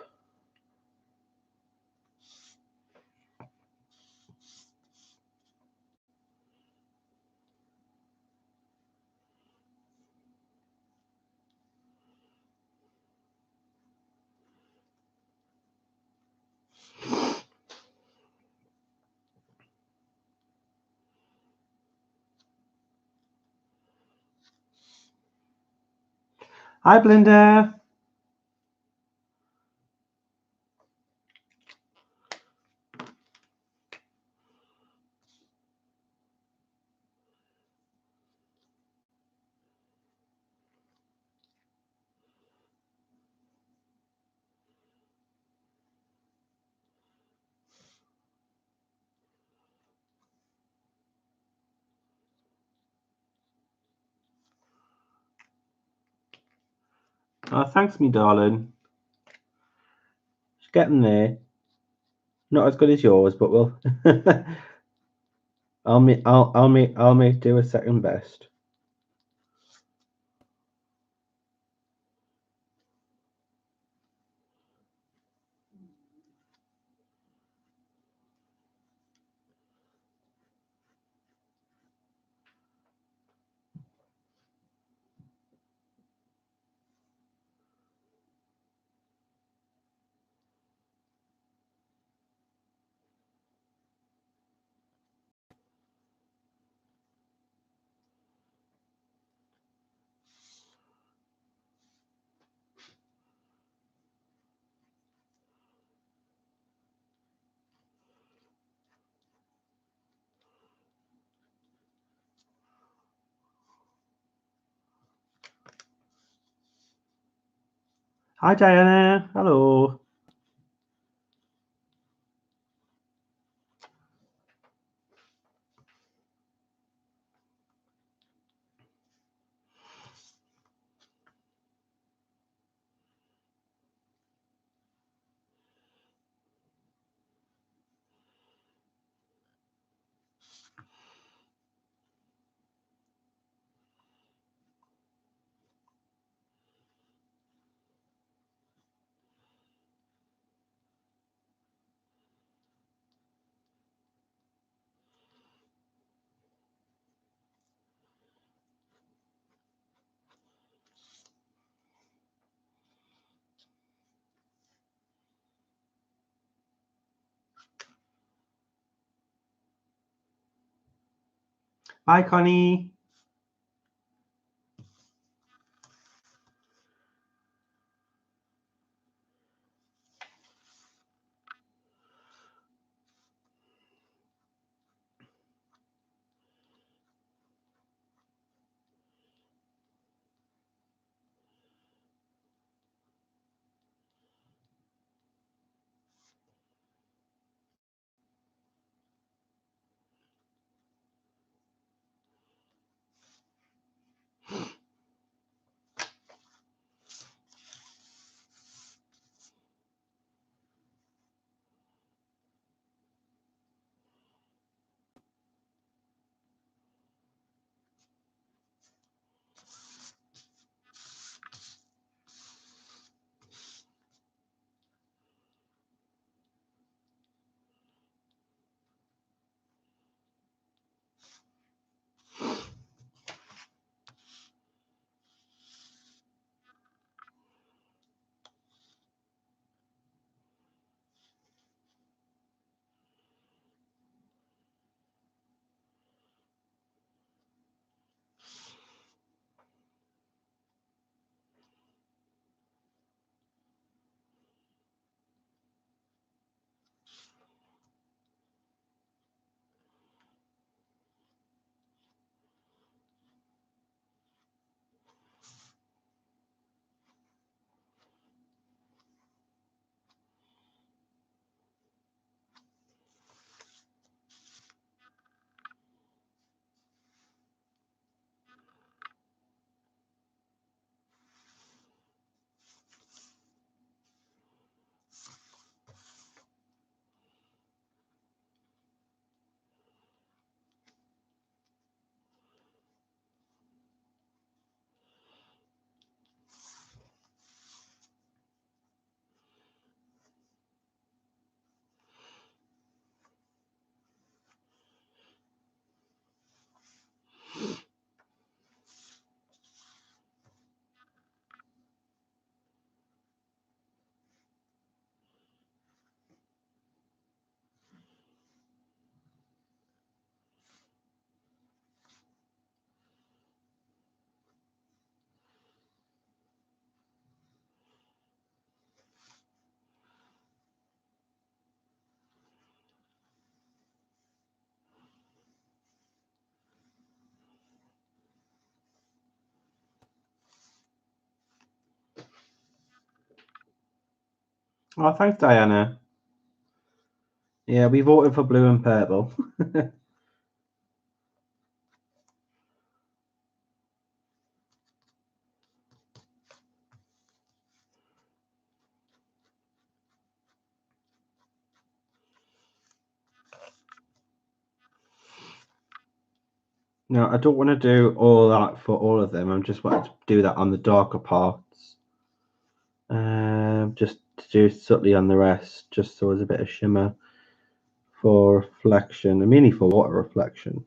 S1: Hi, Belinda. Oh, thanks, me darling. It's getting there. Not as good as yours, but we'll. I'll make do a second best. Hi, Diana. Hello. Bye, Connie. Oh, thanks, Diana. Yeah, we voted for blue and purple. No, I don't want to do all that for all of them. I'm just wanting to do that on the darker parts. Just to do subtly on the rest, just so there's a bit of shimmer for reflection, and mainly for water reflection.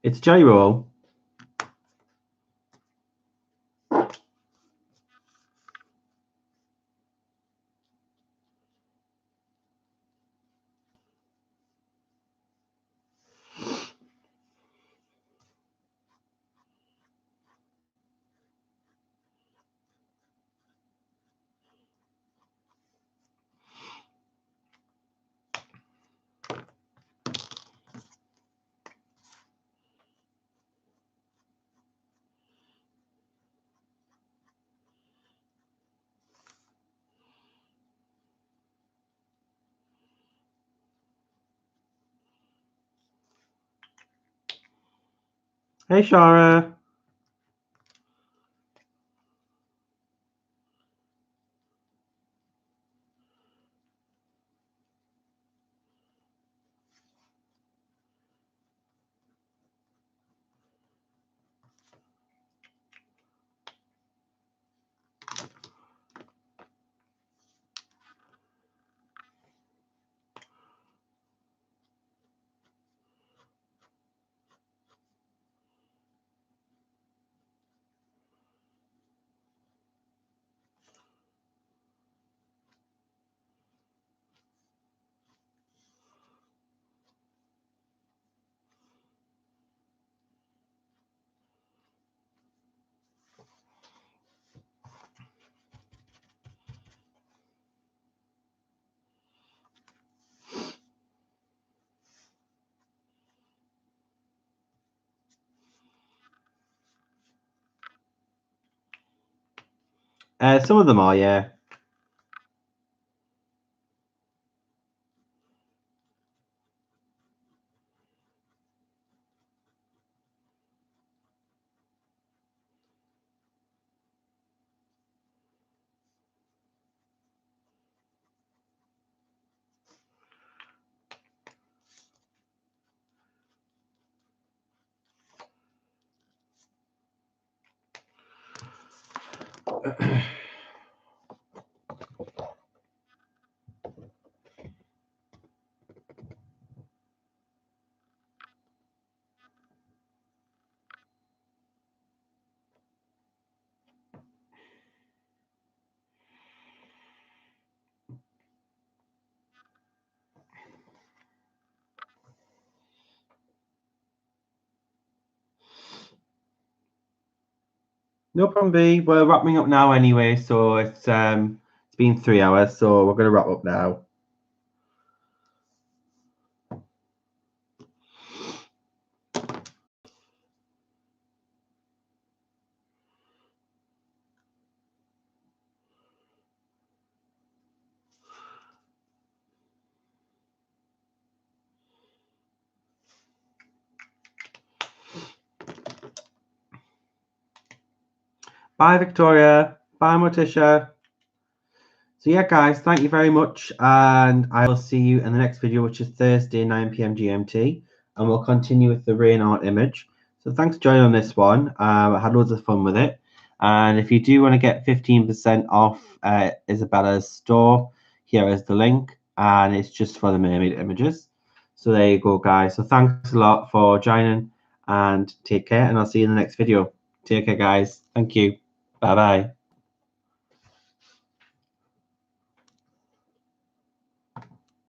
S1: It's jelly roll. Hey, Shara. Some of them are, yeah. No problem, B. We're wrapping up now anyway, so it's been 3 hours, so we're gonna wrap up now. Bye, Victoria. Bye, Morticia. So yeah, guys, thank you very much, and I will see you in the next video, which is Thursday, 9 p.m. GMT, and we'll continue with the rain art image. So thanks for joining on this one. I had loads of fun with it, and if you do want to get 15% off Izabela's store, here is the link, and it's just for the mermaid images. So there you go, guys. So thanks a lot for joining, and take care, and I'll see you in the next video. Take care, guys. Thank you. Bye bye.